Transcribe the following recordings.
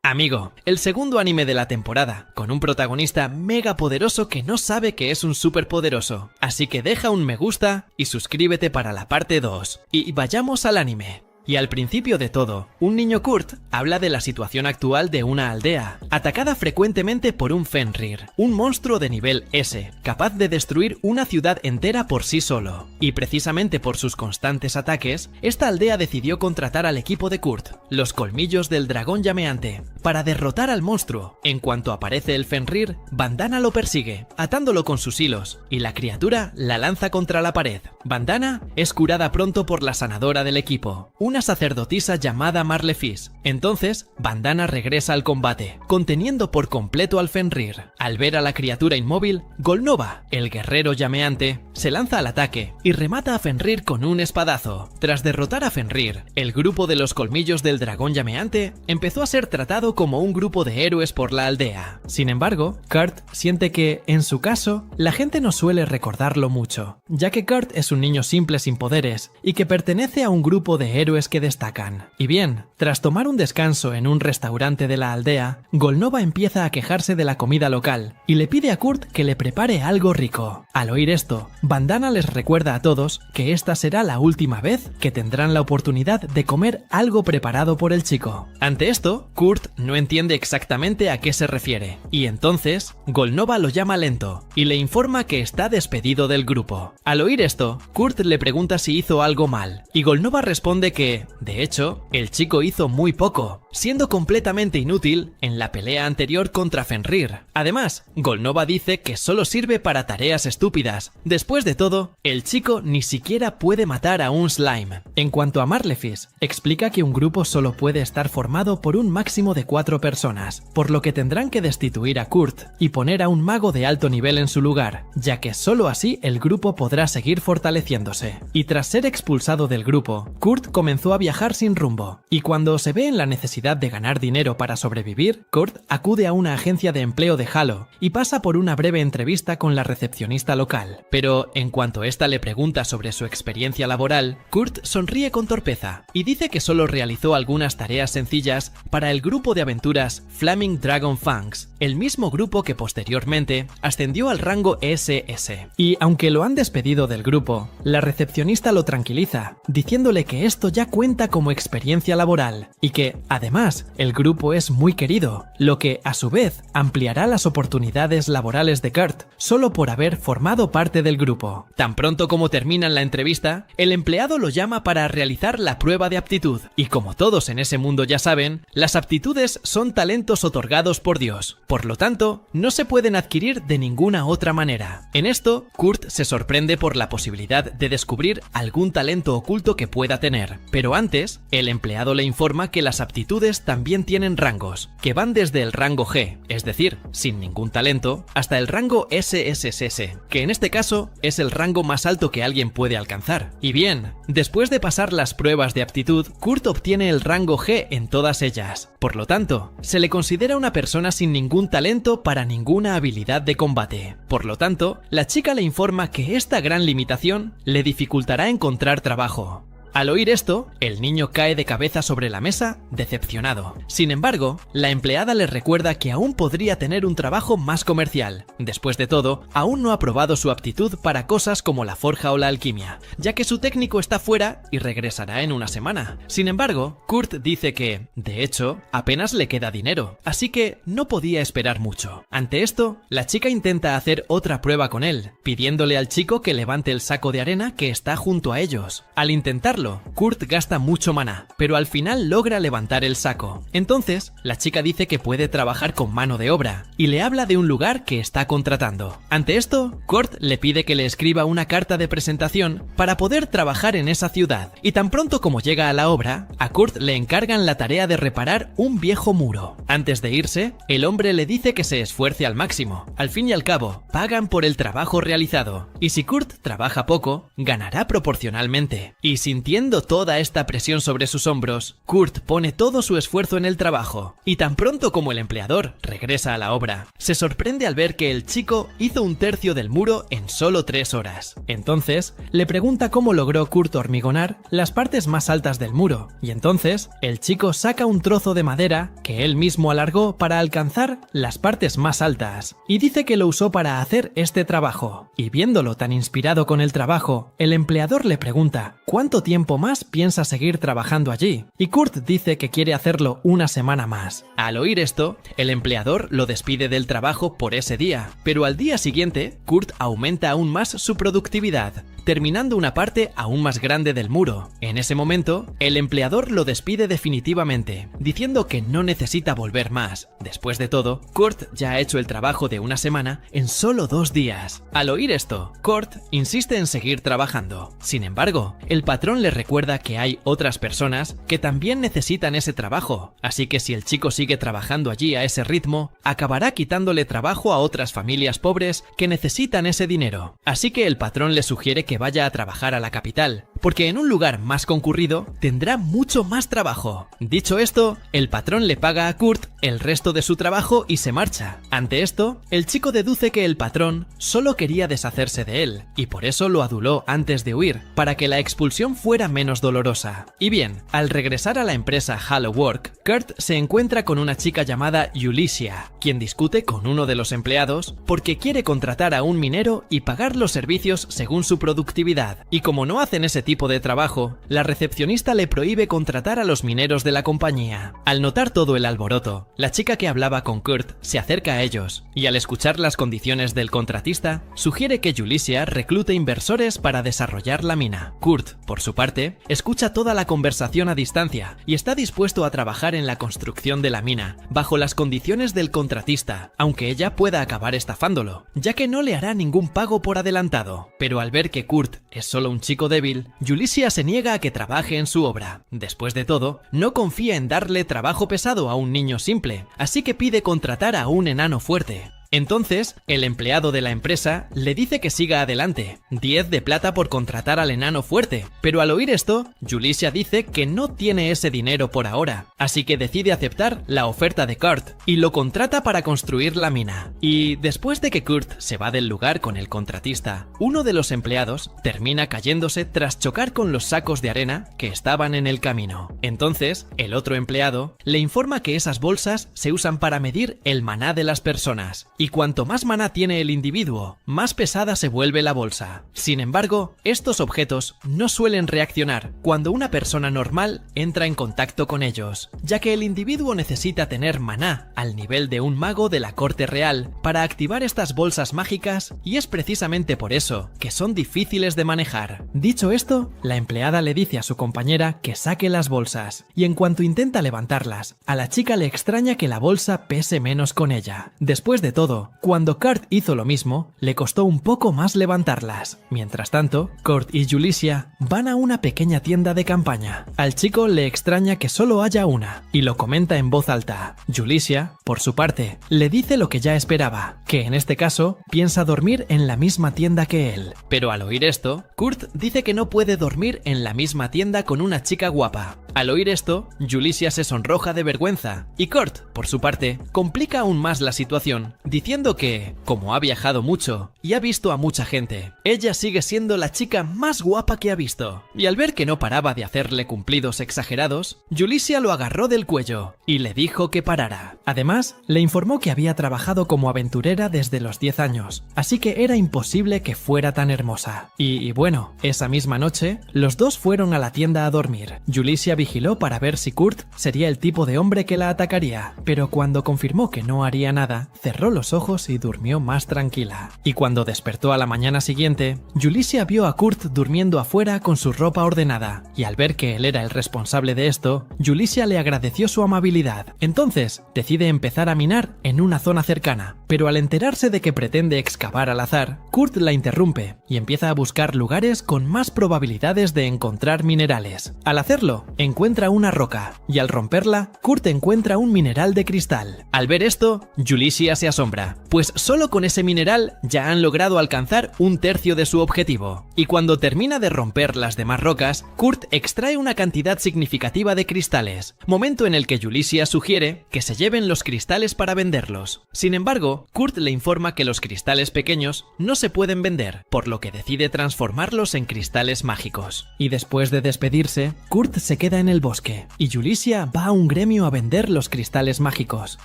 Amigo, el segundo anime de la temporada, con un protagonista mega poderoso que no sabe que es un superpoderoso. Así que deja un me gusta y suscríbete para la parte 2. Y vayamos al anime. Y al principio de todo, un niño Kurt habla de la situación actual de una aldea, atacada frecuentemente por un Fenrir, un monstruo de nivel S, capaz de destruir una ciudad entera por sí solo. Y precisamente por sus constantes ataques, esta aldea decidió contratar al equipo de Kurt, los Colmillos del Dragón Llameante, para derrotar al monstruo. En cuanto aparece el Fenrir, Bandana lo persigue, atándolo con sus hilos, y la criatura la lanza contra la pared. Bandana es curada pronto por la sanadora del equipo, una sacerdotisa llamada Marlefis. Entonces, Bandana regresa al combate, conteniendo por completo al Fenrir. Al ver a la criatura inmóvil, Golnova, el guerrero llameante, se lanza al ataque y remata a Fenrir con un espadazo. Tras derrotar a Fenrir, el grupo de los Colmillos del Dragón Llameante empezó a ser tratado como un grupo de héroes por la aldea. Sin embargo, Kurt siente que, en su caso, la gente no suele recordarlo mucho, ya que Kurt es un niño simple sin poderes y que pertenece a un grupo de héroes que destacan. Y bien, tras tomar un descanso en un restaurante de la aldea, Golnova empieza a quejarse de la comida local y le pide a Kurt que le prepare algo rico. Al oír esto, Bandana les recuerda a todos que esta será la última vez que tendrán la oportunidad de comer algo preparado por el chico. Ante esto, Kurt no entiende exactamente a qué se refiere, y entonces Golnova lo llama lento y le informa que está despedido del grupo. Al oír esto, Kurt le pregunta si hizo algo mal, y Golnova responde que, de hecho, el chico hizo muy poco, siendo completamente inútil en la pelea anterior contra Fenrir. Además, Golnova dice que solo sirve para tareas estúpidas. Después de todo, el chico ni siquiera puede matar a un slime. En cuanto a Marlefis, explica que un grupo solo puede estar formado por un máximo de 4 personas, por lo que tendrán que destituir a Kurt y poner a un mago de alto nivel en su lugar, ya que solo así el grupo podrá seguir fortaleciéndose. Y tras ser expulsado del grupo, Kurt comenzó a viajar sin rumbo, y cuando se ve en la necesidad de ganar dinero para sobrevivir, Kurt acude a una agencia de empleo de Halo y pasa por una breve entrevista con la recepcionista local. Pero en cuanto ésta le pregunta sobre su experiencia laboral, Kurt sonríe con torpeza y dice que solo realizó algunas tareas sencillas para el grupo de aventuras Flaming Dragon Fangs, el mismo grupo que posteriormente ascendió al rango SS. Y aunque lo han despedido del grupo, la recepcionista lo tranquiliza, diciéndole que esto ya cuenta como experiencia laboral y que, además, el grupo es muy querido, lo que, a su vez, ampliará las oportunidades laborales de Kurt, solo por haber formado parte del grupo. Tan pronto como terminan la entrevista, el empleado lo llama para realizar la prueba de aptitud, y como todos en ese mundo ya saben, las aptitudes son talentos otorgados por Dios, por lo tanto, no se pueden adquirir de ninguna otra manera. En esto, Kurt se sorprende por la posibilidad de descubrir algún talento oculto que pueda tener, pero antes, el empleado le informa que las aptitudes también tienen rangos, que van desde el rango G, es decir, sin ningún talento, hasta el rango SSSS, que en este caso es el rango más alto que alguien puede alcanzar. Y bien, después de pasar las pruebas de aptitud, Kurt obtiene el rango G en todas ellas. Por lo tanto, se le considera una persona sin ningún talento para ninguna habilidad de combate. Por lo tanto, la chica le informa que esta gran limitación le dificultará encontrar trabajo. Al oír esto, el niño cae de cabeza sobre la mesa, decepcionado. Sin embargo, la empleada le recuerda que aún podría tener un trabajo más comercial. Después de todo, aún no ha probado su aptitud para cosas como la forja o la alquimia, ya que su técnico está fuera y regresará en una semana. Sin embargo, Kurt dice que, de hecho, apenas le queda dinero, así que no podía esperar mucho. Ante esto, la chica intenta hacer otra prueba con él, pidiéndole al chico que levante el saco de arena que está junto a ellos. Al intentarlo, Kurt gasta mucho maná, pero al final logra levantar el saco. Entonces, la chica dice que puede trabajar con mano de obra y le habla de un lugar que está contratando. Ante esto, Kurt le pide que le escriba una carta de presentación para poder trabajar en esa ciudad. Y tan pronto como llega a la obra, a Kurt le encargan la tarea de reparar un viejo muro. Antes de irse, el hombre le dice que se esfuerce al máximo. Al fin y al cabo, pagan por el trabajo realizado. Y si Kurt trabaja poco, ganará proporcionalmente. Y sintiendo Viendo toda esta presión sobre sus hombros, Kurt pone todo su esfuerzo en el trabajo, y tan pronto como el empleador regresa a la obra, se sorprende al ver que el chico hizo un tercio del muro en solo 3 horas. Entonces, le pregunta cómo logró Kurt hormigonar las partes más altas del muro, y entonces, el chico saca un trozo de madera que él mismo alargó para alcanzar las partes más altas, y dice que lo usó para hacer este trabajo. Y viéndolo tan inspirado con el trabajo, el empleador le pregunta ¿cuánto tiempo más piensa seguir trabajando allí? Y Kurt dice que quiere hacerlo una semana más. Al oír esto, el empleador lo despide del trabajo por ese día, pero al día siguiente, Kurt aumenta aún más su productividad, terminando una parte aún más grande del muro. En ese momento, el empleador lo despide definitivamente, diciendo que no necesita volver más. Después de todo, Kurt ya ha hecho el trabajo de una semana en solo 2 días. Al oír esto, Kurt insiste en seguir trabajando. Sin embargo, el patrón le recuerda que hay otras personas que también necesitan ese trabajo, así que si el chico sigue trabajando allí a ese ritmo, acabará quitándole trabajo a otras familias pobres que necesitan ese dinero. Así que el patrón le sugiere que vaya a trabajar a la capital, porque en un lugar más concurrido tendrá mucho más trabajo. Dicho esto, el patrón le paga a Kurt el resto de su trabajo y se marcha. Ante esto, el chico deduce que el patrón solo quería deshacerse de él, y por eso lo aduló antes de huir, para que la expulsión fuera menos dolorosa. Y bien, al regresar a la empresa Hello Work, Kurt se encuentra con una chica llamada Yulicia, quien discute con uno de los empleados porque quiere contratar a un minero y pagar los servicios según su productividad. Y como no hacen ese tipo de trabajo, la recepcionista le prohíbe contratar a los mineros de la compañía. Al notar todo el alboroto, la chica que hablaba con Kurt se acerca a ellos, y al escuchar las condiciones del contratista, sugiere que Yulicia reclute inversores para desarrollar la mina. Kurt, por su parte, escucha toda la conversación a distancia y está dispuesto a trabajar en la construcción de la mina, bajo las condiciones del contratista, aunque ella pueda acabar estafándolo, ya que no le hará ningún pago por adelantado. Pero al ver que Kurt es solo un chico débil, Yulicia se niega a que trabaje en su obra. Después de todo, no confía en darle trabajo pesado a un niño simple, así que pide contratar a un enano fuerte. Entonces, el empleado de la empresa le dice que siga adelante, 10 de plata por contratar al enano fuerte, pero al oír esto, Yulicia dice que no tiene ese dinero por ahora, así que decide aceptar la oferta de Kurt y lo contrata para construir la mina. Y después de que Kurt se va del lugar con el contratista, uno de los empleados termina cayéndose tras chocar con los sacos de arena que estaban en el camino. Entonces, el otro empleado le informa que esas bolsas se usan para medir el maná de las personas, y cuanto más maná tiene el individuo, más pesada se vuelve la bolsa. Sin embargo, estos objetos no suelen reaccionar cuando una persona normal entra en contacto con ellos, ya que el individuo necesita tener maná al nivel de un mago de la corte real para activar estas bolsas mágicas, y es precisamente por eso que son difíciles de manejar. Dicho esto, la empleada le dice a su compañera que saque las bolsas, y en cuanto intenta levantarlas, a la chica le extraña que la bolsa pese menos con ella. Después de todo, cuando Kurt hizo lo mismo, le costó un poco más levantarlas. Mientras tanto, Kurt y Yulicia van a una pequeña tienda de campaña. Al chico le extraña que solo haya una, y lo comenta en voz alta. Yulicia, por su parte, le dice lo que ya esperaba, que en este caso piensa dormir en la misma tienda que él. Pero al oír esto, Kurt dice que no puede dormir en la misma tienda con una chica guapa. Al oír esto, Yulicia se sonroja de vergüenza, y Kurt, por su parte, complica aún más la situación, diciendo que, como ha viajado mucho y ha visto a mucha gente, ella sigue siendo la chica más guapa que ha visto. Y al ver que no paraba de hacerle cumplidos exagerados, Yulicia lo agarró del cuello y le dijo que parara. Además, le informó que había trabajado como aventurera desde los 10 años, así que era imposible que fuera tan hermosa. Y bueno, esa misma noche, los dos fueron a la tienda a dormir. Yulicia vigiló para ver si Kurt sería el tipo de hombre que la atacaría, pero cuando confirmó que no haría nada, cerró los ojos y durmió más tranquila. Y cuando despertó a la mañana siguiente, Yulicia vio a Kurt durmiendo afuera con su ropa ordenada, y al ver que él era el responsable de esto, Yulicia le agradeció su amabilidad. Entonces, decide empezar a minar en una zona cercana, pero al enterarse de que pretende excavar al azar, Kurt la interrumpe y empieza a buscar lugares con más probabilidades de encontrar minerales. Al hacerlo, encuentra encuentra una roca, y al romperla, Kurt encuentra un mineral de cristal. Al ver esto, Julissa se asombra, pues solo con ese mineral ya han logrado alcanzar un tercio de su objetivo. Y cuando termina de romper las demás rocas, Kurt extrae una cantidad significativa de cristales, momento en el que Julissa sugiere que se lleven los cristales para venderlos. Sin embargo, Kurt le informa que los cristales pequeños no se pueden vender, por lo que decide transformarlos en cristales mágicos. Y después de despedirse, Kurt se queda en el bosque, y Julissa va a un gremio a vender los cristales mágicos.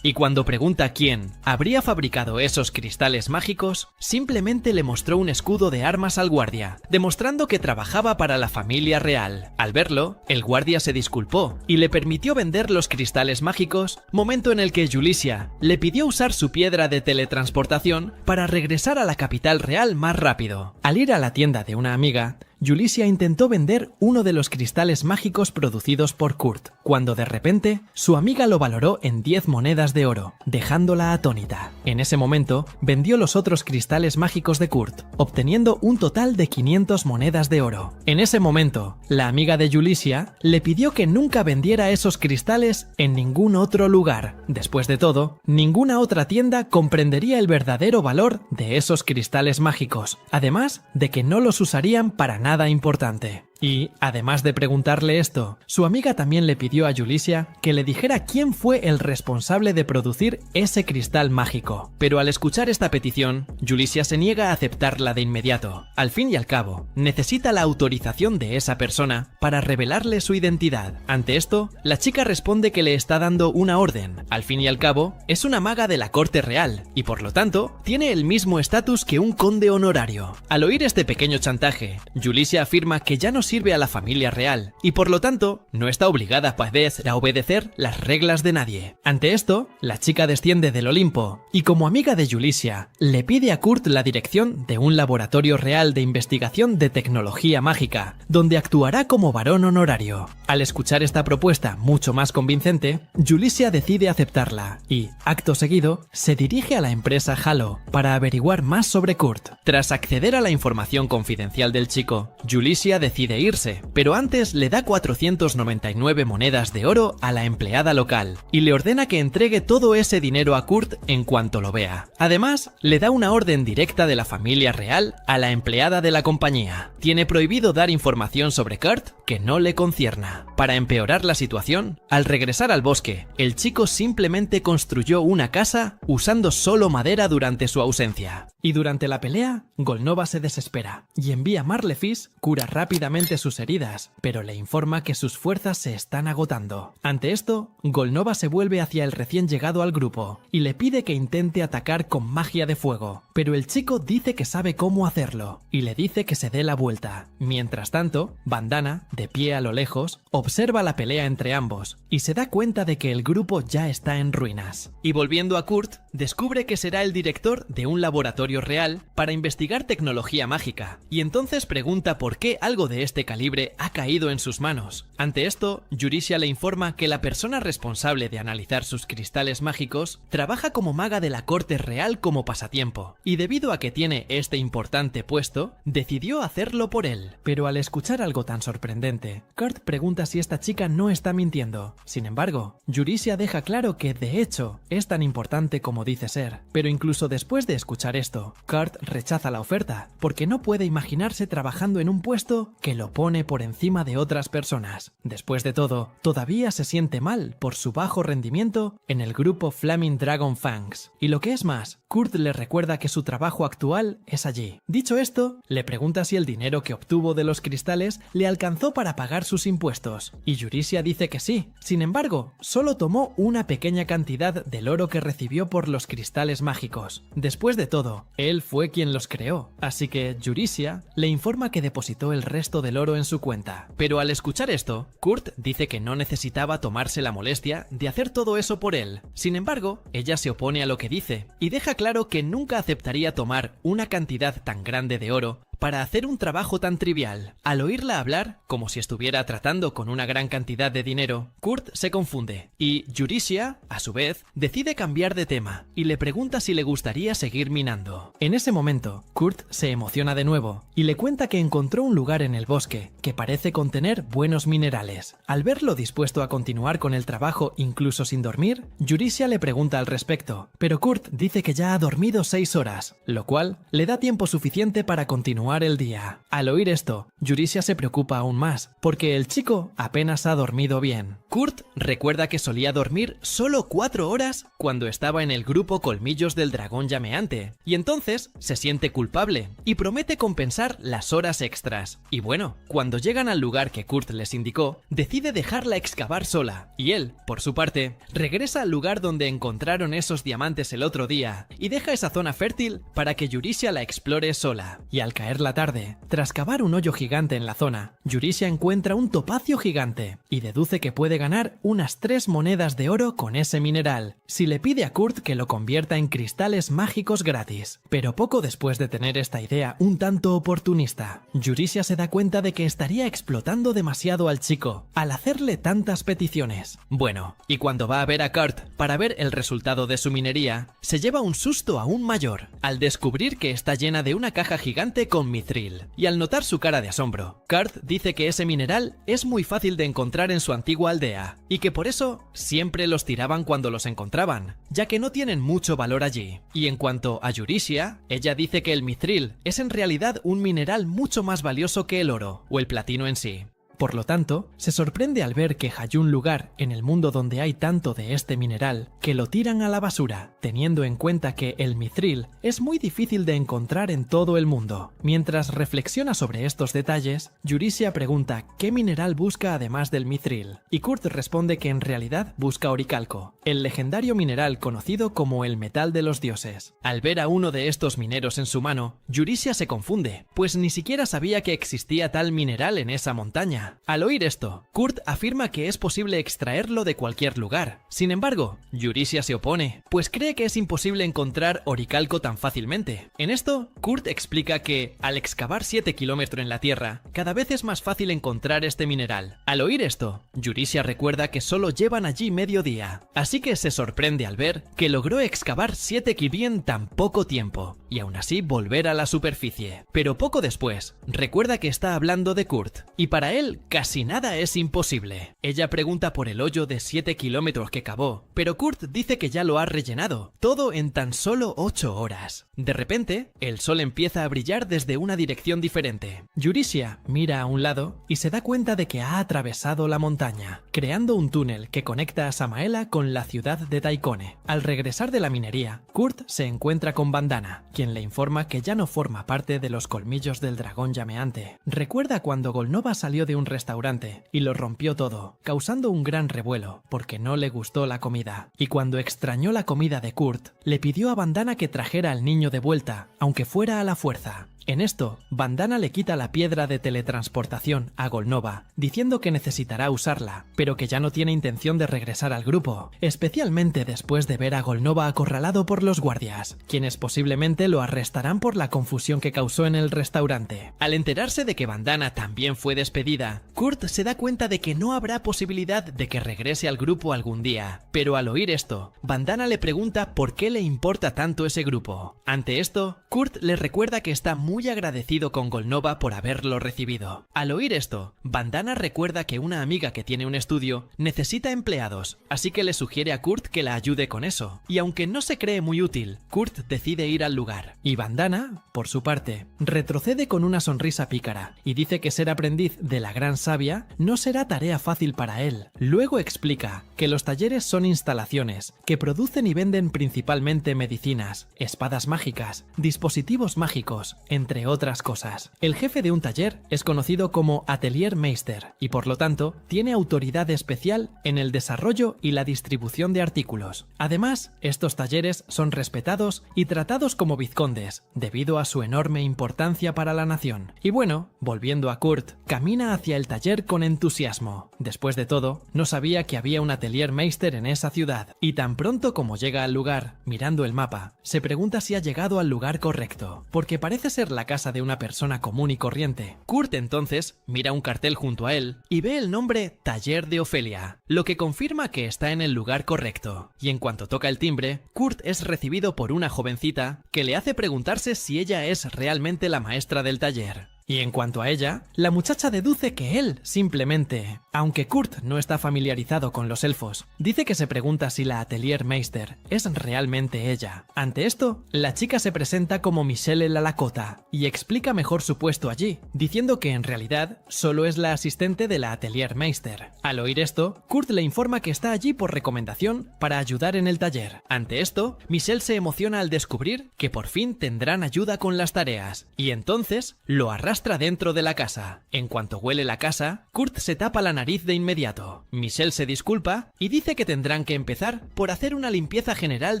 Y cuando pregunta quién habría fabricado esos cristales mágicos, simplemente le mostró un escudo de armas al guardia, demostrando que trabajaba para la familia real. Al verlo, el guardia se disculpó y le permitió vender los cristales mágicos, momento en el que Julissa le pidió usar su piedra de teletransportación para regresar a la capital real más rápido. Al ir a la tienda de una amiga, Julissa intentó vender uno de los cristales mágicos producidos por Kurt, cuando de repente su amiga lo valoró en 10 monedas de oro, dejándola atónita. En ese momento, vendió los otros cristales mágicos de Kurt, obteniendo un total de 500 monedas de oro. En ese momento, la amiga de Julissa le pidió que nunca vendiera esos cristales en ningún otro lugar. Después de todo, ninguna otra tienda comprendería el verdadero valor de esos cristales mágicos, además de que no los usarían para nada importante. Y, además de preguntarle esto, su amiga también le pidió a Julissa que le dijera quién fue el responsable de producir ese cristal mágico. Pero al escuchar esta petición, Julissa se niega a aceptarla de inmediato. Al fin y al cabo, necesita la autorización de esa persona para revelarle su identidad. Ante esto, la chica responde que le está dando una orden. Al fin y al cabo, es una maga de la corte real, y por lo tanto, tiene el mismo estatus que un conde honorario. Al oír este pequeño chantaje, Julissa afirma que ya no sirve a la familia real, y por lo tanto, no está obligada a obedecer las reglas de nadie. Ante esto, la chica desciende del Olimpo, y como amiga de Julissa, le pide a Kurt la dirección de un laboratorio real de investigación de tecnología mágica, donde actuará como varón honorario. Al escuchar esta propuesta mucho más convincente, Julissa decide aceptarla, y, acto seguido, se dirige a la empresa Halo para averiguar más sobre Kurt. Tras acceder a la información confidencial del chico, Julissa decide irse, pero antes le da 499 monedas de oro a la empleada local y le ordena que entregue todo ese dinero a Kurt en cuanto lo vea. Además, le da una orden directa de la familia real a la empleada de la compañía. Tiene prohibido dar información sobre Kurt que no le concierna. Para empeorar la situación, al regresar al bosque, el chico simplemente construyó una casa usando solo madera durante su ausencia. Y durante la pelea, Golnova se desespera y envía a Marlefis cura rápidamente sus heridas, pero le informa que sus fuerzas se están agotando. Ante esto, Golnova se vuelve hacia el recién llegado al grupo y le pide que intente atacar con magia de fuego, pero el chico dice que sabe cómo hacerlo y le dice que se dé la vuelta. Mientras tanto, Bandana, de pie a lo lejos, observa la pelea entre ambos y se da cuenta de que el grupo ya está en ruinas. Y volviendo a Kurt, descubre que será el director de un laboratorio real para investigar tecnología mágica, y entonces pregunta por qué algo de este calibre ha caído en sus manos. Ante esto, Julissa le informa que la persona responsable de analizar sus cristales mágicos trabaja como maga de la corte real como pasatiempo, y debido a que tiene este importante puesto, decidió hacerlo por él. Pero al escuchar algo tan sorprendente, Kurt pregunta si esta chica no está mintiendo. Sin embargo, Julissa deja claro que de hecho es tan importante como dice ser, pero incluso después de escuchar esto, Kurt rechaza la oferta porque no puede imaginarse trabajando en un puesto que lo pone por encima de otras personas. Después de todo, todavía se siente mal por su bajo rendimiento en el grupo Flaming Dragon Fangs. Y lo que es más, Kurt le recuerda que su trabajo actual es allí. Dicho esto, le pregunta si el dinero que obtuvo de los cristales le alcanzó para pagar sus impuestos, y Julissa dice que sí. Sin embargo, solo tomó una pequeña cantidad del oro que recibió por los cristales mágicos. Después de todo, él fue quien los creó, así que Julissa le informa que depositó el resto del oro en su cuenta. Pero al escuchar esto, Kurt dice que no necesitaba tomarse la molestia de hacer todo eso por él. Sin embargo, ella se opone a lo que dice y deja claro que nunca aceptaría tomar una cantidad tan grande de oro para hacer un trabajo tan trivial. Al oírla hablar, como si estuviera tratando con una gran cantidad de dinero, Kurt se confunde y Yurisia, a su vez, decide cambiar de tema y le pregunta si le gustaría seguir minando. En ese momento, Kurt se emociona de nuevo y le cuenta que encontró un lugar en el bosque que parece contener buenos minerales. Al verlo dispuesto a continuar con el trabajo incluso sin dormir, Yurisia le pregunta al respecto, pero Kurt dice que ya ha dormido 6 horas, lo cual le da tiempo suficiente para continuar el día. Al oír esto, Yurisia se preocupa aún más, porque el chico apenas ha dormido bien. Kurt recuerda que solía dormir solo 4 horas cuando estaba en el grupo Colmillos del Dragón Llameante, y entonces se siente culpable y promete compensar las horas extras. Y bueno, cuando llegan al lugar que Kurt les indicó, decide dejarla excavar sola, y él, por su parte, regresa al lugar donde encontraron esos diamantes el otro día y deja esa zona fértil para que Yurisia la explore sola. Y al caer la tarde, tras cavar un hoyo gigante en la zona, Yurisia encuentra un topacio gigante y deduce que puede ganar unas 3 monedas de oro con ese mineral, si le pide a Kurt que lo convierta en cristales mágicos gratis. Pero poco después de tener esta idea un tanto oportunista, Yurisia se da cuenta de que estaría explotando demasiado al chico al hacerle tantas peticiones. Bueno, y cuando va a ver a Kurt para ver el resultado de su minería, se lleva un susto aún mayor al descubrir que está llena de una caja gigante con mithril. Y al notar su cara de asombro, Kurt dice que ese mineral es muy fácil de encontrar en su antigua aldea y que por eso siempre los tiraban cuando los encontraban, ya que no tienen mucho valor allí. Y en cuanto a Yurisia, ella dice que el mithril es en realidad un mineral mucho más valioso que el oro o el platino en sí. Por lo tanto, se sorprende al ver que hay un lugar en el mundo donde hay tanto de este mineral que lo tiran a la basura, teniendo en cuenta que el mithril es muy difícil de encontrar en todo el mundo. Mientras reflexiona sobre estos detalles, Yurisia pregunta qué mineral busca además del mithril, y Kurt responde que en realidad busca oricalco, el legendario mineral conocido como el metal de los dioses. Al ver a uno de estos mineros en su mano, Yurisia se confunde, pues ni siquiera sabía que existía tal mineral en esa montaña. Al oír esto, Kurt afirma que es posible extraerlo de cualquier lugar. Sin embargo, Yurisia se opone, pues cree que es imposible encontrar oricalco tan fácilmente. En esto, Kurt explica que, al excavar 7 kilómetros en la tierra, cada vez es más fácil encontrar este mineral. Al oír esto, Yurisia recuerda que solo llevan allí medio día, así que se sorprende al ver que logró excavar 7 kilómetros en tan poco tiempo, y aún así volver a la superficie. Pero poco después, recuerda que está hablando de Kurt, y para él casi nada es imposible. Ella pregunta por el hoyo de 7 kilómetros que cavó, pero Kurt dice que ya lo ha rellenado, todo en tan solo 8 horas. De repente, el sol empieza a brillar desde una dirección diferente. Yurisia mira a un lado y se da cuenta de que ha atravesado la montaña, creando un túnel que conecta a Samaela con la ciudad de Taikone. Al regresar de la minería, Kurt se encuentra con Bandana, quien le informa que ya no forma parte de los Colmillos del Dragón Llameante. Recuerda cuando Golnova salió de un restaurante y lo rompió todo, causando un gran revuelo porque no le gustó la comida. Y cuando extrañó la comida de Kurt, le pidió a Bandana que trajera al niño de vuelta, aunque fuera a la fuerza. En esto, Bandana le quita la piedra de teletransportación a Golnova, diciendo que necesitará usarla, pero que ya no tiene intención de regresar al grupo, especialmente después de ver a Golnova acorralado por los guardias, quienes posiblemente lo arrestarán por la confusión que causó en el restaurante. Al enterarse de que Bandana también fue despedida, Kurt se da cuenta de que no habrá posibilidad de que regrese al grupo algún día, pero al oír esto, Bandana le pregunta por qué le importa tanto ese grupo. Ante esto, Kurt le recuerda que está muy agradecido con Golnova por haberlo recibido. Al oír esto, Bandana recuerda que una amiga que tiene un estudio necesita empleados, así que le sugiere a Kurt que la ayude con eso. Y aunque no se cree muy útil, Kurt decide ir al lugar. Y Bandana, por su parte, retrocede con una sonrisa pícara y dice que ser aprendiz de la gran sabia no será tarea fácil para él. Luego explica que los talleres son instalaciones que producen y venden principalmente medicinas, espadas mágicas, dispositivos mágicos, entre otras cosas. El jefe de un taller es conocido como Atelier Meister y por lo tanto tiene autoridad especial en el desarrollo y la distribución de artículos. Además, estos talleres son respetados y tratados como vizcondes debido a su enorme importancia para la nación. Y bueno, volviendo a Kurt, camina hacia hacia el taller con entusiasmo. Después de todo, no sabía que había un Atelier Meister en esa ciudad, y tan pronto como llega al lugar, mirando el mapa, se pregunta si ha llegado al lugar correcto, porque parece ser la casa de una persona común y corriente. Kurt entonces mira un cartel junto a él y ve el nombre Taller de Ofelia, lo que confirma que está en el lugar correcto, y en cuanto toca el timbre, Kurt es recibido por una jovencita que le hace preguntarse si ella es realmente la maestra del taller. Y en cuanto a ella, la muchacha deduce que él simplemente, aunque Kurt no está familiarizado con los elfos, dice que se pregunta si la Atelier Meister es realmente ella. Ante esto, la chica se presenta como Michelle la Lakota y explica mejor su puesto allí, diciendo que en realidad solo es la asistente de la Atelier Meister. Al oír esto, Kurt le informa que está allí por recomendación para ayudar en el taller. Ante esto, Michelle se emociona al descubrir que por fin tendrán ayuda con las tareas, y entonces lo arrastra dentro de la casa. En cuanto huele la casa, Kurt se tapa la nariz de inmediato. Michelle se disculpa y dice que tendrán que empezar por hacer una limpieza general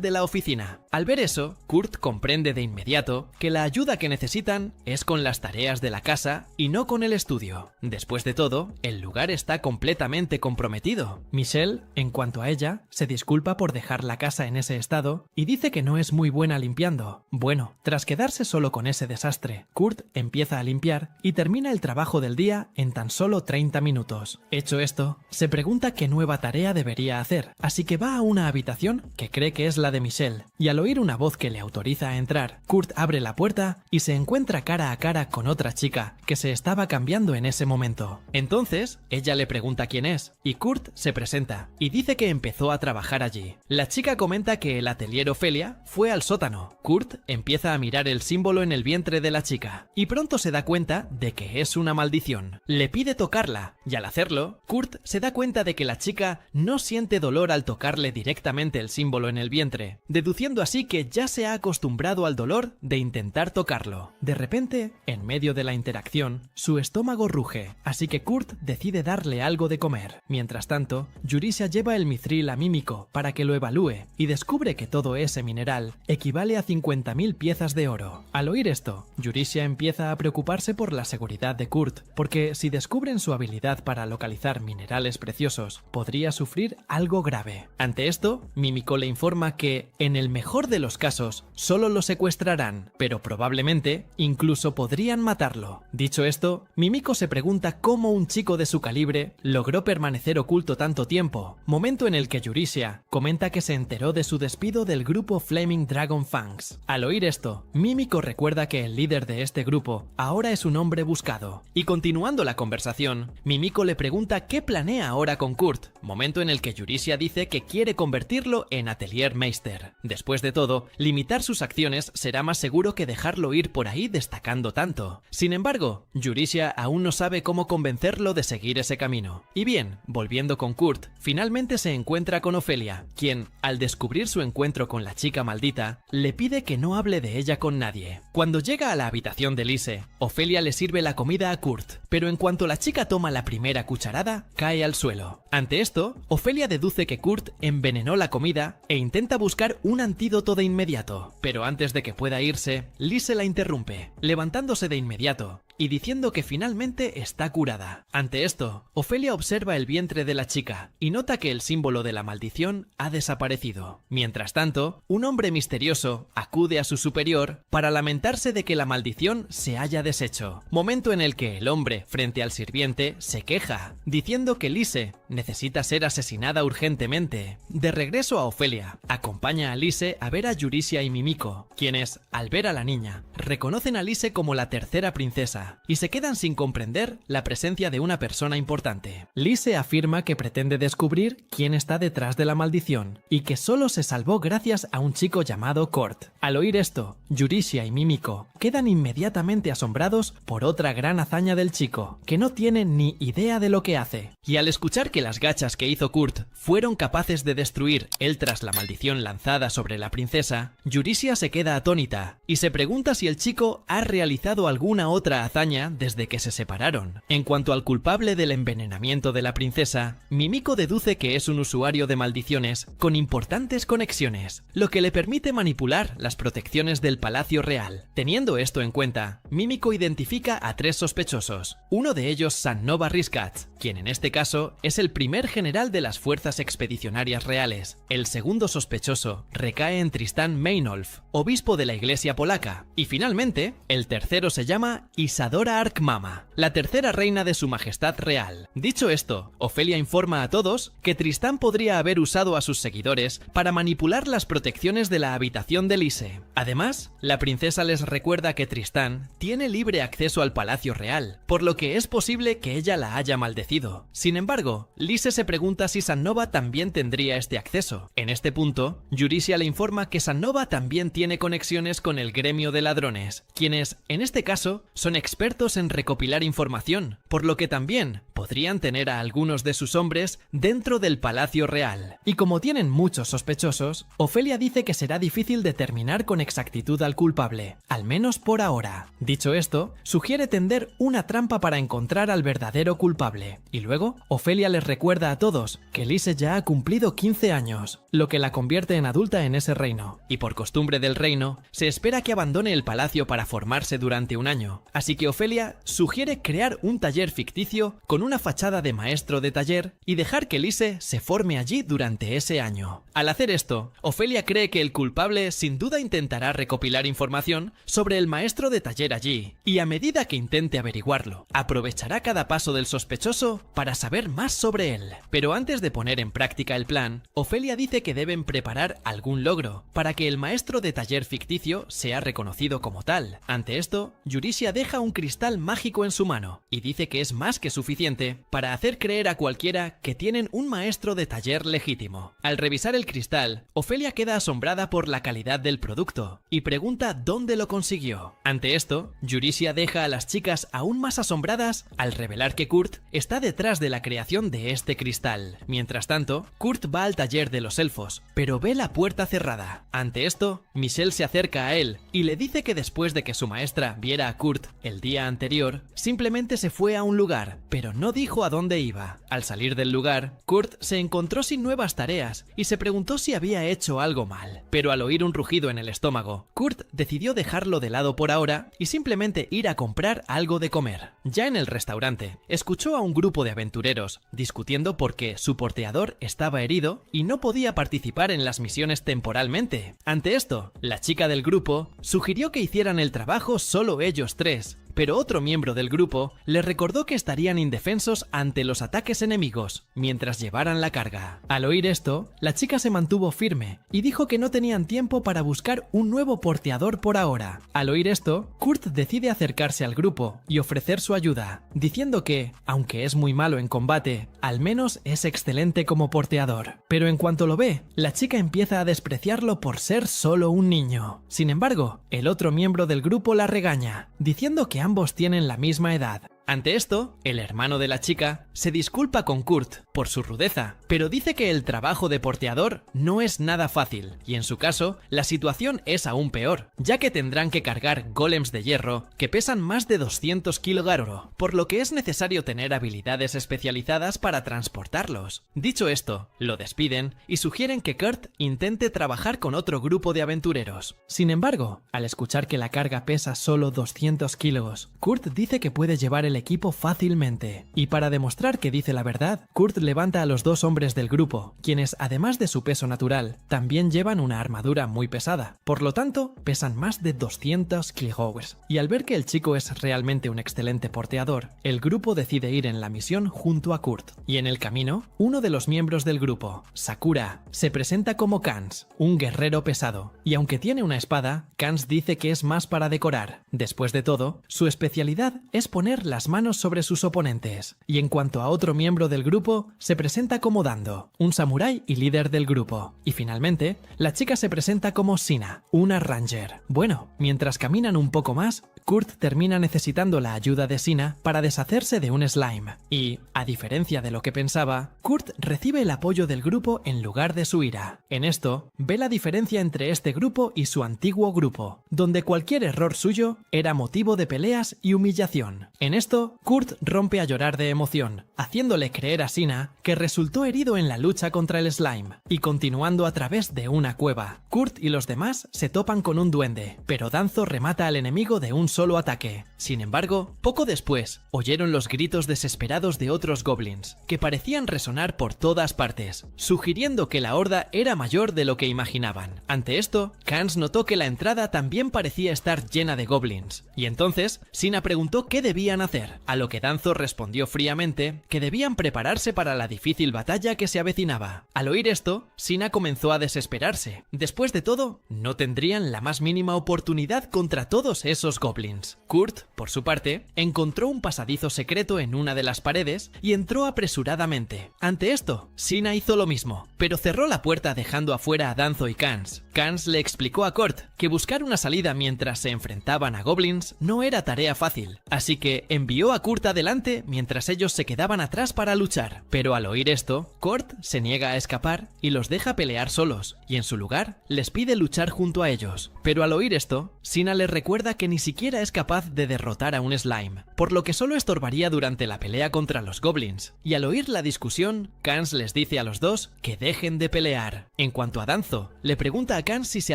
de la oficina. Al ver eso, Kurt comprende de inmediato que la ayuda que necesitan es con las tareas de la casa y no con el estudio. Después de todo, el lugar está completamente comprometido. Michelle, en cuanto a ella, se disculpa por dejar la casa en ese estado y dice que no es muy buena limpiando. Bueno, tras quedarse solo con ese desastre, Kurt empieza a limpiar y termina el trabajo del día en tan solo 30 minutos. Hecho esto, se pregunta qué nueva tarea debería hacer, así que va a una habitación que cree que es la de Michelle, y al oír una voz que le autoriza a entrar, Kurt abre la puerta y se encuentra cara a cara con otra chica que se estaba cambiando en ese momento. Entonces, ella le pregunta quién es, y Kurt se presenta y dice que empezó a trabajar allí. La chica comenta que el Atelier Ofelia fue al sótano. Kurt empieza a mirar el símbolo en el vientre de la chica, y pronto se da cuenta de que es una maldición. Le pide tocarla, y al hacerlo, Kurt se da cuenta de que la chica no siente dolor al tocarle directamente el símbolo en el vientre, deduciendo así que ya se ha acostumbrado al dolor de intentar tocarlo. De repente, en medio de la interacción, su estómago ruge, así que Kurt decide darle algo de comer. Mientras tanto, Yurisia lleva el mithril a Mímico para que lo evalúe, y descubre que todo ese mineral equivale a 50.000 piezas de oro. Al oír esto, Yurisia empieza a preocuparse por la seguridad de Kurt, porque si descubren su habilidad para localizar minerales preciosos, podría sufrir algo grave. Ante esto, Mímico le informa que, en el mejor de los casos, solo lo secuestrarán, pero probablemente incluso podrían matarlo. Dicho esto, Mímico se pregunta cómo un chico de su calibre logró permanecer oculto tanto tiempo, momento en el que Yurisia comenta que se enteró de su despido del grupo Flaming Dragon Fangs. Al oír esto, Mímico recuerda que el líder de este grupo ahora es un hombre buscado. Y continuando la conversación, Mímico le pregunta qué planea ahora con Kurt, momento en el que Yurisia dice que quiere convertirlo en Atelier Meister. Después de todo, limitar sus acciones será más seguro que dejarlo ir por ahí destacando tanto. Sin embargo, Yurisia aún no sabe cómo convencerlo de seguir ese camino. Y bien, volviendo con Kurt, finalmente se encuentra con Ofelia, quien, al descubrir su encuentro con la chica maldita, le pide que no hable de ella con nadie. Cuando llega a la habitación de Lise, Ofelia le sirve la comida a Kurt, pero en cuanto la chica toma la primera cucharada, cae al suelo. Ante esto, Ofelia deduce que Kurt envenenó la comida e intenta buscar un antídoto de inmediato, pero antes de que pueda irse, Lise la interrumpe, levantándose de inmediato y diciendo que finalmente está curada. Ante esto, Ofelia observa el vientre de la chica y nota que el símbolo de la maldición ha desaparecido. Mientras tanto, un hombre misterioso acude a su superior para lamentarse de que la maldición se haya deshecho, momento en el que el hombre, frente al sirviente, se queja, diciendo que Lise necesita ser asesinada urgentemente. De regreso a Ofelia, acompaña a Lise a ver a Yurisia y Mímico, quienes, al ver a la niña, reconocen a Lise como la tercera princesa y se quedan sin comprender la presencia de una persona importante. Lise afirma que pretende descubrir quién está detrás de la maldición y que solo se salvó gracias a un chico llamado Kurt. Al oír esto, Yurisia y Mímico quedan inmediatamente asombrados por otra gran hazaña del chico, que no tiene ni idea de lo que hace. Y al escuchar que las gachas que hizo Kurt fueron capaces de destruir él tras la maldición lanzada sobre la princesa, Yurisia se queda atónita y se pregunta si el chico ha realizado alguna otra hazaña hazaña desde que se separaron. En cuanto al culpable del envenenamiento de la princesa, Mimiko deduce que es un usuario de maldiciones con importantes conexiones, lo que le permite manipular las protecciones del Palacio Real. Teniendo esto en cuenta, Mimiko identifica a 3 sospechosos, uno de ellos San-Nova Riskatz, quien en este caso es el primer general de las fuerzas expedicionarias reales. El segundo sospechoso recae en Tristán Meinolf, obispo de la iglesia polaca, y finalmente, el tercero se llama Isadora Arkmama, la tercera reina de su majestad real. Dicho esto, Ofelia informa a todos que Tristán podría haber usado a sus seguidores para manipular las protecciones de la habitación de Lise. Además, la princesa les recuerda que Tristán tiene libre acceso al Palacio Real, por lo que es posible que ella la haya maldecido. Sin embargo, Lise se pregunta si San-Nova también tendría este acceso. En este punto, Yurisia le informa que San-Nova también tiene conexiones con el gremio de ladrones, quienes, en este caso, son expertos en recopilar información, por lo que también podrían tener a algunos de sus hombres dentro del Palacio Real. Y como tienen muchos sospechosos, Ofelia dice que será difícil determinar con exactitud al culpable, al menos por ahora. Dicho esto, sugiere tender una trampa para encontrar al verdadero culpable. Y luego, Ofelia les recuerda a todos que Lise ya ha cumplido 15 años, lo que la convierte en adulta en ese reino. Y por costumbre del reino, se espera que abandone el palacio para formarse durante un año. Así que Ofelia sugiere crear un taller ficticio con una fachada de maestro de taller y dejar que Lise se forme allí durante ese año. Al hacer esto, Ofelia cree que el culpable sin duda intentará recopilar información sobre el maestro de taller allí, y a medida que intente averiguarlo, aprovechará cada paso del sospechoso para saber más sobre él. Pero antes de poner en práctica el plan, Ofelia dice que deben preparar algún logro para que el maestro de taller ficticio sea reconocido como tal. Ante esto, Yurisia deja un cristal mágico en su mano y dice que es más que suficiente para hacer creer a cualquiera que tienen un maestro de taller legítimo. Al revisar el cristal, Ofelia queda asombrada por la calidad del producto y pregunta dónde lo consiguió. Ante esto, Yurisia deja a las chicas aún más asombradas al revelar que Kurt está detrás de la creación de este cristal. Mientras tanto, Kurt va al taller de los elfos, pero ve la puerta cerrada. Ante esto, Michelle se acerca a él y le dice que después de que su maestra viera a Kurt el día anterior, simplemente se fue a un lugar, pero no dijo a dónde iba. Al salir del lugar, Kurt se encontró sin nuevas tareas y se preguntó si había hecho algo mal. Pero al oír un rugido en el estómago, Kurt decidió dejarlo de lado por ahora y simplemente ir a comprar algo de comer. Ya en el restaurante, escuchó a un grupo de aventureros discutiendo porque su porteador estaba herido y no podía participar en las misiones temporalmente. Ante esto, la chica del grupo sugirió que hicieran el trabajo solo ellos 3, pero otro miembro del grupo les recordó que estarían indefensos ante los ataques enemigos mientras llevaran la carga. Al oír esto, la chica se mantuvo firme y dijo que no tenían tiempo para buscar un nuevo porteador por ahora. Al oír esto, Kurt decide acercarse al grupo y ofrecer su ayuda, diciendo que, aunque es muy malo en combate, al menos es excelente como porteador. Pero en cuanto lo ve, la chica empieza a despreciarlo por ser solo un niño. Sin embargo, el otro miembro del grupo la regaña, diciendo que ambos tienen la misma edad. Ante esto, el hermano de la chica se disculpa con Kurt por su rudeza, pero dice que el trabajo de porteador no es nada fácil, y en su caso, la situación es aún peor, ya que tendrán que cargar golems de hierro que pesan más de 200 kg, por lo que es necesario tener habilidades especializadas para transportarlos. Dicho esto, lo despiden y sugieren que Kurt intente trabajar con otro grupo de aventureros. Sin embargo, al escuchar que la carga pesa solo 200 kilos, Kurt dice que puede llevar el equipo fácilmente. Y para demostrar que dice la verdad, Kurt levanta a los 2 hombres del grupo, quienes además de su peso natural, también llevan una armadura muy pesada. Por lo tanto, pesan más de 200 kilogramos. Y al ver que el chico es realmente un excelente porteador, el grupo decide ir en la misión junto a Kurt. Y en el camino, uno de los miembros del grupo, Sakura, se presenta como Kans, un guerrero pesado. Y aunque tiene una espada, Kans dice que es más para decorar. Después de todo, su especialidad es poner las las manos sobre sus oponentes, y en cuanto a otro miembro del grupo, se presenta como Danzo, un samurái y líder del grupo. Y finalmente, la chica se presenta como Sina, una ranger. Bueno, mientras caminan un poco más, Kurt termina necesitando la ayuda de Sina para deshacerse de un slime. Y, a diferencia de lo que pensaba, Kurt recibe el apoyo del grupo en lugar de su ira. En esto, ve la diferencia entre este grupo y su antiguo grupo, donde cualquier error suyo era motivo de peleas y humillación. En esto, Kurt rompe a llorar de emoción, haciéndole creer a Sina que resultó herido en la lucha contra el slime. Y continuando a través de una cueva, Kurt y los demás se topan con un duende, pero Danzo remata al enemigo de un solo ataque. Sin embargo, poco después, oyeron los gritos desesperados de otros goblins, que parecían resonar por todas partes, sugiriendo que la horda era mayor de lo que imaginaban. Ante esto, Kans notó que la entrada también parecía estar llena de goblins, y entonces Sina preguntó qué debían hacer, a lo que Danzo respondió fríamente que debían prepararse para la difícil batalla que se avecinaba. Al oír esto, Sina comenzó a desesperarse. Después de todo, no tendrían la más mínima oportunidad contra todos esos goblins. Kurt, por su parte, encontró un pasadizo secreto en una de las paredes y entró apresuradamente. Ante esto, Sina hizo lo mismo, pero cerró la puerta dejando afuera a Danzo y Kans. Kans le explicó a Kurt que buscar una salida mientras se enfrentaban a goblins no era tarea fácil, así que envió a Kurt adelante mientras ellos se quedaban atrás para luchar. Pero al oír esto, Kurt se niega a escapar y los deja pelear solos, y en su lugar les pide luchar junto a ellos. Pero al oír esto, Sina les recuerda que ni siquiera es capaz de derrotar a un slime, por lo que solo estorbaría durante la pelea contra los goblins. Y al oír la discusión, Kans les dice a los dos que dejen de pelear. En cuanto a Danzo, le pregunta a Kans si se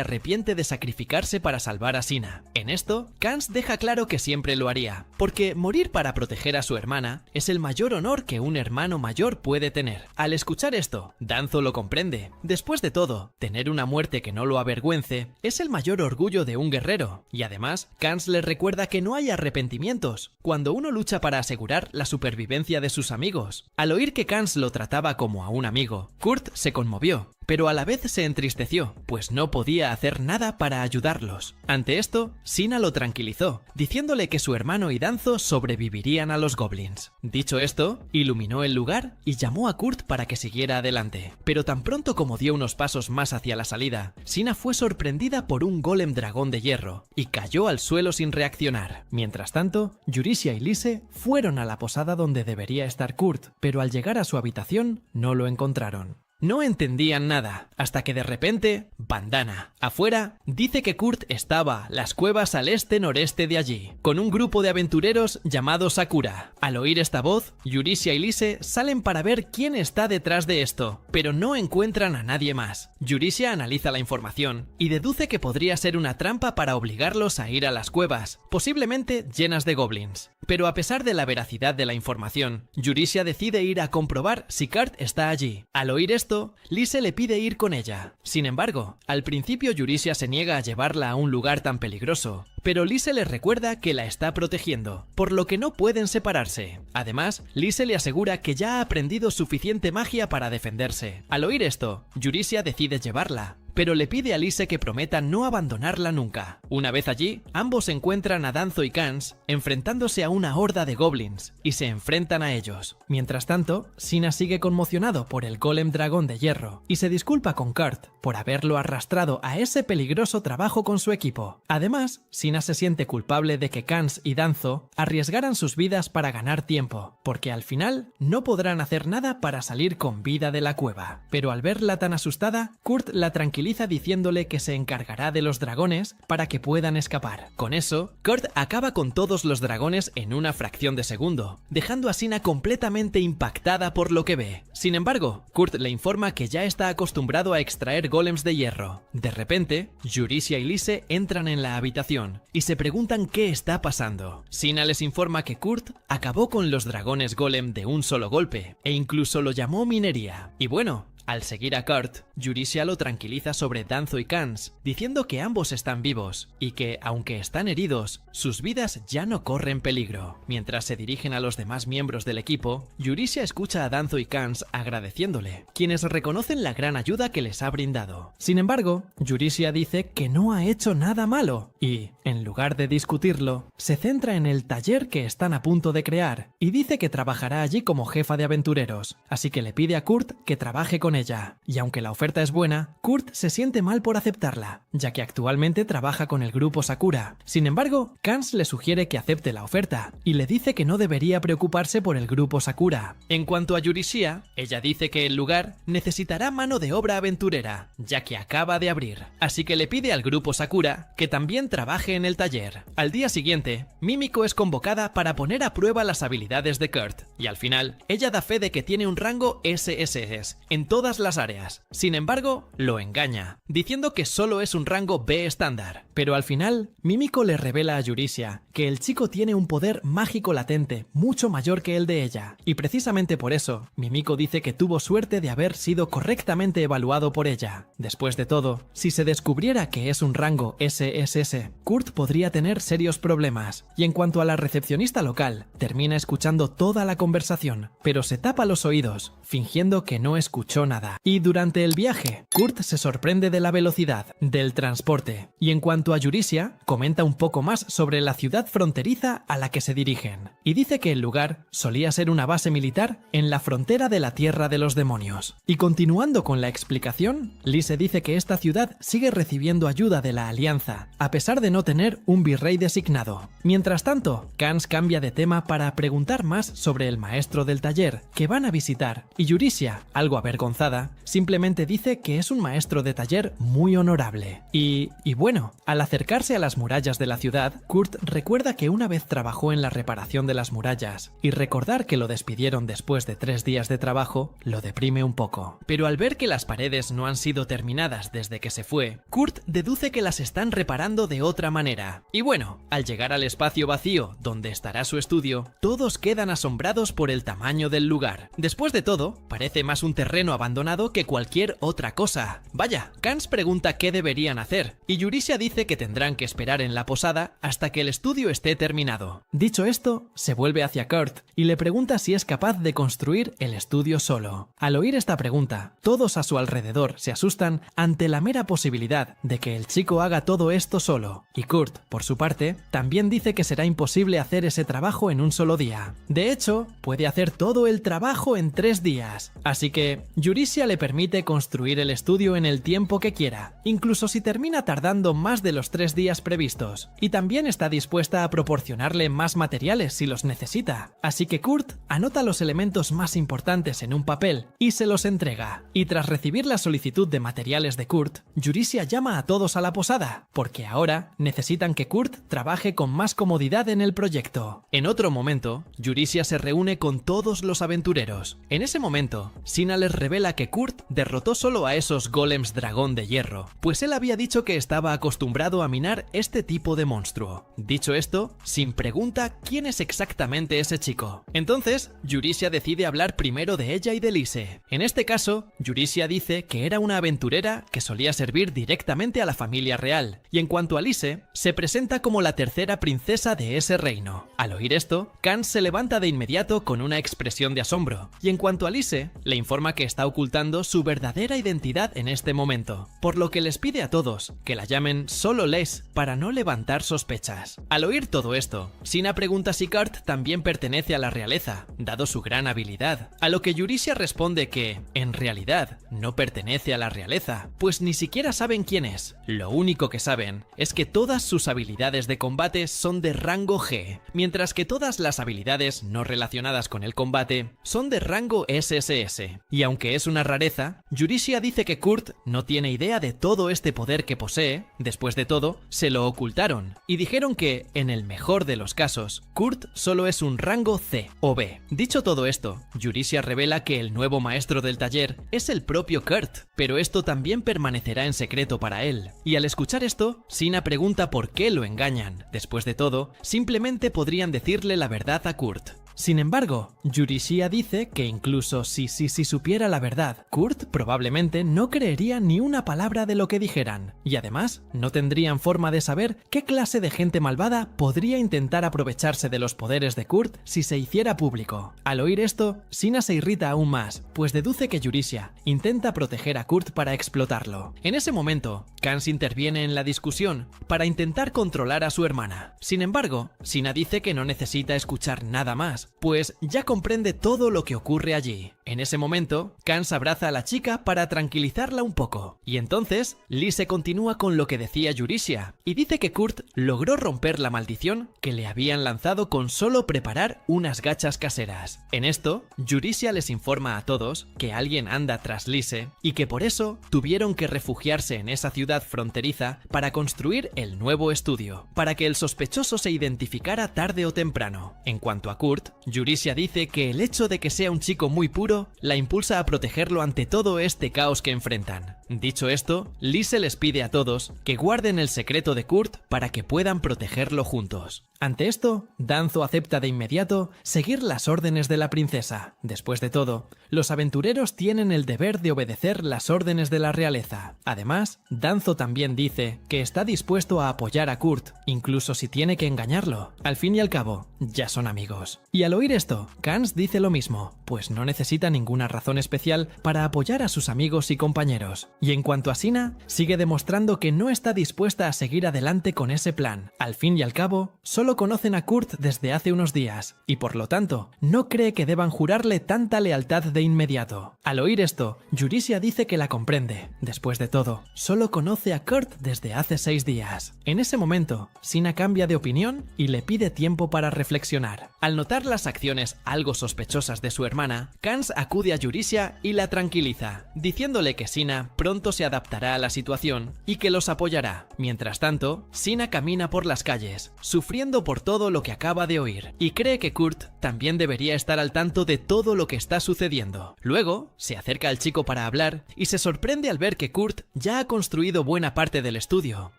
arrepiente de sacrificarse para salvar a Sina. En esto, Kans deja claro que siempre lo haría, porque morir para proteger a su hermana es el mayor honor que un hermano mayor puede tener. Al escuchar esto, Danzo lo comprende. Después de todo, tener una muerte que no lo avergüence es el mayor orgullo de un guerrero, y además, Kans le recuerda que no hay arrepentimientos cuando uno lucha para asegurar la supervivencia de sus amigos. Al oír que Kans lo trataba como a un amigo, Kurt se conmovió, pero a la vez se entristeció, pues no podía hacer nada para ayudarlos. Ante esto, Sina lo tranquilizó, diciéndole que su hermano y Danzo sobrevivirían a los goblins. Dicho esto, iluminó el lugar y llamó a Kurt para que siguiera adelante. Pero tan pronto como dio unos pasos más hacia la salida, Sina fue sorprendida por un golem dragón de hierro y cayó al suelo sin reaccionar. Mientras tanto, Yurisia y Lise fueron a la posada donde debería estar Kurt, pero al llegar a su habitación no lo encontraron. No entendían nada, hasta que de repente, Bandana, afuera, dice que Kurt estaba las cuevas al este-noreste de allí, con un grupo de aventureros llamado Sakura. Al oír esta voz, Yurisia y Lise salen para ver quién está detrás de esto, pero no encuentran a nadie más. Yurisia analiza la información y deduce que podría ser una trampa para obligarlos a ir a las cuevas, posiblemente llenas de goblins. Pero a pesar de la veracidad de la información, Yurisia decide ir a comprobar si Kurt está allí. Al oír esto, Lise le pide ir con ella. Sin embargo, al principio Yurisia se niega a llevarla a un lugar tan peligroso, pero Lise le recuerda que la está protegiendo, por lo que no pueden separarse. Además, Lise le asegura que ya ha aprendido suficiente magia para defenderse. Al oír esto, Yurisia decide llevarla, pero le pide a Lise que prometa no abandonarla nunca. Una vez allí, ambos encuentran a Danzo y Kans enfrentándose a una horda de goblins y se enfrentan a ellos. Mientras tanto, Sina sigue conmocionado por el golem dragón de hierro y se disculpa con Kurt por haberlo arrastrado a ese peligroso trabajo con su equipo. Además, Sina se siente culpable de que Kans y Danzo arriesgaran sus vidas para ganar tiempo, porque al final no podrán hacer nada para salir con vida de la cueva. Pero al verla tan asustada, Kurt la tranquiliza diciéndole que se encargará de los dragones para que puedan escapar. Con eso, Kurt acaba con todos los dragones en una fracción de segundo, dejando a Sina completamente impactada por lo que ve. Sin embargo, Kurt le informa que ya está acostumbrado a extraer golems de hierro. De repente, Yurisia y Lise entran en la habitación y se preguntan qué está pasando. Sina les informa que Kurt acabó con los dragones golem de un solo golpe e incluso lo llamó minería. Y bueno, Al seguir a Kurt, Yurisia lo tranquiliza sobre Danzo y Kans, diciendo que ambos están vivos y que, aunque están heridos, sus vidas ya no corren peligro. Mientras se dirigen a los demás miembros del equipo, Yurisia escucha a Danzo y Kans agradeciéndole, quienes reconocen la gran ayuda que les ha brindado. Sin embargo, Yurisia dice que no ha hecho nada malo y, en lugar de discutirlo, se centra en el taller que están a punto de crear y dice que trabajará allí como jefa de aventureros, así que le pide a Kurt que trabaje con ella. Y aunque la oferta es buena, Kurt se siente mal por aceptarla, ya que actualmente trabaja con el grupo Sakura. Sin embargo, Kans le sugiere que acepte la oferta y le dice que no debería preocuparse por el grupo Sakura. En cuanto a Yurisia, ella dice que el lugar necesitará mano de obra aventurera, ya que acaba de abrir, así que le pide al grupo Sakura que también trabaje en el taller. Al día siguiente, Mimiko es convocada para poner a prueba las habilidades de Kurt, y al final, ella da fe de que tiene un rango SSS en todas las áreas. Sin embargo, lo engaña, diciendo que solo es un rango B estándar. Pero al final, Mimiko le revela a Yurisia que el chico tiene un poder mágico latente mucho mayor que el de ella, y precisamente por eso, Mimiko dice que tuvo suerte de haber sido correctamente evaluado por ella. Después de todo, si se descubriera que es un rango SSS, Kurt podría tener serios problemas, y en cuanto a la recepcionista local, termina escuchando toda la conversación, pero se tapa los oídos, fingiendo que no escuchó nada. Y durante el viaje, Kurt se sorprende de la velocidad del transporte, y en cuanto a Yurisia, comenta un poco más sobre la ciudad fronteriza a la que se dirigen, y dice que el lugar solía ser una base militar en la frontera de la Tierra de los Demonios. Y continuando con la explicación, Lise dice que esta ciudad sigue recibiendo ayuda de la Alianza, a pesar de no tener un virrey designado. Mientras tanto, Kans cambia de tema para preguntar más sobre el maestro del taller que van a visitar, y Yurisia, algo avergonzada, simplemente dice que es un maestro de taller muy honorable. Y bueno, al acercarse a las murallas de la ciudad, Kurt recuerda que una vez trabajó en la reparación de las murallas, y recordar que lo despidieron después de 3 días de trabajo lo deprime un poco. Pero al ver que las paredes no han sido terminadas desde que se fue, Kurt deduce que las están reparando de otra manera. Y bueno, al llegar al espacio vacío donde estará su estudio, todos quedan asombrados por el tamaño del lugar. Después de todo, parece más un terreno abandonado que cualquier otra cosa. Vaya, Kans pregunta qué deberían hacer, y Yurisia dice que tendrán que esperar en la posada hasta que el estudio esté terminado. Dicho esto, se vuelve hacia Kurt y le pregunta si es capaz de construir el estudio solo. Al oír esta pregunta, todos a su alrededor se asustan ante la mera posibilidad de que el chico haga todo esto solo, y Kurt, por su parte, también dice que será imposible hacer ese trabajo en un solo día. De hecho, puede hacer todo el trabajo en 3 días, así que Yurisia le permite construir el estudio en el tiempo que quiera, incluso si termina tardando más de los 3 días previstos, y también está dispuesta a proporcionarle más materiales si los necesita. Así que Kurt anota los elementos más importantes en un papel y se los entrega. Y tras recibir la solicitud de materiales de Kurt, Yurisia llama a todos a la posada, porque ahora necesitan que Kurt trabaje con más comodidad en el proyecto. En otro momento, Yurisia se reúne con todos los aventureros. En ese momento, Sina les revela que Kurt derrotó solo a esos golems dragón de hierro, pues él había dicho que estaba acostumbrado a minar este tipo de monstruo. Dicho esto, Sin pregunta quién es exactamente ese chico. Entonces, Yurisia decide hablar primero de ella y de Lise. En este caso, Yurisia dice que era una aventurera que solía servir directamente a la familia real, y en cuanto a Lise, se presenta como la tercera princesa de ese reino. Al oír esto, Kans se levanta de inmediato con una expresión de asombro, y en cuanto a Lise, le informa que está ocultando su verdadera identidad en este momento, por lo que les pide a todos que la llamen solo Les para no levantar sospechas. Al oír todo esto, Sina pregunta si Kurt también pertenece a la realeza, dado su gran habilidad, a lo que Yurisia responde que, en realidad, no pertenece a la realeza, pues ni siquiera saben quién es. Lo único que saben es que todas sus habilidades de combate son de rango G, mientras que todas las habilidades no relacionadas con el combate son de rango SSS. Y aunque es una rareza, Yurisia dice que Kurt no tiene idea de todo este poder que posee. Después de todo, se lo ocultaron, y dijeron que, en el mejor de los casos, Kurt solo es un rango C o B. Dicho todo esto, Yurisia revela que el nuevo maestro del taller es el propio Kurt, pero esto también permanecerá en secreto para él. Y al escuchar esto, Sina pregunta por qué lo engañan. Después de todo, simplemente podrían decirle la verdad a Kurt. Sin embargo, Yurishia dice que incluso si supiera la verdad, Kurt probablemente no creería ni una palabra de lo que dijeran, y además no tendrían forma de saber qué clase de gente malvada podría intentar aprovecharse de los poderes de Kurt si se hiciera público. Al oír esto, Sina se irrita aún más, pues deduce que Yurishia intenta proteger a Kurt para explotarlo. En ese momento, Kans interviene en la discusión para intentar controlar a su hermana. Sin embargo, Sina dice que no necesita escuchar nada más, pues ya comprende todo lo que ocurre allí. En ese momento, Kans abraza a la chica para tranquilizarla un poco, y entonces Lee se continúa con lo que decía Yurishia, y dice que Kurt logró romper la maldición que le habían lanzado con solo preparar unas gachas caseras. En esto, Yurishia les informa a todos que alguien anda tras Lise y que por eso tuvieron que refugiarse en esa ciudad fronteriza para construir el nuevo estudio, para que el sospechoso se identificara tarde o temprano. En cuanto a Kurt, Yurishia dice que el hecho de que sea un chico muy puro la impulsa a protegerlo ante todo este caos que enfrentan. Dicho esto, Lise les pide a todos que guarden el secreto de Kurt para que puedan protegerlo juntos. Ante esto, Danzo acepta de inmediato seguir las órdenes de la princesa. Después de todo, los aventureros tienen el deber de obedecer las órdenes de la realeza. Además, Danzo también dice que está dispuesto a apoyar a Kurt, incluso si tiene que engañarlo. Al fin y al cabo, ya son amigos. Y al oír esto, Kans dice lo mismo, pues no necesita ninguna razón especial para apoyar a sus amigos y compañeros. Y en cuanto a Sina, sigue demostrando que no está dispuesta a seguir adelante con ese plan. Al fin y al cabo, solo conocen a Kurt desde hace unos días, y por lo tanto, no cree que deban jurarle tanta lealtad de inmediato. Al oír esto, Yurishia dice que la comprende. Después de todo, solo conoce a Kurt desde hace 6 días. En ese momento, Sina cambia de opinión y le pide tiempo para reflexionar. Al notar las acciones algo sospechosas de su hermana, Kans acude a Yurishia y la tranquiliza, diciéndole que Sina pronto se adaptará a la situación y que los apoyará. Mientras tanto, Sina camina por las calles, sufriendo por todo lo que acaba de oír, y cree que Kurt también debería estar al tanto de todo lo que está sucediendo. Luego, se acerca al chico para hablar y se sorprende al ver que Kurt ya ha construido buena parte del estudio.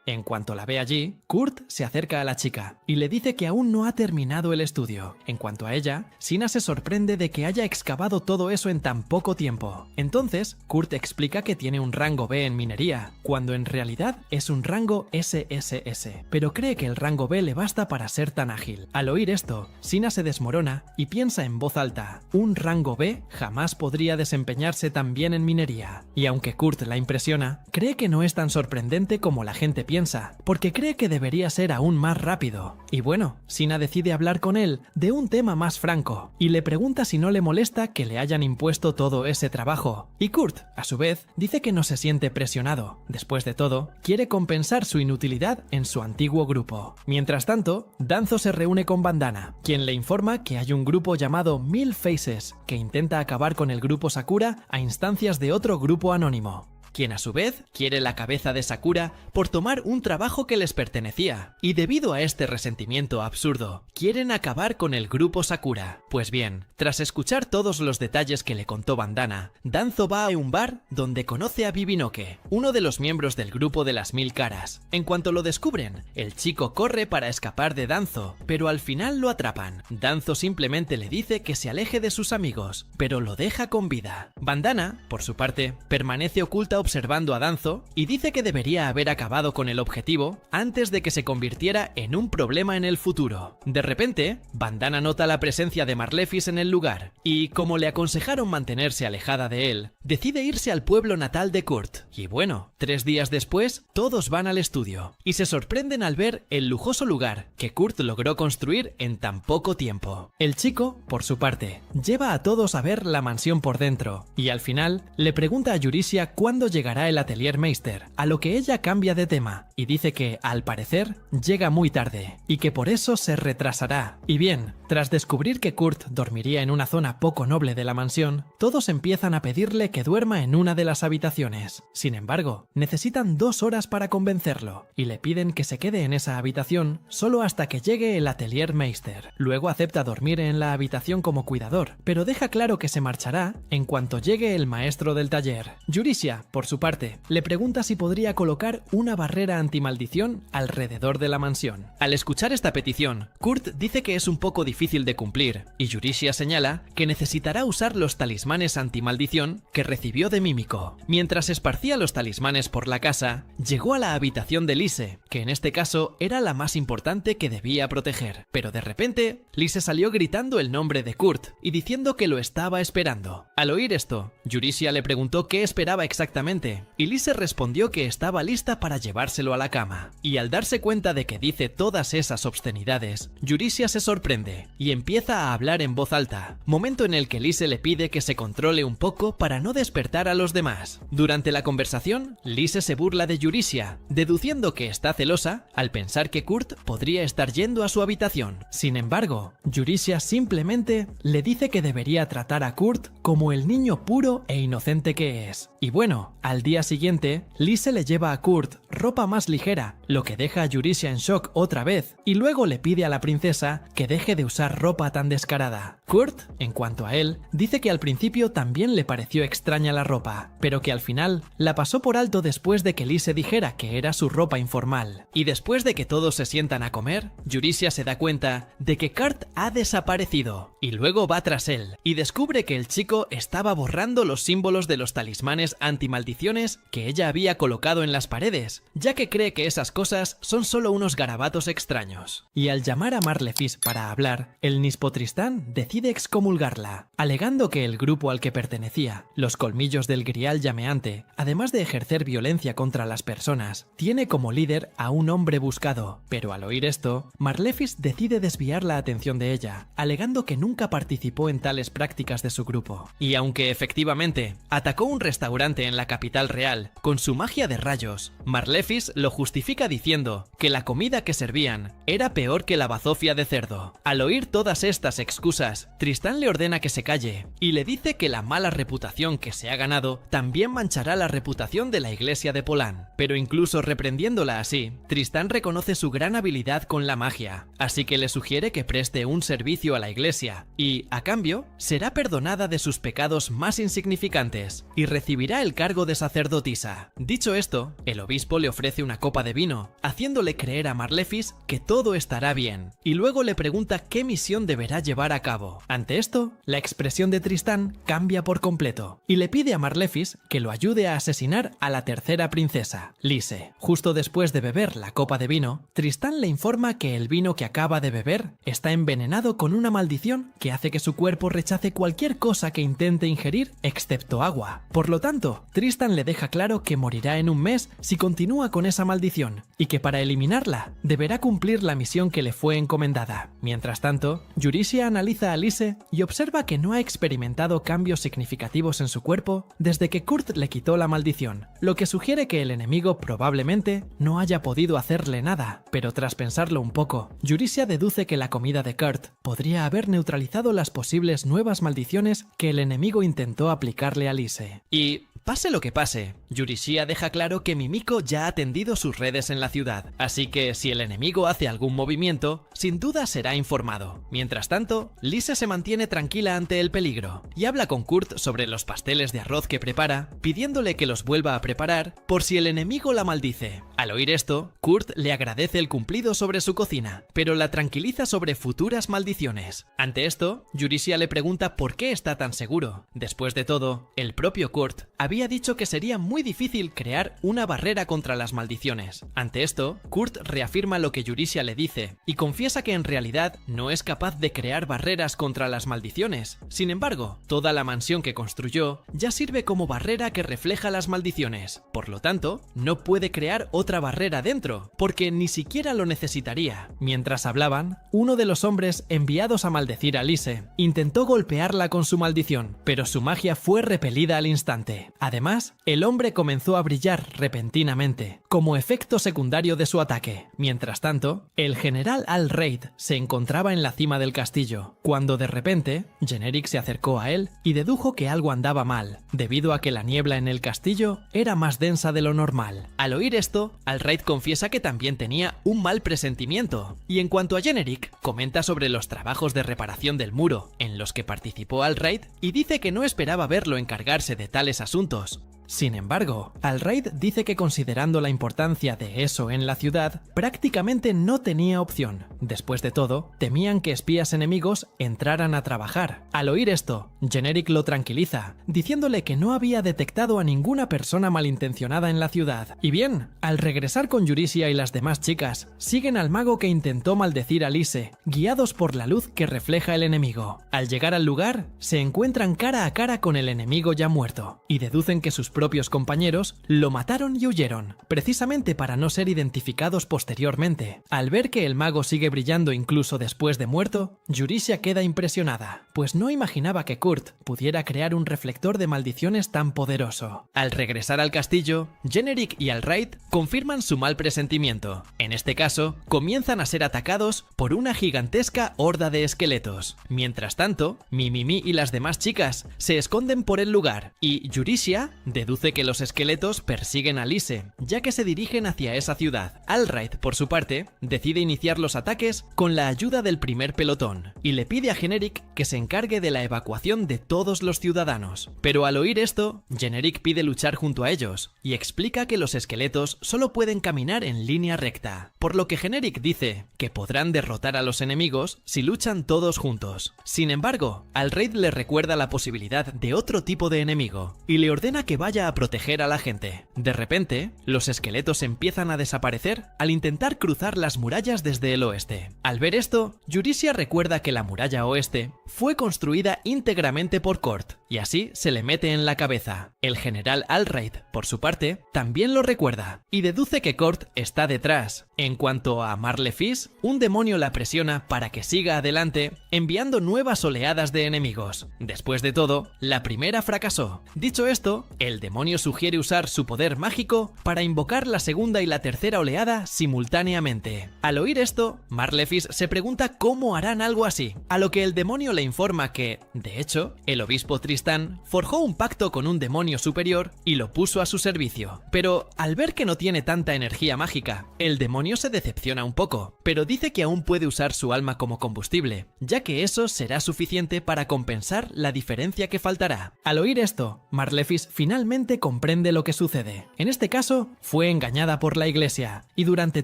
En cuanto la ve allí, Kurt se acerca a la chica y le dice que aún no ha terminado el estudio. En cuanto a ella, Sina se sorprende de que haya excavado todo eso en tan poco tiempo. Entonces, Kurt explica que tiene un rango B en minería, cuando en realidad es un rango SSS, pero cree que el rango B le basta para ser tan ágil. Al oír esto, Sina se desmorona y piensa en voz alta, un rango B jamás podría desempeñarse tan bien en minería. Y aunque Kurt la impresiona, cree que no es tan sorprendente como la gente piensa, porque cree que debería ser aún más rápido. Y bueno, Sina decide hablar con él de un tema más franco, y le pregunta si no le molesta que le hayan impuesto todo ese trabajo. Y Kurt, a su vez, dice que no se siente presionado. Después de todo, quiere compensar su inutilidad en su antiguo grupo. Mientras tanto, Danzo se reúne con Bandana, quien le informa que hay un grupo llamado 1000 Faces que intenta acabar con el grupo Sakura a instancias de otro grupo anónimo, quien a su vez quiere la cabeza de Sakura por tomar un trabajo que les pertenecía, y debido a este resentimiento absurdo, quieren acabar con el grupo Sakura. Pues bien, tras escuchar todos los detalles que le contó Bandana, Danzo va a un bar donde conoce a Bibinoke, uno de los miembros del grupo de las 1000 caras. En cuanto lo descubren, el chico corre para escapar de Danzo, pero al final lo atrapan. Danzo simplemente le dice que se aleje de sus amigos, pero lo deja con vida. Bandana, por su parte, permanece oculta observando a Danzo y dice que debería haber acabado con el objetivo antes de que se convirtiera en un problema en el futuro. De repente, Bandana nota la presencia de Marlefis en el lugar y, como le aconsejaron mantenerse alejada de él, decide irse al pueblo natal de Kurt. Y bueno, 3 días después, todos van al estudio y se sorprenden al ver el lujoso lugar que Kurt logró construir en tan poco tiempo. El chico, por su parte, lleva a todos a ver la mansión por dentro y al final le pregunta a Yurishia cuándo llegará el Atelier Meister, a lo que ella cambia de tema y dice que, al parecer, llega muy tarde y que por eso se retrasará. Y bien, tras descubrir que Kurt dormiría en una zona poco noble de la mansión, todos empiezan a pedirle que duerma en una de las habitaciones. Sin embargo, necesitan 2 horas para convencerlo y le piden que se quede en esa habitación solo hasta que llegue el Atelier Meister. Luego acepta dormir en la habitación como cuidador, pero deja claro que se marchará en cuanto llegue el maestro del taller. Yurishia, por por su parte, le pregunta si podría colocar una barrera antimaldición alrededor de la mansión. Al escuchar esta petición, Kurt dice que es un poco difícil de cumplir, y Yurishia señala que necesitará usar los talismanes antimaldición que recibió de Mimiko. Mientras esparcía los talismanes por la casa, llegó a la habitación de Lise, que en este caso era la más importante que debía proteger. Pero de repente, Lise salió gritando el nombre de Kurt y diciendo que lo estaba esperando. Al oír esto, Yurishia le preguntó qué esperaba exactamente, y Lise respondió que estaba lista para llevárselo a la cama. Y al darse cuenta de que dice todas esas obscenidades, Yurishia se sorprende y empieza a hablar en voz alta, momento en el que Lise le pide que se controle un poco para no despertar a los demás. Durante la conversación, Lise se burla de Yurishia, deduciendo que está celosa al pensar que Kurt podría estar yendo a su habitación. Sin embargo, Yurishia simplemente le dice que debería tratar a Kurt como el niño puro e inocente que es. Y bueno, al día siguiente, Lise le lleva a Kurt ropa más ligera, lo que deja a Yurishia en shock otra vez, y luego le pide a la princesa que deje de usar ropa tan descarada. Kurt, en cuanto a él, dice que al principio también le pareció extraña la ropa, pero que al final la pasó por alto después de que Lise dijera que era su ropa informal. Y después de que todos se sientan a comer, Yurishia se da cuenta de que Kurt ha desaparecido, y luego va tras él, y descubre que el chico estaba borrando los símbolos de los talismanes antimaldiciones que ella había colocado en las paredes, ya que cree que esas cosas son solo unos garabatos extraños. Y al llamar a Marlefis para hablar, el Nispo Tristán decide excomulgarla, alegando que el grupo al que pertenecía, los colmillos del Grial llameante, además de ejercer violencia contra las personas, tiene como líder a un hombre buscado. Pero al oír esto, Marlefis decide desviar la atención de ella, alegando que nunca participó en tales prácticas de su grupo. Y aunque efectivamente atacó un restaurante en la capital real con su magia de rayos, Marlefis lo justifica diciendo que la comida que servían era peor que la bazofia de cerdo. Al oír todas estas excusas, Tristán le ordena que se calle y le dice que la mala reputación que se ha ganado también manchará la reputación de la iglesia de Polán. Pero incluso reprendiéndola así, Tristán reconoce su gran habilidad con la magia, así que le sugiere que preste un servicio a la iglesia y, a cambio, será perdonada de sus pecados más insignificantes y recibirá el cargo de sacerdotisa. Dicho esto, el obispo le ofrece una copa de vino, haciéndole creer a Marlefis que todo estará bien, y luego le pregunta qué misión deberá llevar a cabo. Ante esto, la expresión de Tristán cambia por completo, y le pide a Marlefis que lo ayude a asesinar a la tercera princesa, Lise. Justo después de beber la copa de vino, Tristán le informa que el vino que acaba de beber está envenenado con una maldición que hace que su cuerpo rechace cualquier cosa que intente ingerir excepto agua. Por lo tanto, Tristán le deja claro que morirá en un mes si continúa con esa maldición, y que para eliminarla deberá cumplir la misión que le fue encomendada. Mientras tanto, Yurishia analiza a Lise y observa que no ha experimentado cambios significativos en su cuerpo desde que Kurt le quitó la maldición, lo que sugiere que el enemigo probablemente no haya podido hacerle nada. Pero tras pensarlo un poco, Yurishia deduce que la comida de Kurt podría haber neutralizado las posibles nuevas maldiciones que el enemigo intentó aplicarle a Lise. Y pase lo que pase, Yurishia deja claro que Mimiko ya ha tendido sus redes en la ciudad, así que si el enemigo hace algún movimiento, sin duda será informado. Mientras tanto, Lise se mantiene tranquila ante el peligro y habla con Kurt sobre los pasteles de arroz que prepara, pidiéndole que los vuelva a preparar por si el enemigo la maldice. Al oír esto, Kurt le agradece el cumplido sobre su cocina, pero la tranquiliza sobre futuras maldiciones. Ante esto, Yurishia le pregunta por qué está tan seguro. Después de todo, el propio Kurt había dicho que sería muy difícil crear una barrera contra las maldiciones. Ante esto, Kurt reafirma lo que Yurishia le dice y confiesa que en realidad no es capaz de crear barreras contra las maldiciones. Sin embargo, toda la mansión que construyó ya sirve como barrera que refleja las maldiciones. Por lo tanto, no puede crear otra barrera dentro, porque ni siquiera lo necesitaría. Mientras hablaban, uno de los hombres enviados a maldecir a Lise intentó golpearla con su maldición, pero su magia fue repelida al instante. Además, el hombre comenzó a brillar repentinamente, como efecto secundario de su ataque. Mientras tanto, el general Al-Raid se encontraba en la cima del castillo, cuando de repente, Generic se acercó a él y dedujo que algo andaba mal, debido a que la niebla en el castillo era más densa de lo normal. Al oír esto, Al-Raid confiesa que también tenía un mal presentimiento, y en cuanto a Generic, comenta sobre los trabajos de reparación del muro en los que participó Al-Raid y dice que no esperaba verlo encargarse de tales asuntos. Sin embargo, Al-Raid dice que considerando la importancia de eso en la ciudad, prácticamente no tenía opción. Después de todo, temían que espías enemigos entraran a trabajar. Al oír esto, Generic lo tranquiliza, diciéndole que no había detectado a ninguna persona malintencionada en la ciudad. Y bien, al regresar con Eurysia y las demás chicas, siguen al mago que intentó maldecir a Lise, guiados por la luz que refleja el enemigo. Al llegar al lugar, se encuentran cara a cara con el enemigo ya muerto, y deducen que sus propios compañeros lo mataron y huyeron, precisamente para no ser identificados posteriormente. Al ver que el mago sigue brillando incluso después de muerto, Eurysia queda impresionada, pues no imaginaba que Kurt pudiera crear un reflector de maldiciones tan poderoso. Al regresar al castillo, Generic y Al-Raid confirman su mal presentimiento. En este caso, comienzan a ser atacados por una gigantesca horda de esqueletos. Mientras tanto, Mimimi y las demás chicas se esconden por el lugar, y Eurysia deduce que los esqueletos persiguen a Lise, ya que se dirigen hacia esa ciudad. Al-Raid, por su parte, decide iniciar los ataques con la ayuda del primer pelotón, y le pide a Generic que se encargue de la evacuación de todos los ciudadanos. Pero al oír esto, Generic pide luchar junto a ellos, y explica que los esqueletos solo pueden caminar en línea recta, por lo que Generic dice que podrán derrotar a los enemigos si luchan todos juntos. Sin embargo, Al-Raid le recuerda la posibilidad de otro tipo de enemigo, y le ordena que vaya a proteger a la gente. De repente, los esqueletos empiezan a desaparecer al intentar cruzar las murallas desde el oeste. Al ver esto, Eurysia recuerda que la muralla oeste fue construida íntegramente por Kurt, y así se le mete en la cabeza. El general Al-Raid, por su parte, también lo recuerda, y deduce que Kurt está detrás. En cuanto a Marlefis, un demonio la presiona para que siga adelante, enviando nuevas oleadas de enemigos. Después de todo, la primera fracasó. Dicho esto, el demonio sugiere usar su poder mágico para invocar la segunda y la tercera oleada simultáneamente. Al oír esto, Marlefis se pregunta cómo harán algo así, a lo que el demonio le informa que, de hecho, el obispo Tristán forjó un pacto con un demonio superior y lo puso a su servicio. Pero al ver que no tiene tanta energía mágica, el demonio se decepciona un poco, pero dice que aún puede usar su alma como combustible, ya que eso será suficiente para compensar la diferencia que faltará. Al oír esto, Marlefis finalmente comprende lo que sucede. En este caso, fue engañada por la iglesia, y durante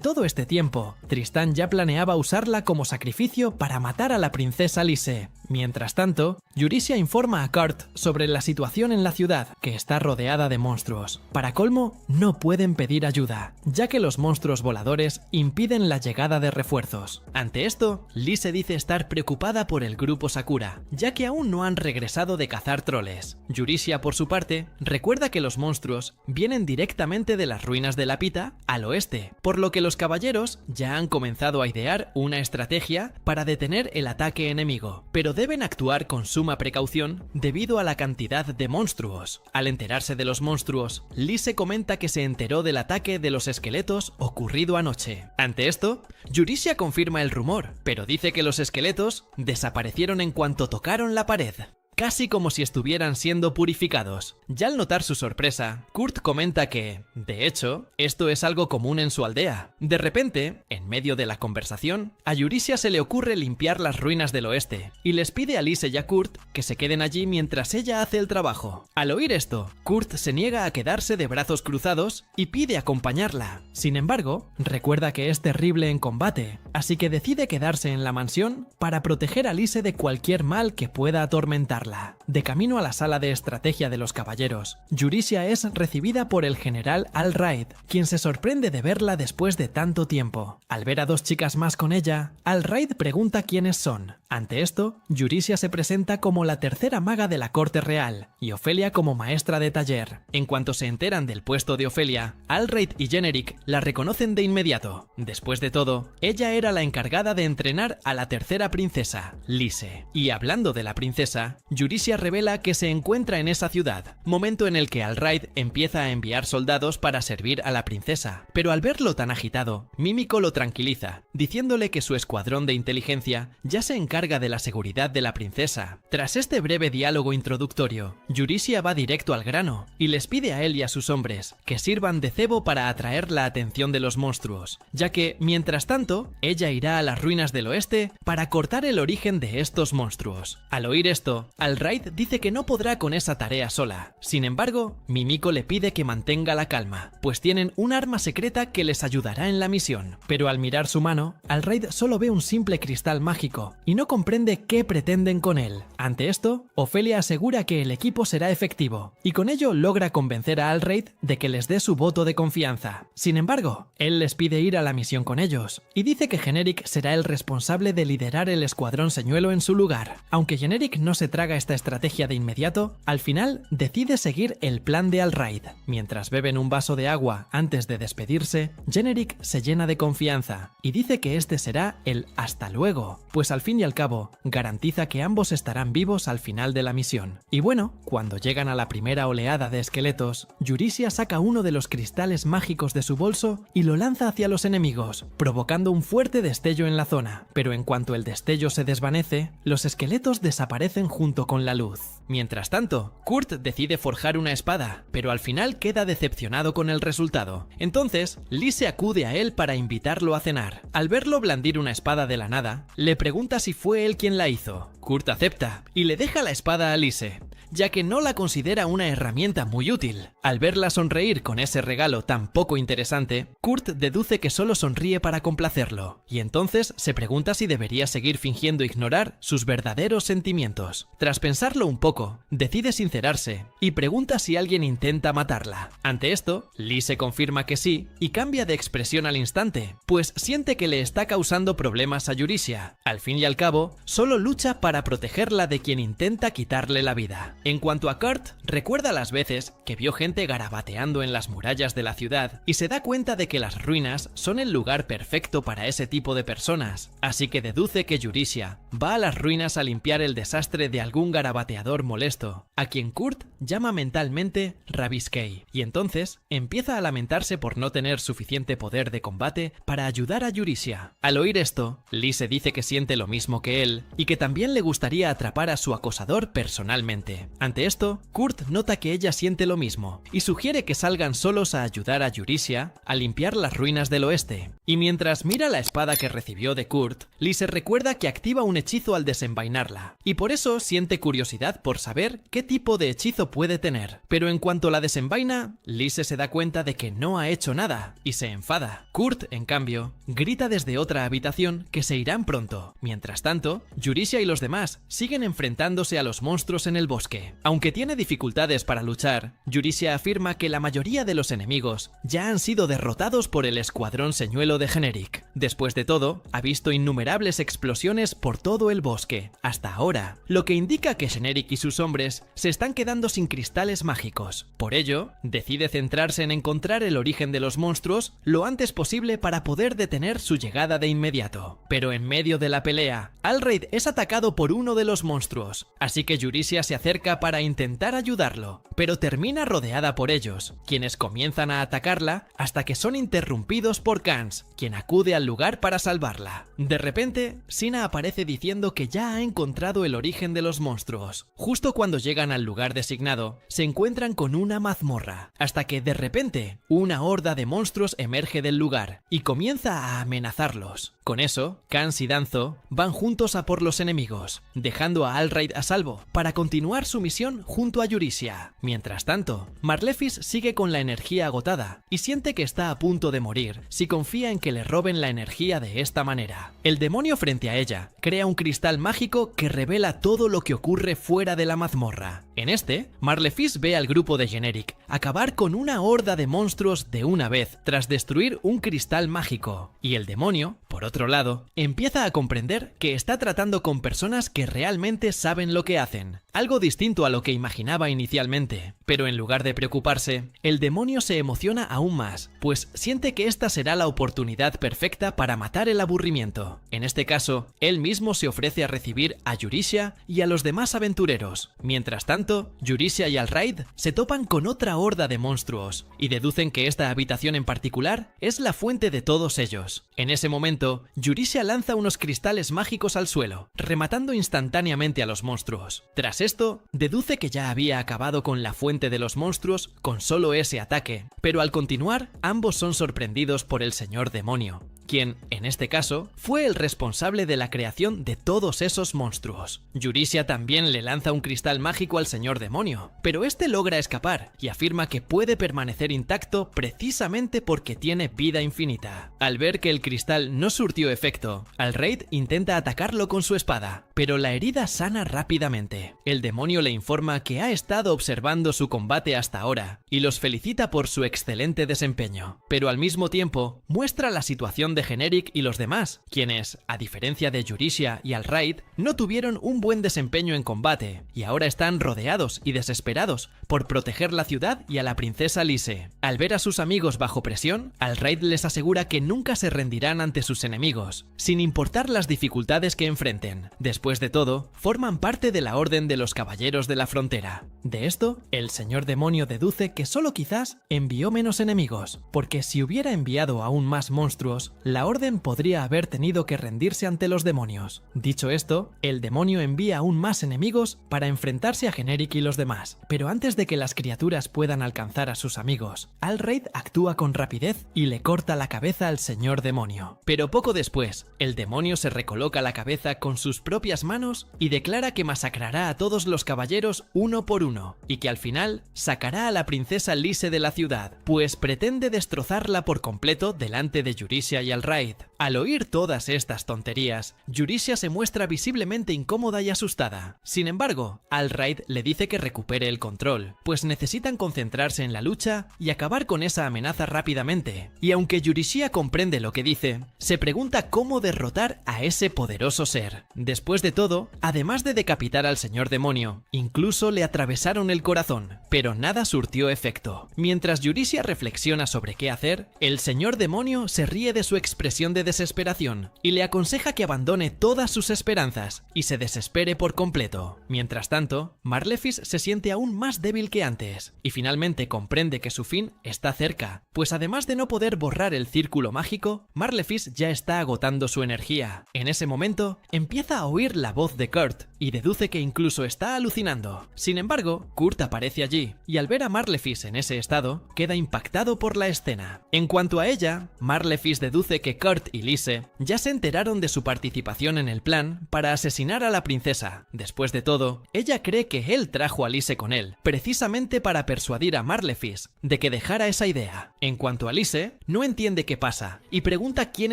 todo este tiempo, Tristán ya planeaba usarla como sacrificio para matar a la princesa Lise. Mientras tanto, Eurysia informa a Kurt sobre la situación en la ciudad, que está rodeada de monstruos. Para colmo, no pueden pedir ayuda, ya que los monstruos voladores impiden la llegada de refuerzos. Ante esto, Lise dice estar preocupada por el grupo Sakura, ya que aún no han regresado de cazar troles. Eurysia, por su parte, recuerda que los monstruos vienen directamente de las ruinas de la Pita al oeste, por lo que los caballeros ya han comenzado a idear una estrategia para detener el ataque enemigo, pero deben actuar con suma precaución debido a la cantidad de monstruos. Al enterarse de los monstruos, Lise comenta que se enteró del ataque de los esqueletos ocurrido anoche. Ante esto, Eurysia confirma el rumor, pero dice que los esqueletos desaparecieron en cuanto tocaron la pared, casi como si estuvieran siendo purificados. Ya al notar su sorpresa, Kurt comenta que, de hecho, esto es algo común en su aldea. De repente, en medio de la conversación, a Eurysia se le ocurre limpiar las ruinas del oeste, y les pide a Lise y a Kurt que se queden allí mientras ella hace el trabajo. Al oír esto, Kurt se niega a quedarse de brazos cruzados y pide acompañarla. Sin embargo, recuerda que es terrible en combate, así que decide quedarse en la mansión para proteger a Lise de cualquier mal que pueda atormentarla. De camino a la sala de estrategia de los caballeros, Eurysia es recibida por el general Al-Raid, quien se sorprende de verla después de tanto tiempo. Al ver a dos chicas más con ella, Al-Raid pregunta quiénes son. Ante esto, Eurysia se presenta como la tercera maga de la corte real, y Ofelia como maestra de taller. En cuanto se enteran del puesto de Ofelia, Al-Raid y Generic la reconocen de inmediato. Después de todo, ella era la encargada de entrenar a la tercera princesa, Lise. Y hablando de la princesa, Eurysia revela que se encuentra en esa ciudad, momento en el que Al-Raid empieza a enviar soldados para servir a la princesa. Pero al verlo tan agitado, Mímico lo tranquiliza, diciéndole que su escuadrón de inteligencia ya se encarga de la seguridad de la princesa. Tras este breve diálogo introductorio, Eurysia va directo al grano y les pide a él y a sus hombres que sirvan de cebo para atraer la atención de los monstruos, ya que, mientras tanto, ella irá a las ruinas del oeste para cortar el origen de estos monstruos. Al oír esto, Alraid dice que no podrá con esa tarea sola. Sin embargo, Mimiko le pide que mantenga la calma, pues tienen un arma secreta que les ayudará en la misión. Pero al mirar su mano, Alraid solo ve un simple cristal mágico y no comprende qué pretenden con él. Ante esto, Ofelia asegura que el equipo será efectivo, y con ello logra convencer a Alraid de que les dé su voto de confianza. Sin embargo, él les pide ir a la misión con ellos, y dice que Generic será el responsable de liderar el escuadrón señuelo en su lugar. Aunque Generic no se traga esta estrategia de inmediato, al final decide seguir el plan de Alraid. Mientras beben un vaso de agua antes de despedirse, Generic se llena de confianza y dice que este será el hasta luego, pues al fin y al cabo garantiza que ambos estarán vivos al final de la misión. Y bueno, cuando llegan a la primera oleada de esqueletos, Yurisia saca uno de los cristales mágicos de su bolso y lo lanza hacia los enemigos, provocando un fuerte destello en la zona. Pero en cuanto el destello se desvanece, los esqueletos desaparecen junto con la luz. Mientras tanto, Kurt decide forjar una espada, pero al final queda decepcionado con el resultado. Entonces, Lise acude a él para invitarlo a cenar. Al verlo blandir una espada de la nada, le pregunta si fue él quien la hizo. Kurt acepta y le deja la espada a Lise, ya que no la considera una herramienta muy útil. Al verla sonreír con ese regalo tan poco interesante, Kurt deduce que solo sonríe para complacerlo, y entonces se pregunta si debería seguir fingiendo ignorar sus verdaderos sentimientos. Tras pensarlo un poco, decide sincerarse y pregunta si alguien intenta matarla. Ante esto, Lise confirma que sí y cambia de expresión al instante, pues siente que le está causando problemas a Yurisia. Al fin y al cabo, solo lucha para protegerla de quien intenta quitarle la vida. En cuanto a Kurt, recuerda las veces que vio gente garabateando en las murallas de la ciudad y se da cuenta de que las ruinas son el lugar perfecto para ese tipo de personas, así que deduce que Yurisia va a las ruinas a limpiar el desastre de algún garabateador molesto, a quien Kurt llama mentalmente Rabiskei, y entonces empieza a lamentarse por no tener suficiente poder de combate para ayudar a Yurisia. Al oír esto, Lise dice que siente lo mismo que él y que también le gustaría atrapar a su acosador personalmente. Ante esto, Kurt nota que ella siente lo mismo y sugiere que salgan solos a ayudar a Yurisia a limpiar las ruinas del oeste. Y mientras mira la espada que recibió de Kurt, Lise recuerda que activa un hechizo al desenvainarla, y por eso siente curiosidad por saber qué tipo de hechizo puede tener. Pero en cuanto la desenvaina, Lise se da cuenta de que no ha hecho nada y se enfada. Kurt, en cambio, grita desde otra habitación que se irán pronto. Mientras tanto, Yurisia y los demás siguen enfrentándose a los monstruos en el bosque. Aunque tiene dificultades para luchar, Yurisia afirma que la mayoría de los enemigos ya han sido derrotados por el escuadrón señuelo de Generic. Después de todo, ha visto innumerables explosiones por todo el bosque, hasta ahora, lo que indica que Generic y sus hombres se están quedando sin cristales mágicos. Por ello, decide centrarse en encontrar el origen de los monstruos lo antes posible para poder detener su llegada de inmediato. Pero en medio de la pelea, Alraid es atacado por uno de los monstruos, así que Yurisia se acerca para intentar ayudarlo, pero termina rodeada por ellos, quienes comienzan a atacarla hasta que son interrumpidos por Kans, quien acude al lugar para salvarla. De repente, Sina aparece diciendo que ya ha encontrado el origen de los monstruos. Justo cuando llegan al lugar designado, se encuentran con una mazmorra, hasta que de repente, una horda de monstruos emerge del lugar y comienza a amenazarlos. Con eso, Kans y Danzo van juntos a por los enemigos, dejando a Alraid a salvo para continuar su misión junto a Yurisia. Mientras tanto, Marlefis sigue con la energía agotada y siente que está a punto de morir si confía en que le roben la energía de esta manera. El demonio frente a ella crea un cristal mágico que revela todo lo que ocurre fuera de la mazmorra. En este, Marlefis ve al grupo de Generic acabar con una horda de monstruos de una vez tras destruir un cristal mágico, y el demonio, por otro lado, empieza a comprender que está tratando con personas que realmente saben lo que hacen, algo distinto a lo que imaginaba inicialmente. Pero en lugar de preocuparse, el demonio se emociona aún más, pues siente que esta será la oportunidad perfecta para matar el aburrimiento. En este caso, él mismo se ofrece a recibir a Yurisia y a los demás aventureros. Mientras tanto, Yurisia y Alraid se topan con otra horda de monstruos y deducen que esta habitación en particular es la fuente de todos ellos. En ese momento, Yurisia lanza unos cristales mágicos al suelo, rematando instantáneamente a los monstruos. Tras esto, deduce que ya había acabado con la fuente de los monstruos con solo ese ataque, pero al continuar, ambos son sorprendidos por el señor demonio, quien, en este caso, fue el responsable de la creación de todos esos monstruos. Yurisia también le lanza un cristal mágico al señor demonio, pero este logra escapar y afirma que puede permanecer intacto precisamente porque tiene vida infinita. Al ver que el cristal no surtió efecto, Alraid intenta atacarlo con su espada, pero la herida sana rápidamente. El demonio le informa que ha estado observando su combate hasta ahora y los felicita por su excelente desempeño, pero al mismo tiempo muestra la situación de Generic y los demás, quienes, a diferencia de Yurisia y Alraid, no tuvieron un buen desempeño en combate y ahora están rodeados y desesperados por proteger la ciudad y a la princesa Lise. Al ver a sus amigos bajo presión, Alraid les asegura que nunca se rendirán ante sus enemigos, sin importar las dificultades que enfrenten. Después de todo, forman parte de la Orden de los Caballeros de la Frontera. De esto, el señor demonio deduce que solo quizás envió menos enemigos, porque si hubiera enviado aún más monstruos, la Orden podría haber tenido que rendirse ante los demonios. Dicho esto, el demonio envía aún más enemigos para enfrentarse a Generic y los demás, pero antes de que las criaturas puedan alcanzar a sus amigos, Alraid actúa con rapidez y le corta la cabeza al señor demonio. Pero poco después, el demonio se recoloca la cabeza con sus propias manos y declara que masacrará a todos los caballeros uno por uno, y que al final sacará a la princesa Lise de la ciudad, pues pretende destrozarla por completo delante de Yurisia y Alraid. Al oír todas estas tonterías, Yurisia se muestra visiblemente incómoda y asustada. Sin embargo, Alraid le dice que recupere el control, pues necesitan concentrarse en la lucha y acabar con esa amenaza rápidamente. Y aunque Yurisia comprende lo que dice, se pregunta cómo derrotar a ese poderoso ser. Después de todo, además de decapitar al señor demonio, incluso le atravesaron el corazón, pero nada surtió efecto. Mientras Yurisia reflexiona sobre qué hacer, el señor demonio se ríe de su expresión de desesperación y le aconseja que abandone todas sus esperanzas y se desespere por completo. Mientras tanto, Marlefis se siente aún más débil que antes y finalmente comprende que su fin está cerca, pues además de no poder borrar el círculo mágico, Marlefis ya está agotando su energía. En ese momento, empieza a oír la voz de Kurt y deduce que incluso está alucinando. Sin embargo, Kurt aparece allí y al ver a Marlefis en ese estado, queda impactado por la escena. En cuanto a ella, Marlefis deduce que Kurt y Lise ya se enteraron de su participación en el plan para asesinar a la princesa. Después de todo, ella cree que él trajo a Lise con él, precisamente para persuadir a Marlefis de que dejara esa idea. En cuanto a Lise, no entiende qué pasa y pregunta quién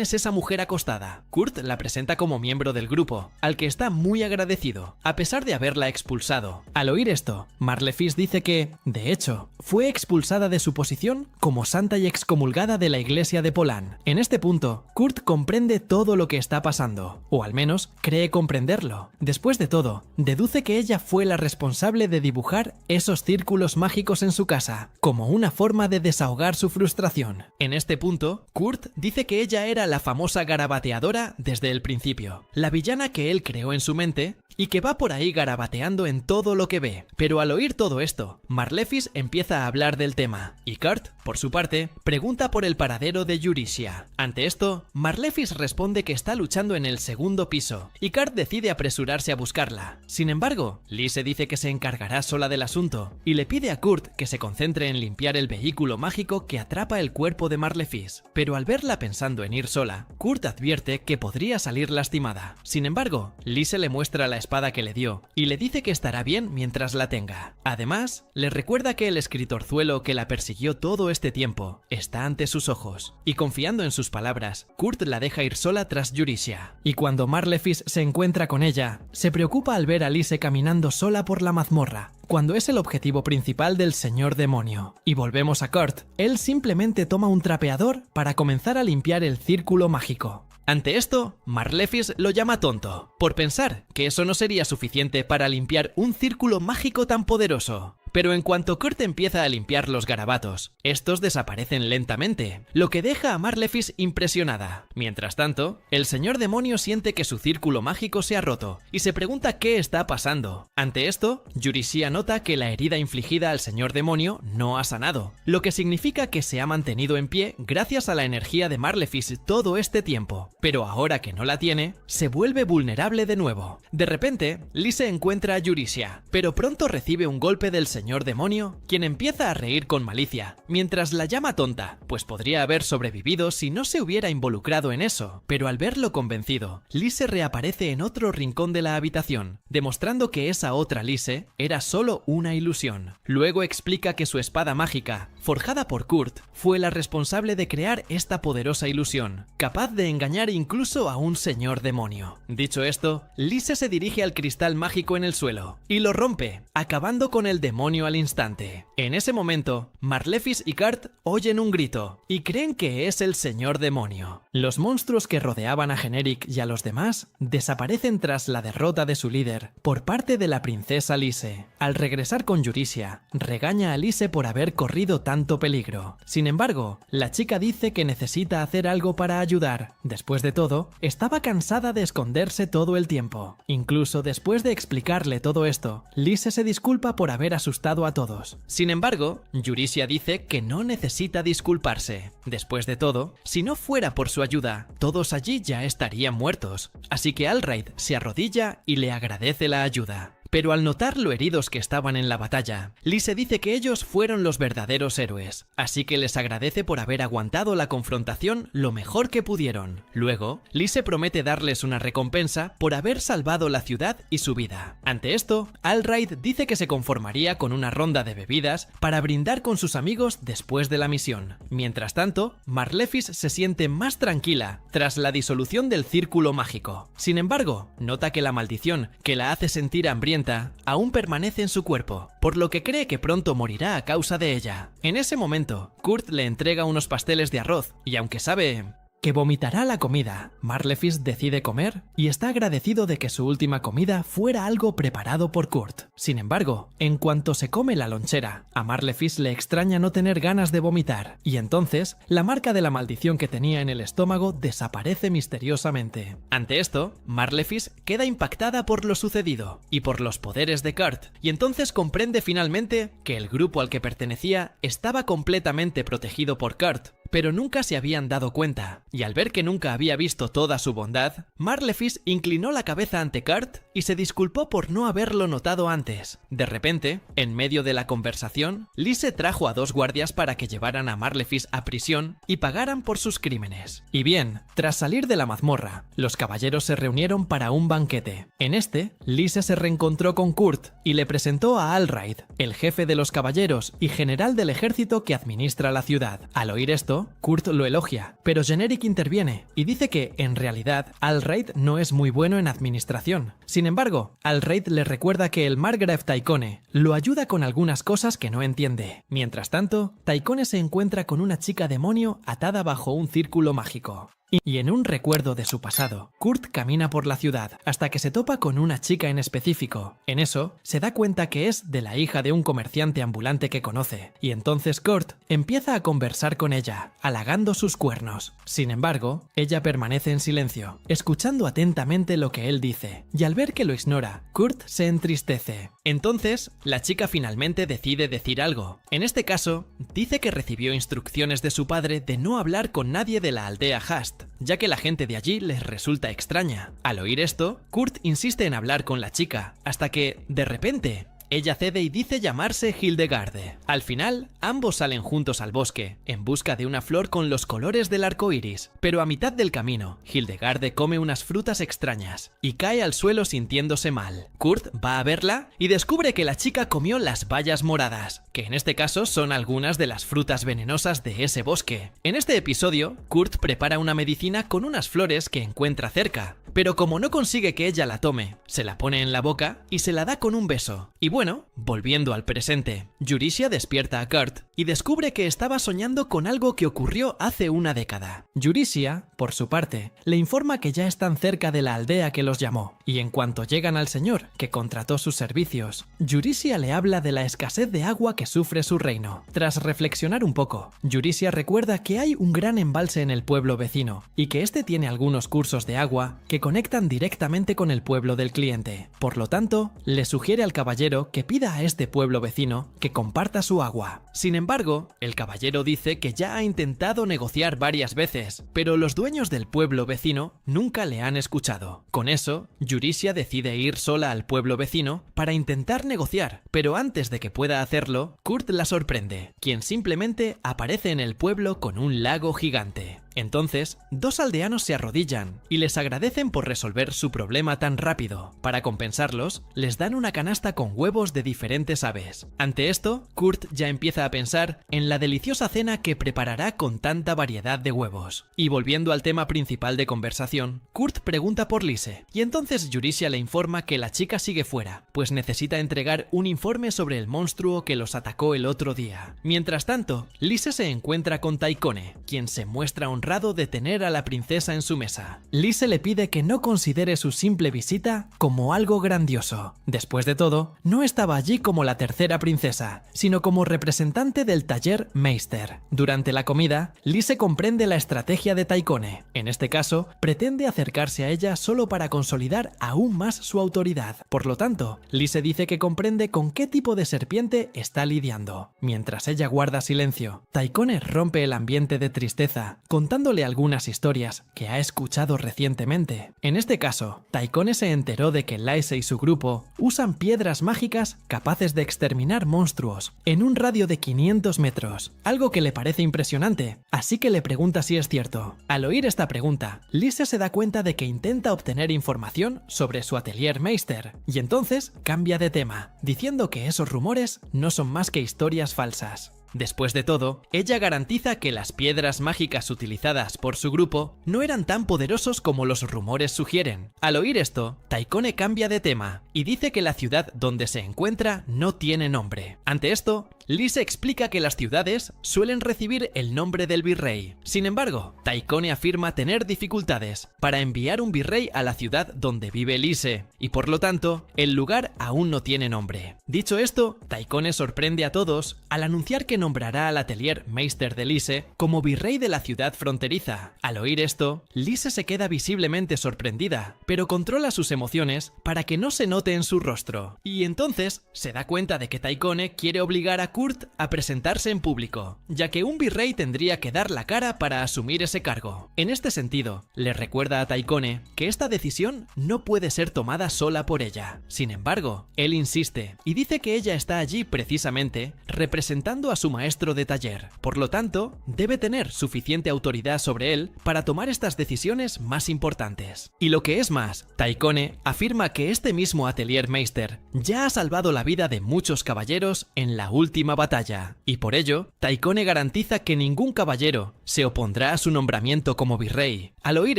es esa mujer acostada. Kurt la presenta como miembro del grupo, al que está muy agradecido, a pesar de haberla expulsado. Al oír esto, Marlefis dice que, de hecho, fue expulsada de su posición como santa y excomulgada de la iglesia de Polan. En este punto, Kurt comprende todo lo que está pasando, o al menos cree comprenderlo. Después de todo, deduce que ella fue la responsable de dibujar esos círculos mágicos en su casa, como una forma de desahogar su frustración. En este punto, Kurt dice que ella era la famosa garabateadora desde el principio, la villana que él creó en su mente y que va por ahí garabateando en todo lo que ve. Pero al oír todo esto, Marlefis empieza a hablar del tema, y Kurt, por su parte, pregunta por el paradero de Yurisia. Ante esto, Marlefis responde que está luchando en el segundo piso, y Kurt decide apresurarse a buscarla. Sin embargo, Lise dice que se encargará sola del asunto, y le pide a Kurt que se concentre en limpiar el vehículo mágico que atrapa el cuerpo de Marlefis. Pero al verla pensando en ir sola, Kurt advierte que podría salir lastimada. Sin embargo, Lise le muestra la espada que le dio, y le dice que estará bien mientras la tenga. Además, le recuerda que el escritorzuelo que la persiguió todo este tiempo está ante sus ojos, y confiando en sus palabras, Kurt la deja ir sola tras Yurisia. Y cuando Marlefis se encuentra con ella, se preocupa al ver a Lise caminando sola por la mazmorra, cuando es el objetivo principal del señor demonio. Y volvemos a Kurt, él simplemente toma un trapeador para comenzar a limpiar el círculo mágico. Ante esto, Marlefis lo llama tonto, por pensar que eso no sería suficiente para limpiar un círculo mágico tan poderoso. Pero en cuanto Kurt empieza a limpiar los garabatos, estos desaparecen lentamente, lo que deja a Marlefis impresionada. Mientras tanto, el señor demonio siente que su círculo mágico se ha roto y se pregunta qué está pasando. Ante esto, Yurisia nota que la herida infligida al señor demonio no ha sanado, lo que significa que se ha mantenido en pie gracias a la energía de Marlefis todo este tiempo. Pero ahora que no la tiene, se vuelve vulnerable de nuevo. De repente, Lise encuentra a Yurisia, pero pronto recibe un golpe del señor demonio, quien empieza a reír con malicia, mientras la llama tonta, pues podría haber sobrevivido si no se hubiera involucrado en eso, pero al verlo convencido, Lise reaparece en otro rincón de la habitación, demostrando que esa otra Lise era solo una ilusión. Luego explica que su espada mágica, forjada por Kurt, fue la responsable de crear esta poderosa ilusión, capaz de engañar incluso a un señor demonio. Dicho esto, Lise se dirige al cristal mágico en el suelo y lo rompe, acabando con el demonio al instante. En ese momento, Marlefis y Kurt oyen un grito y creen que es el señor demonio. Los monstruos que rodeaban a Generic y a los demás desaparecen tras la derrota de su líder por parte de la princesa Lise. Al regresar con Yurisia, regaña a Lise por haber corrido tanto peligro. Sin embargo, la chica dice que necesita hacer algo para ayudar. Después de todo, estaba cansada de esconderse todo el tiempo. Incluso después de explicarle todo esto, Lise se disculpa por haber asustado a todos. Sin embargo, Yurisia dice que no necesita disculparse. Después de todo, si no fuera por su ayuda, todos allí ya estarían muertos. Así que Alraid se arrodilla y le agradece la ayuda. Pero al notar lo heridos que estaban en la batalla, Lise dice que ellos fueron los verdaderos héroes, así que les agradece por haber aguantado la confrontación lo mejor que pudieron. Luego, Lise promete darles una recompensa por haber salvado la ciudad y su vida. Ante esto, Alraid dice que se conformaría con una ronda de bebidas para brindar con sus amigos después de la misión. Mientras tanto, Marlefis se siente más tranquila tras la disolución del círculo mágico. Sin embargo, nota que la maldición que la hace sentir hambrienta aún permanece en su cuerpo, por lo que cree que pronto morirá a causa de ella. En ese momento, Kurt le entrega unos pasteles de arroz y aunque sabe que vomitará la comida, Marlefis decide comer y está agradecido de que su última comida fuera algo preparado por Kurt. Sin embargo, en cuanto se come la lonchera, a Marlefis le extraña no tener ganas de vomitar, y entonces la marca de la maldición que tenía en el estómago desaparece misteriosamente. Ante esto, Marlefis queda impactada por lo sucedido y por los poderes de Kurt, y entonces comprende finalmente que el grupo al que pertenecía estaba completamente protegido por Kurt, pero nunca se habían dado cuenta, y al ver que nunca había visto toda su bondad, Marlefis inclinó la cabeza ante Kurt y se disculpó por no haberlo notado antes. De repente, en medio de la conversación, Lise trajo a dos guardias para que llevaran a Marlefis a prisión y pagaran por sus crímenes. Y bien, tras salir de la mazmorra, los caballeros se reunieron para un banquete. En este, Lise se reencontró con Kurt y le presentó a Alraid, el jefe de los caballeros y general del ejército que administra la ciudad. Al oír esto, Kurt lo elogia, pero Generic interviene y dice que, en realidad, Alraid no es muy bueno en administración. Sin embargo, Alraid le recuerda que el Margrave Taikone lo ayuda con algunas cosas que no entiende. Mientras tanto, Taikone se encuentra con una chica demonio atada bajo un círculo mágico. Y en un recuerdo de su pasado, Kurt camina por la ciudad hasta que se topa con una chica en específico. En eso, se da cuenta que es de la hija de un comerciante ambulante que conoce, y entonces Kurt empieza a conversar con ella, halagando sus cuernos. Sin embargo, ella permanece en silencio, escuchando atentamente lo que él dice, y al ver que lo ignora, Kurt se entristece. Entonces, la chica finalmente decide decir algo. En este caso, dice que recibió instrucciones de su padre de no hablar con nadie de la aldea Hast, ya que la gente de allí les resulta extraña. Al oír esto, Kurt insiste en hablar con la chica, hasta que, de repente, ella cede y dice llamarse Hildegarde. Al final, ambos salen juntos al bosque, en busca de una flor con los colores del arco iris, pero a mitad del camino, Hildegarde come unas frutas extrañas y cae al suelo sintiéndose mal. Kurt va a verla y descubre que la chica comió las bayas moradas, que en este caso son algunas de las frutas venenosas de ese bosque. En este episodio, Kurt prepara una medicina con unas flores que encuentra cerca, pero como no consigue que ella la tome, se la pone en la boca y se la da con un beso. Y bueno, volviendo al presente, Yurisia despierta a Kurt y descubre que estaba soñando con algo que ocurrió hace una década. Yurisia, por su parte, le informa que ya están cerca de la aldea que los llamó, y en cuanto llegan al señor que contrató sus servicios, Yurisia le habla de la escasez de agua que sufre su reino. Tras reflexionar un poco, Yurisia recuerda que hay un gran embalse en el pueblo vecino, y que este tiene algunos cursos de agua que conectan directamente con el pueblo del cliente. Por lo tanto, le sugiere al caballero que pida a este pueblo vecino que comparta su agua. Sin embargo, el caballero dice que ya ha intentado negociar varias veces, pero los dueños del pueblo vecino nunca le han escuchado. Con eso, Yurisia decide ir sola al pueblo vecino para intentar negociar, pero antes de que pueda hacerlo, Kurt la sorprende, quien simplemente aparece en el pueblo con un lago gigante. Entonces, dos aldeanos se arrodillan y les agradecen por resolver su problema tan rápido. Para compensarlos, les dan una canasta con huevos de diferentes aves. Ante esto, Kurt ya empieza a pensar en la deliciosa cena que preparará con tanta variedad de huevos. Y volviendo al tema principal de conversación, Kurt pregunta por Lise, y entonces Yurisia le informa que la chica sigue fuera, pues necesita entregar un informe sobre el monstruo que los atacó el otro día. Mientras tanto, Lise se encuentra con Taikone, quien se muestra honrado de tener a la princesa en su mesa. Lise le pide que no considere su simple visita como algo grandioso. Después de todo, no estaba allí como la tercera princesa, sino como representante del taller Meister. Durante la comida, Lise comprende la estrategia de Taikone. En este caso, pretende acercarse a ella solo para consolidar aún más su autoridad. Por lo tanto, Lise dice que comprende con qué tipo de serpiente está lidiando. Mientras ella guarda silencio, Taikone rompe el ambiente de tristeza, contándole algunas historias que ha escuchado recientemente. En este caso, Taikone se enteró de que Lise y su grupo usan piedras mágicas capaces de exterminar monstruos en un radio de 500 metros, algo que le parece impresionante, así que le pregunta si es cierto. Al oír esta pregunta, Lise se da cuenta de que intenta obtener información sobre su atelier Meister, y entonces cambia de tema, diciendo que esos rumores no son más que historias falsas. Después de todo, ella garantiza que las piedras mágicas utilizadas por su grupo no eran tan poderosos como los rumores sugieren. Al oír esto, Taikone cambia de tema y dice que la ciudad donde se encuentra no tiene nombre. Ante esto, Lise explica que las ciudades suelen recibir el nombre del virrey. Sin embargo, Taikone afirma tener dificultades para enviar un virrey a la ciudad donde vive Lise, y por lo tanto, el lugar aún no tiene nombre. Dicho esto, Taikone sorprende a todos al anunciar que nombrará al atelier Meister de Lise como virrey de la ciudad fronteriza. Al oír esto, Lise se queda visiblemente sorprendida, pero controla sus emociones para que no se note en su rostro. Y entonces se da cuenta de que Taikone quiere obligar a Kurt a presentarse en público, ya que un virrey tendría que dar la cara para asumir ese cargo. En este sentido, le recuerda a Taikone que esta decisión no puede ser tomada sola por ella. Sin embargo, él insiste y dice que ella está allí precisamente representando a su maestro de taller. Por lo tanto, debe tener suficiente autoridad sobre él para tomar estas decisiones más importantes. Y lo que es más, Taikone afirma que este mismo atelier Meister ya ha salvado la vida de muchos caballeros en la última batalla, y por ello, Taikone garantiza que ningún caballero se opondrá a su nombramiento como virrey. Al oír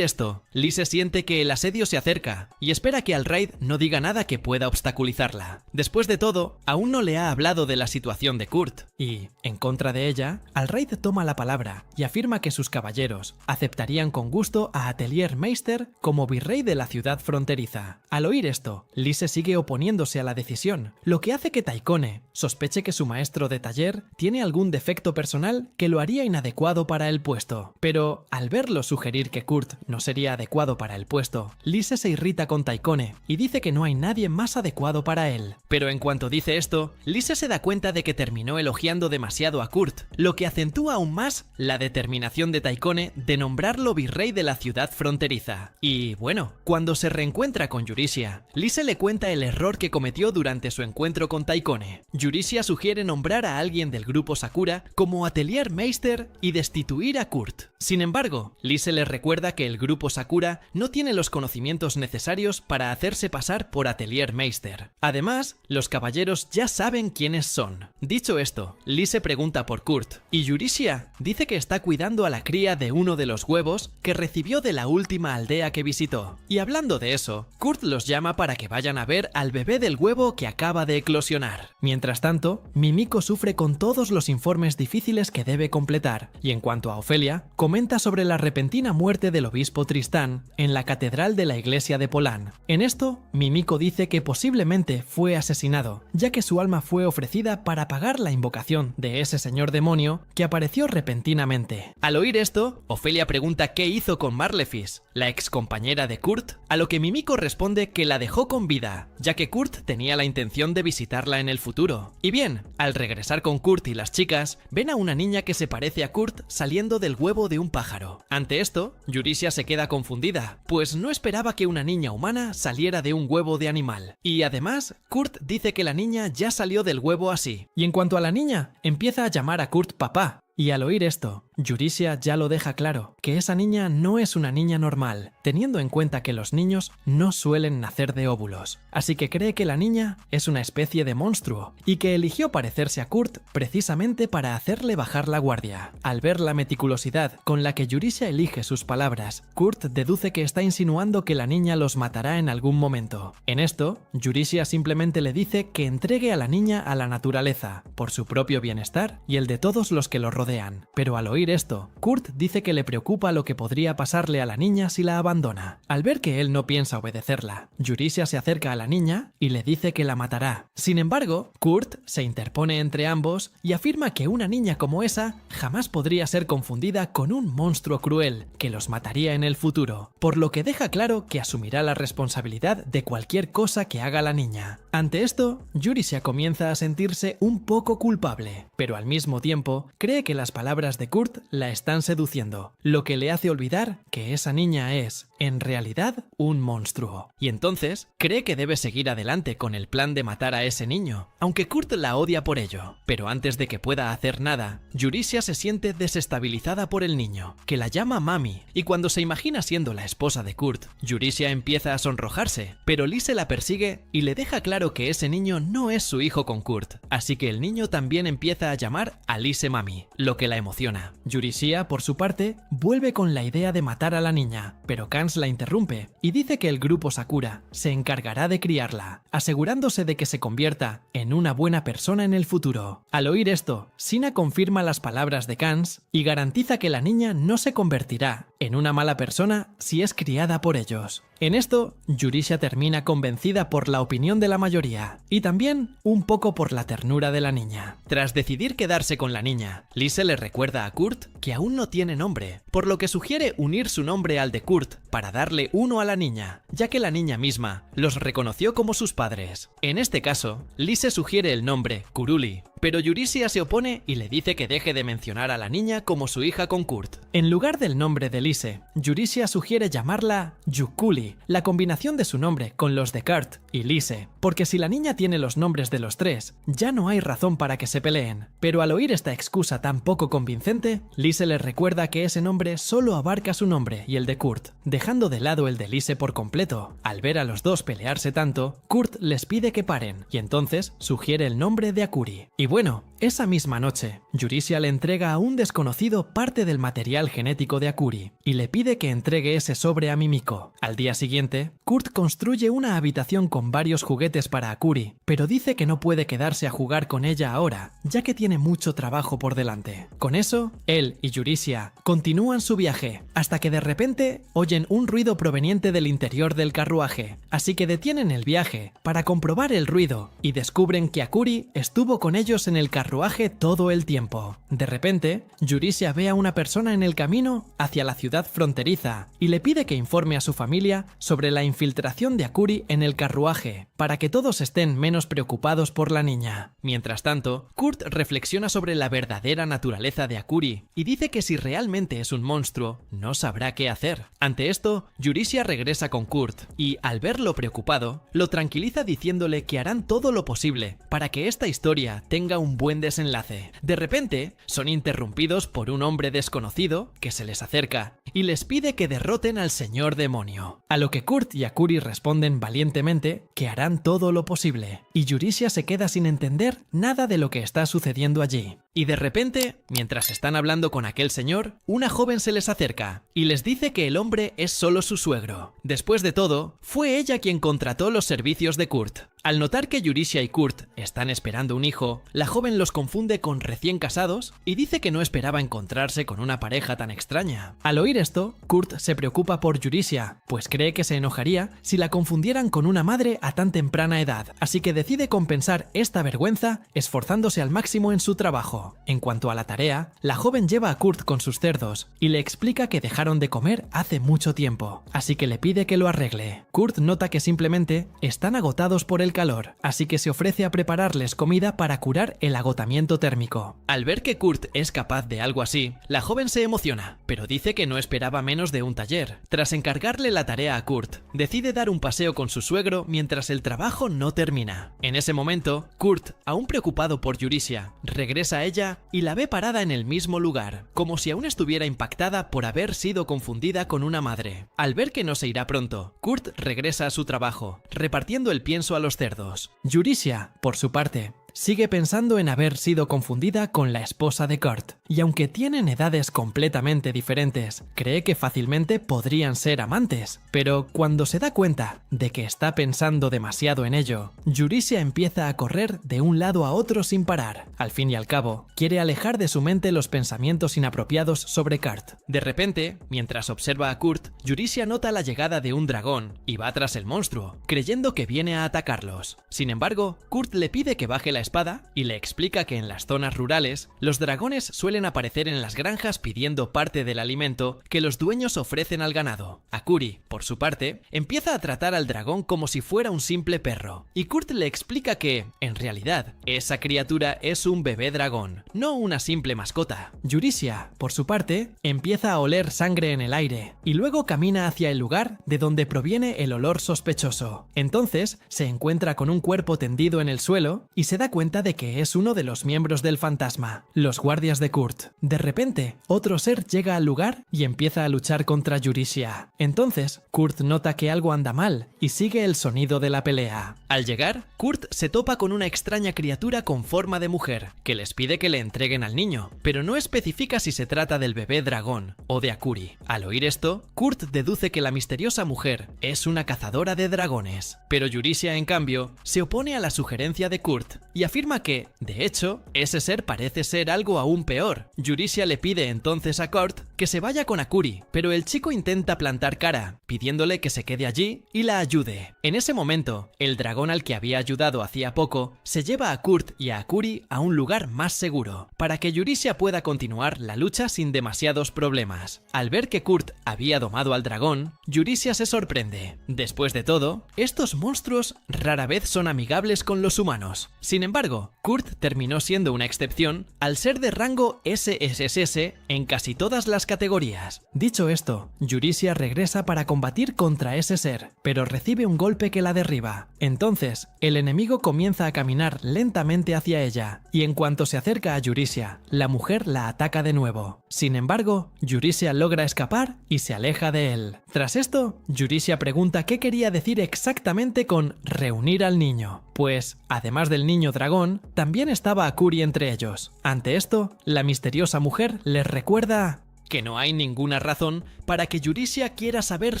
esto, Lise siente que el asedio se acerca y espera que Alraid no diga nada que pueda obstaculizarla. Después de todo, aún no le ha hablado de la situación de Kurt, y, en contra de ella, Alraid toma la palabra y afirma que sus caballeros aceptarían con gusto a Atelier Meister como virrey de la ciudad fronteriza. Al oír esto, Lise sigue oponiéndose a la decisión, lo que hace que Taikone sospeche que su maestro de taller tiene algún defecto personal que lo haría inadecuado para el puesto. Pero al verlo sugerir que Kurt no sería adecuado para el puesto, Lise se irrita con Taikone y dice que no hay nadie más adecuado para él. Pero en cuanto dice esto, Lise se da cuenta de que terminó elogiando demasiado a Kurt, lo que acentúa aún más la determinación de Taikone de nombrarlo virrey de la ciudad fronteriza. Y bueno, cuando se reencuentra con Yurisia, Lise le cuenta el error que cometió durante su encuentro con Taikone. Yurisia sugiere nombrar a alguien del grupo Sakura como Atelier Meister y destituir a Kurt. Sin embargo, Lise le recuerda que el grupo Sakura no tiene los conocimientos necesarios para hacerse pasar por Atelier Meister. Además, los caballeros ya saben quiénes son. Dicho esto, Lise pregunta por Kurt, y Yurisia dice que está cuidando a la cría de uno de los huevos que recibió de la última aldea que visitó. Y hablando de eso, Kurt los llama para que vayan a ver al bebé del huevo que acaba de eclosionar. Mientras tanto, Mimiko Mimiko sufre con todos los informes difíciles que debe completar, y en cuanto a Ofelia, comenta sobre la repentina muerte del obispo Tristán en la catedral de la iglesia de Polán. En esto, Mimiko dice que posiblemente fue asesinado, ya que su alma fue ofrecida para pagar la invocación de ese señor demonio que apareció repentinamente. Al oír esto, Ofelia pregunta qué hizo con Marlefis, la ex compañera de Kurt, a lo que Mimiko responde que la dejó con vida, ya que Kurt tenía la intención de visitarla en el futuro. Y bien, al regresar con Kurt y las chicas, ven a una niña que se parece a Kurt saliendo del huevo de un pájaro. Ante esto, Yurisia se queda confundida, pues no esperaba que una niña humana saliera de un huevo de animal. Y además, Kurt dice que la niña ya salió del huevo así. Y en cuanto a la niña, empieza a llamar a Kurt papá. Y al oír esto, Yurisia ya lo deja claro, que esa niña no es una niña normal, teniendo en cuenta que los niños no suelen nacer de óvulos. Así que cree que la niña es una especie de monstruo, y que eligió parecerse a Kurt precisamente para hacerle bajar la guardia. Al ver la meticulosidad con la que Yurisia elige sus palabras, Kurt deduce que está insinuando que la niña los matará en algún momento. En esto, Yurisia simplemente le dice que entregue a la niña a la naturaleza, por su propio bienestar y el de todos los que lo rodean. Pero al oír esto, Kurt dice que le preocupa lo que podría pasarle a la niña si la abandona. Al ver que él no piensa obedecerla, Yurisia se acerca a la niña y le dice que la matará. Sin embargo, Kurt se interpone entre ambos y afirma que una niña como esa jamás podría ser confundida con un monstruo cruel que los mataría en el futuro, por lo que deja claro que asumirá la responsabilidad de cualquier cosa que haga la niña. Ante esto, Yurisia comienza a sentirse un poco culpable, pero al mismo tiempo cree que las palabras de Kurt la están seduciendo, lo que le hace olvidar que esa niña es, en realidad, un monstruo. Y entonces, cree que debe seguir adelante con el plan de matar a ese niño, aunque Kurt la odia por ello. Pero antes de que pueda hacer nada, Yurisia se siente desestabilizada por el niño, que la llama mami, y cuando se imagina siendo la esposa de Kurt, Yurisia empieza a sonrojarse, pero Lise la persigue y le deja claro que ese niño no es su hijo con Kurt, así que el niño también empieza a llamar a Lise mami, lo que la emociona. Yurisia, por su parte, vuelve con la idea de matar a la niña, pero Kans la interrumpe y dice que el grupo Sakura se encargará de criarla, asegurándose de que se convierta en una buena persona en el futuro. Al oír esto, Sina confirma las palabras de Kans y garantiza que la niña no se convertirá en una mala persona si es criada por ellos. En esto, Yurisia termina convencida por la opinión de la mayoría y también un poco por la ternura de la niña. Tras decidir quedarse con la niña, Lise le recuerda a Kurt que aún no tiene nombre, por lo que sugiere unir su nombre al de Kurt para darle uno a la niña, ya que la niña misma los reconoció como sus padres. En este caso, Lise sugiere el nombre Kuruli, pero Yurisia se opone y le dice que deje de mencionar a la niña como su hija con Kurt. En lugar del nombre de Lise, Yurisia sugiere llamarla Yukuli, la combinación de su nombre con los de Kurt y Lise, porque si la niña tiene los nombres de los tres, ya no hay razón para que se peleen. Pero al oír esta excusa tan poco convincente, Lise le recuerda que ese nombre solo abarca su nombre y el de Kurt, dejando de lado el de Lise por completo. Al ver a los dos pelearse tanto, Kurt les pide que paren, y entonces sugiere el nombre de Akuri. Y bueno, esa misma noche, Yurisia le entrega a un desconocido parte del material genético de Akuri, y le pide que entregue ese sobre a Mimiko. Al día siguiente, Kurt construye una habitación con varios juguetes para Akuri, pero dice que no puede quedarse a jugar con ella ahora, ya que tiene mucho trabajo por delante. Con eso, él y Yurisia continúan su viaje, hasta que de repente oyen un ruido proveniente del interior del carruaje, así que detienen el viaje para comprobar el ruido y descubren que Akuri estuvo con ellos en el carruaje todo el tiempo. De repente, Yurisia ve a una persona en el camino hacia la ciudad fronteriza y le pide que informe a su familia sobre la infiltración de Akuri en el carruaje, para que todos estén menos preocupados por la niña. Mientras tanto, Kurt reflexiona sobre la verdadera naturaleza de Akuri y dice que si realmente es un monstruo, no sabrá qué hacer. Ante esto, Yurisia regresa con Kurt y, al verlo preocupado, lo tranquiliza diciéndole que harán todo lo posible para que esta historia tenga un buen desenlace. De repente, son interrumpidos por un hombre desconocido que se les acerca y les pide que derroten al señor demonio. A lo que Kurt y Akuri responden valientemente que harán todo lo posible, y Yurisia se queda sin entender nada de lo que está sucediendo allí. Y de repente, mientras están hablando con aquel señor, una joven se les acerca y les dice que el hombre es solo su suegro. Después de todo, fue ella quien contrató los servicios de Kurt. Al notar que Yurisia y Kurt están esperando un hijo, la joven los confunde con recién casados y dice que no esperaba encontrarse con una pareja tan extraña. Al oír esto, Kurt se preocupa por Yurisia, pues cree que se enojaría si la confundieran con una madre a tan temprana edad, así que decide compensar esta vergüenza esforzándose al máximo en su trabajo. En cuanto a la tarea, la joven lleva a Kurt con sus cerdos y le explica que dejaron de comer hace mucho tiempo, así que le pide que lo arregle. Kurt nota que simplemente están agotados por el calor, así que se ofrece a prepararles comida para curar el agotamiento térmico. Al ver que Kurt es capaz de algo así, la joven se emociona, pero dice que no esperaba menos de un taller. Tras encargarle la tarea a Kurt, decide dar un paseo con su suegro mientras el trabajo no termina. En ese momento, Kurt, aún preocupado por Yurisia, regresa a ella y la ve parada en el mismo lugar, como si aún estuviera impactada por haber sido confundida con una madre. Al ver que no se irá pronto, Kurt regresa a su trabajo, repartiendo el pienso a los cerdos. Yurisia, por su parte, sigue pensando en haber sido confundida con la esposa de Kurt, y aunque tienen edades completamente diferentes, cree que fácilmente podrían ser amantes, pero cuando se da cuenta de que está pensando demasiado en ello, Yurisia empieza a correr de un lado a otro sin parar. Al fin y al cabo, quiere alejar de su mente los pensamientos inapropiados sobre Kurt. De repente, mientras observa a Kurt, Yurisia nota la llegada de un dragón y va tras el monstruo, creyendo que viene a atacarlos. Sin embargo, Kurt le pide que baje la espada y le explica que en las zonas rurales, los dragones suelen aparecer en las granjas pidiendo parte del alimento que los dueños ofrecen al ganado. Akuri, por su parte, empieza a tratar al dragón como si fuera un simple perro, y Kurt le explica que, en realidad, esa criatura es un bebé dragón, no una simple mascota. Yurisia, por su parte, empieza a oler sangre en el aire, y luego camina hacia el lugar de donde proviene el olor sospechoso. Entonces, se encuentra con un cuerpo tendido en el suelo y se da cuenta de que es uno de los miembros del fantasma, los guardias de Kurt. De repente, otro ser llega al lugar y empieza a luchar contra Yurisia. Entonces, Kurt nota que algo anda mal y sigue el sonido de la pelea. Al llegar, Kurt se topa con una extraña criatura con forma de mujer, que les pide que le entreguen al niño, pero no especifica si se trata del bebé dragón o de Akuri. Al oír esto, Kurt deduce que la misteriosa mujer es una cazadora de dragones, pero Yurisia, en cambio, se opone a la sugerencia de Kurt y afirma que, de hecho, ese ser parece ser algo aún peor. Yurisia le pide entonces a Kurt que se vaya con Akuri, pero el chico intenta plantar cara, pidiéndole que se quede allí y la ayude. En ese momento, el dragón al que había ayudado hacía poco se lleva a Kurt y a Akuri a un lugar más seguro, para que Yurisia pueda continuar la lucha sin demasiados problemas. Al ver que Kurt había domado al dragón, Yurisia se sorprende. Después de todo, estos monstruos rara vez son amigables con los humanos. Sin embargo, Kurt terminó siendo una excepción al ser de rango SSS en casi todas las categorías. Dicho esto, Yurisia regresa para combatir contra ese ser, pero recibe un golpe que la derriba. Entonces, el enemigo comienza a caminar lentamente hacia ella, y en cuanto se acerca a Yurisia, la mujer la ataca de nuevo. Sin embargo, Yurisia logra escapar y se aleja de él. Tras esto, Yurisia pregunta qué quería decir exactamente con reunir al niño, pues, además del niño dragón, también estaba Akuri entre ellos. Ante esto, la misteriosa mujer les recuerda que no hay ninguna razón para que Yurisia quiera saber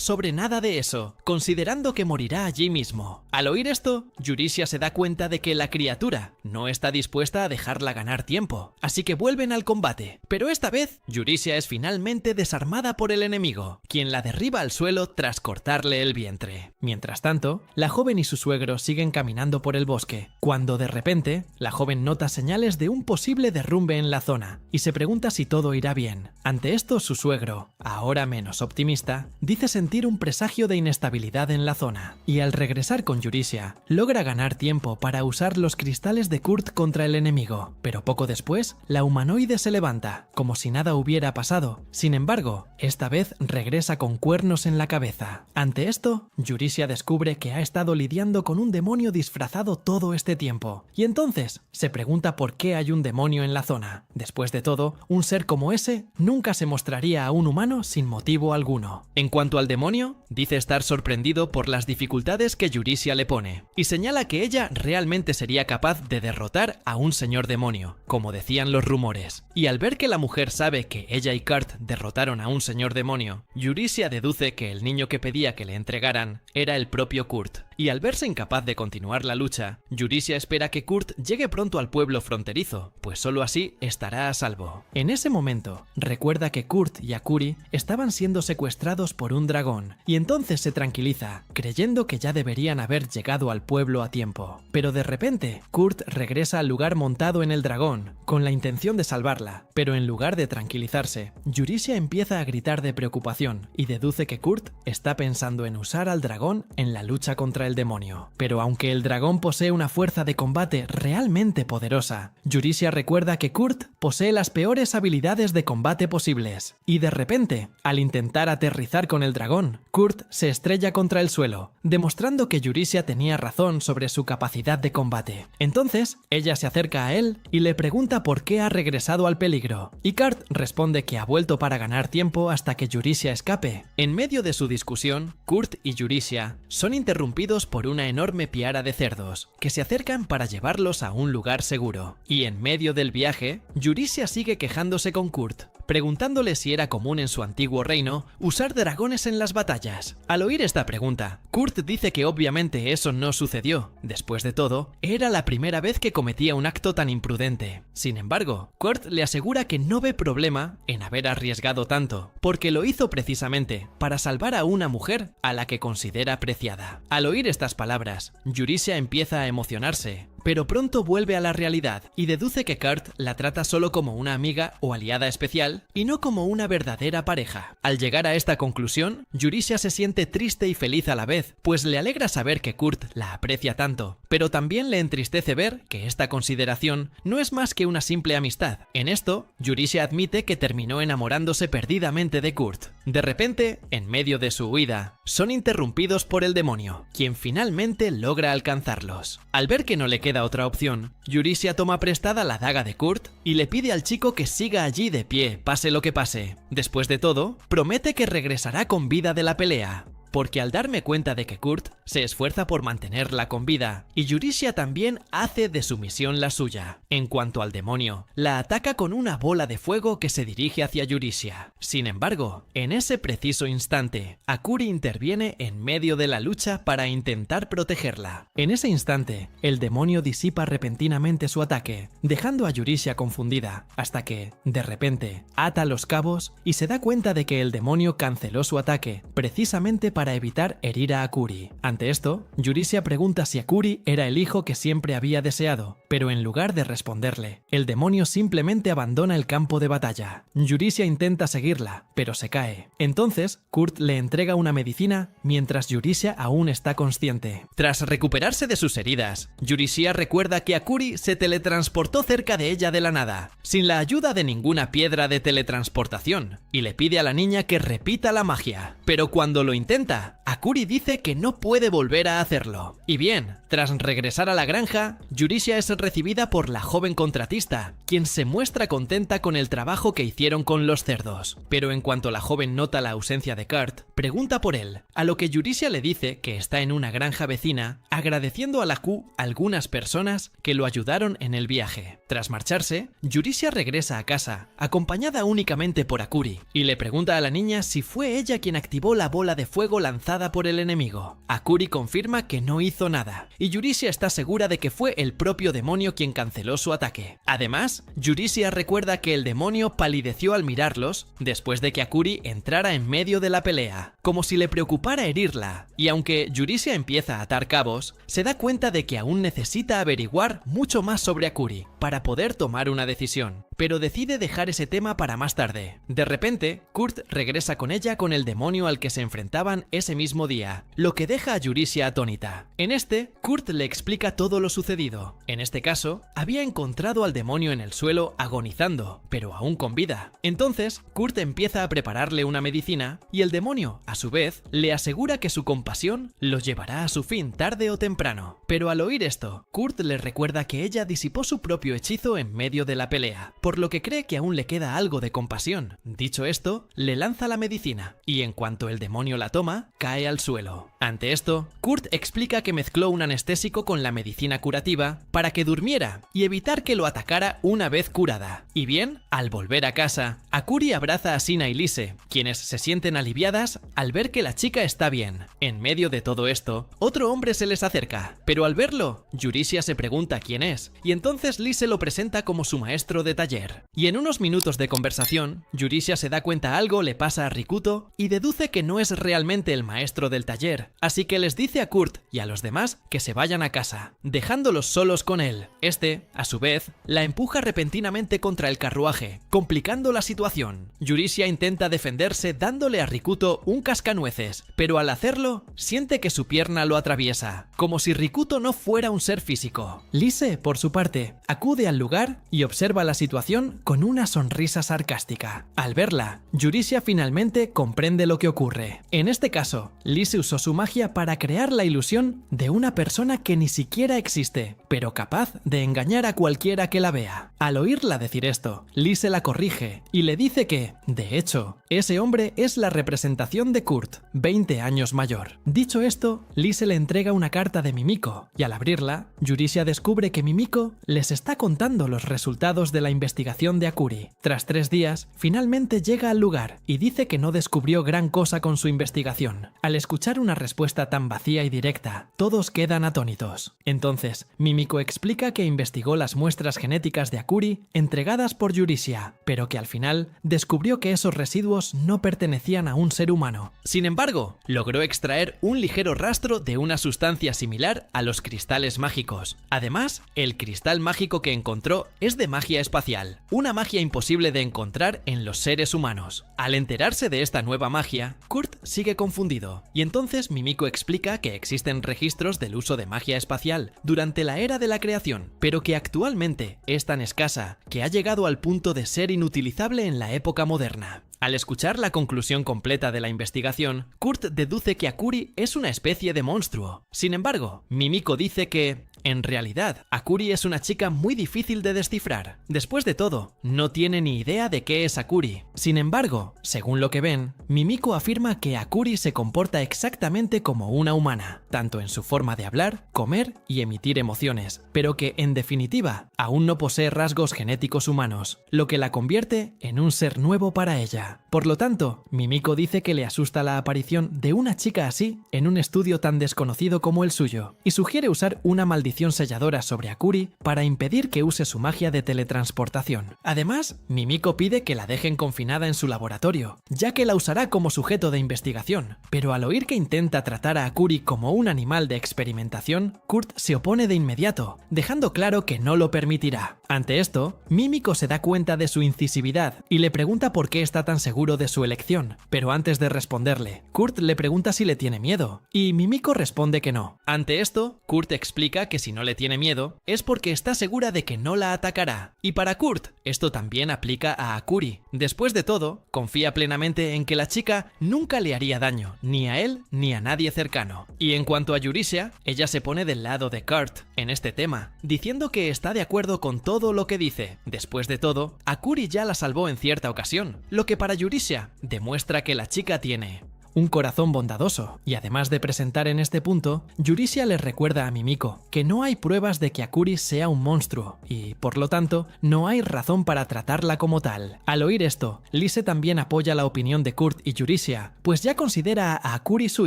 sobre nada de eso, considerando que morirá allí mismo. Al oír esto, Yurisia se da cuenta de que la criatura no está dispuesta a dejarla ganar tiempo, así que vuelven al combate. Pero esta vez, Yurisia es finalmente desarmada por el enemigo, quien la derriba al suelo tras cortarle el vientre. Mientras tanto, la joven y su suegro siguen caminando por el bosque, cuando de repente, la joven nota señales de un posible derrumbe en la zona, y se pregunta si todo irá bien. Ante esto, su suegro, ahora menos optimista, dice sentir un presagio de inestabilidad en la zona, y al regresar con Yurisia, logra ganar tiempo para usar los cristales de Kurt contra el enemigo, pero poco después, la humanoide se levanta, como si nada hubiera pasado. Sin embargo, esta vez regresa con cuernos en la cabeza. Ante esto, Yurisia descubre que ha estado lidiando con un demonio disfrazado todo este tiempo, y entonces se pregunta por qué hay un demonio en la zona. Después de todo, un ser como ese nunca se mostraría a un humano sin motivo alguno. En cuanto al demonio, dice estar sorprendido por las dificultades que Yurisia le pone, y señala que ella realmente sería capaz de derrotar a un señor demonio, como decían los rumores. Y al ver que la mujer sabe que ella y Kurt derrotaron a un señor demonio, Yurisia deduce que el niño que pedía que le entregaran era el propio Kurt. y al verse incapaz de continuar la lucha, Yurisia espera que Kurt llegue pronto al pueblo fronterizo, pues solo así estará a salvo. En ese momento, recuerda que Kurt y Akuri estaban siendo secuestrados por un dragón, y entonces se tranquiliza, creyendo que ya deberían haber llegado al pueblo a tiempo. Pero de repente, Kurt regresa al lugar montado en el dragón, con la intención de salvarla, pero en lugar de tranquilizarse, Yurisia empieza a gritar de preocupación y deduce que Kurt está pensando en usar al dragón en la lucha contra el demonio. Pero aunque el dragón posee una fuerza de combate realmente poderosa, Yurisia recuerda que Kurt posee las peores habilidades de combate posibles. Y de repente, al intentar aterrizar con el dragón, Kurt se estrella contra el suelo, demostrando que Yurisia tenía razón sobre su capacidad de combate. Entonces, ella se acerca a él y le pregunta por qué ha regresado al peligro, y Kurt responde que ha vuelto para ganar tiempo hasta que Yurisia escape. En medio de su discusión, Kurt y Yurisia son interrumpidos por una enorme piara de cerdos, que se acercan para llevarlos a un lugar seguro. Y en medio del viaje, Yurisia sigue quejándose con Kurt, preguntándole si era común en su antiguo reino usar dragones en las batallas. Al oír esta pregunta, Kurt dice que obviamente eso no sucedió. Después de todo, era la primera vez que cometía un acto tan imprudente. Sin embargo, Kurt le asegura que no ve problema en haber arriesgado tanto, porque lo hizo precisamente para salvar a una mujer a la que considera apreciada. Al oír estas palabras, Yurisia empieza a emocionarse, pero pronto vuelve a la realidad y deduce que Kurt la trata solo como una amiga o aliada especial y no como una verdadera pareja. Al llegar a esta conclusión, Yurisia se siente triste y feliz a la vez, pues le alegra saber que Kurt la aprecia tanto, pero también le entristece ver que esta consideración no es más que una simple amistad. En esto, Yurisia admite que terminó enamorándose perdidamente de Kurt. De repente, en medio de su huida, son interrumpidos por el demonio, quien finalmente logra alcanzarlos. Al ver que no le queda otra opción, Yurisia toma prestada la daga de Kurt y le pide al chico que siga allí de pie, pase lo que pase. Después de todo, promete que regresará con vida de la pelea, porque al darme cuenta de que Kurt se esfuerza por mantenerla con vida, y Yurisia también hace de su misión la suya. En cuanto al demonio, la ataca con una bola de fuego que se dirige hacia Yurisia. Sin embargo, en ese preciso instante, Akuri interviene en medio de la lucha para intentar protegerla. En ese instante, el demonio disipa repentinamente su ataque, dejando a Yurisia confundida, hasta que, de repente, ata los cabos y se da cuenta de que el demonio canceló su ataque, precisamente para evitar herir a Akuri. Ante esto, Yurisia pregunta si Akuri era el hijo que siempre había deseado, pero en lugar de responderle, el demonio simplemente abandona el campo de batalla. Yurisia intenta seguirla, pero se cae. Entonces, Kurt le entrega una medicina mientras Yurisia aún está consciente. Tras recuperarse de sus heridas, Yurisia recuerda que Akuri se teletransportó cerca de ella de la nada, sin la ayuda de ninguna piedra de teletransportación, y le pide a la niña que repita la magia. Pero cuando lo intenta, Akuri dice que no puede volver a hacerlo. Y bien, tras regresar a la granja, Yurisia es recibida por la joven contratista, quien se muestra contenta con el trabajo que hicieron con los cerdos. Pero en cuanto la joven nota la ausencia de Kurt, pregunta por él, a lo que Yurisia le dice que está en una granja vecina, agradeciendo a la Q algunas personas que lo ayudaron en el viaje. Tras marcharse, Yurisia regresa a casa, acompañada únicamente por Akuri, y le pregunta a la niña si fue ella quien activó la bola de fuego lanzada por el enemigo. Akuri confirma que no hizo nada, y Yurisia está segura de que fue el propio demonio quien canceló su ataque. Además, Yurisia recuerda que el demonio palideció al mirarlos después de que Akuri entrara en medio de la pelea, como si le preocupara herirla, y aunque Yurisia empieza a atar cabos, se da cuenta de que aún necesita averiguar mucho más sobre Akuri para poder tomar una decisión, pero decide dejar ese tema para más tarde. De repente, Kurt regresa con ella con el demonio al que se enfrentaban ese mismo día, lo que deja a Yurisia atónita. En este, Kurt le explica todo lo sucedido. En este caso, había encontrado al demonio en el suelo agonizando, pero aún con vida. Entonces, Kurt empieza a prepararle una medicina y el demonio, a su vez, le asegura que su compasión lo llevará a su fin tarde o temprano. Pero al oír esto, Kurt le recuerda que ella disipó su propio hechizo en medio de la pelea, por lo que cree que aún le queda algo de compasión. Dicho esto, le lanza la medicina, y en cuanto el demonio la toma, cae al suelo. Ante esto, Kurt explica que mezcló un anestésico con la medicina curativa para que durmiera y evitar que lo atacara una vez curada. Y bien, al volver a casa, Akuri abraza a Sina y Lise, quienes se sienten aliviadas al ver que la chica está bien. En medio de todo esto, otro hombre se les acerca, pero al verlo, Yurisia se pregunta quién es, y entonces Lise lo presenta como su maestro de taller. Y en unos minutos de conversación, Yurisia se da cuenta algo le pasa a Rikuto y deduce que no es realmente el maestro del taller, así que les dice a Kurt y a los demás que se vayan a casa, dejándolos solos con él. Este, a su vez, la empuja repentinamente contra el carruaje, complicando la situación. Yurisia intenta defenderse dándole a Rikuto un cascanueces, pero al hacerlo, siente que su pierna lo atraviesa, como si Rikuto no fuera un ser físico. Lise, por su parte, acude al lugar y observa la situación con una sonrisa sarcástica. Al verla, Yurisia finalmente comprende lo que ocurre. En este caso, Lise usó su magia para crear la ilusión de una persona que ni siquiera existe, pero capaz de engañar a cualquiera que la vea. Al oírla decir esto, Lise la corrige y le dice que, de hecho, ese hombre es la representación de Kurt, 20 años mayor. Dicho esto, Lise le entrega una carta de Mimiko, y al abrirla, Yurisia descubre que Mimiko les está contando los resultados de la investigación de Akuri. Tras 3 días, finalmente llega al lugar y dice que no descubrió gran cosa con su investigación. Al escuchar una respuesta tan vacía y directa, todos quedan atónitos. Entonces, Mimiko explica que investigó las muestras genéticas de Akuri entregadas por Yurisia, pero que al final descubrió que esos residuos no pertenecían a un ser humano. Sin embargo, logró extraer un ligero rastro de una sustancia similar a los cristales mágicos. Además, el cristal mágico que encontró es de magia espacial, una magia imposible de encontrar en los seres humanos. Al enterarse de esta nueva magia, Kurt sigue confundido, y entonces Mimiko explica que existen registros del uso de magia espacial durante la era de la creación, pero que actualmente es tan escasa que ha llegado al punto de ser inutilizable en la época moderna. Al escuchar la conclusión completa de la investigación, Kurt deduce que Akuri es una especie de monstruo. Sin embargo, Mimiko dice que, en realidad, Akuri es una chica muy difícil de descifrar. Después de todo, no tiene ni idea de qué es Akuri. Sin embargo, según lo que ven, Mimiko afirma que Akuri se comporta exactamente como una humana, tanto en su forma de hablar, comer y emitir emociones, pero que, en definitiva, aún no posee rasgos genéticos humanos, lo que la convierte en un ser nuevo para ella. Por lo tanto, Mimiko dice que le asusta la aparición de una chica así en un estudio tan desconocido como el suyo, y sugiere usar una maldición selladora sobre Akuri para impedir que use su magia de teletransportación. Además, Mimiko pide que la dejen confinada en su laboratorio, ya que la usará como sujeto de investigación, pero al oír que intenta tratar a Akuri como un animal de experimentación, Kurt se opone de inmediato, dejando claro que no lo permitirá. Ante esto, Mimiko se da cuenta de su incisividad y le pregunta por qué está tan seguro de su elección, pero antes de responderle, Kurt le pregunta si le tiene miedo, y Mimiko responde que no. Ante esto, Kurt explica que si no le tiene miedo, es porque está segura de que no la atacará, y para Kurt, esto también aplica a Akuri. Después de todo, confía plenamente en que la chica nunca le haría daño, ni a él ni a nadie cercano. Y en cuanto a Yurisia, ella se pone del lado de Kurt en este tema, diciendo que está de acuerdo con todo lo que dice. Después de todo, Akuri ya la salvó en cierta ocasión, lo que para Yurisia demuestra que la chica tiene un corazón bondadoso, y además de presentar en este punto, Yurisia le recuerda a Mimiko que no hay pruebas de que Akuri sea un monstruo, y, por lo tanto, no hay razón para tratarla como tal. Al oír esto, Lise también apoya la opinión de Kurt y Yurisia, pues ya considera a Akuri su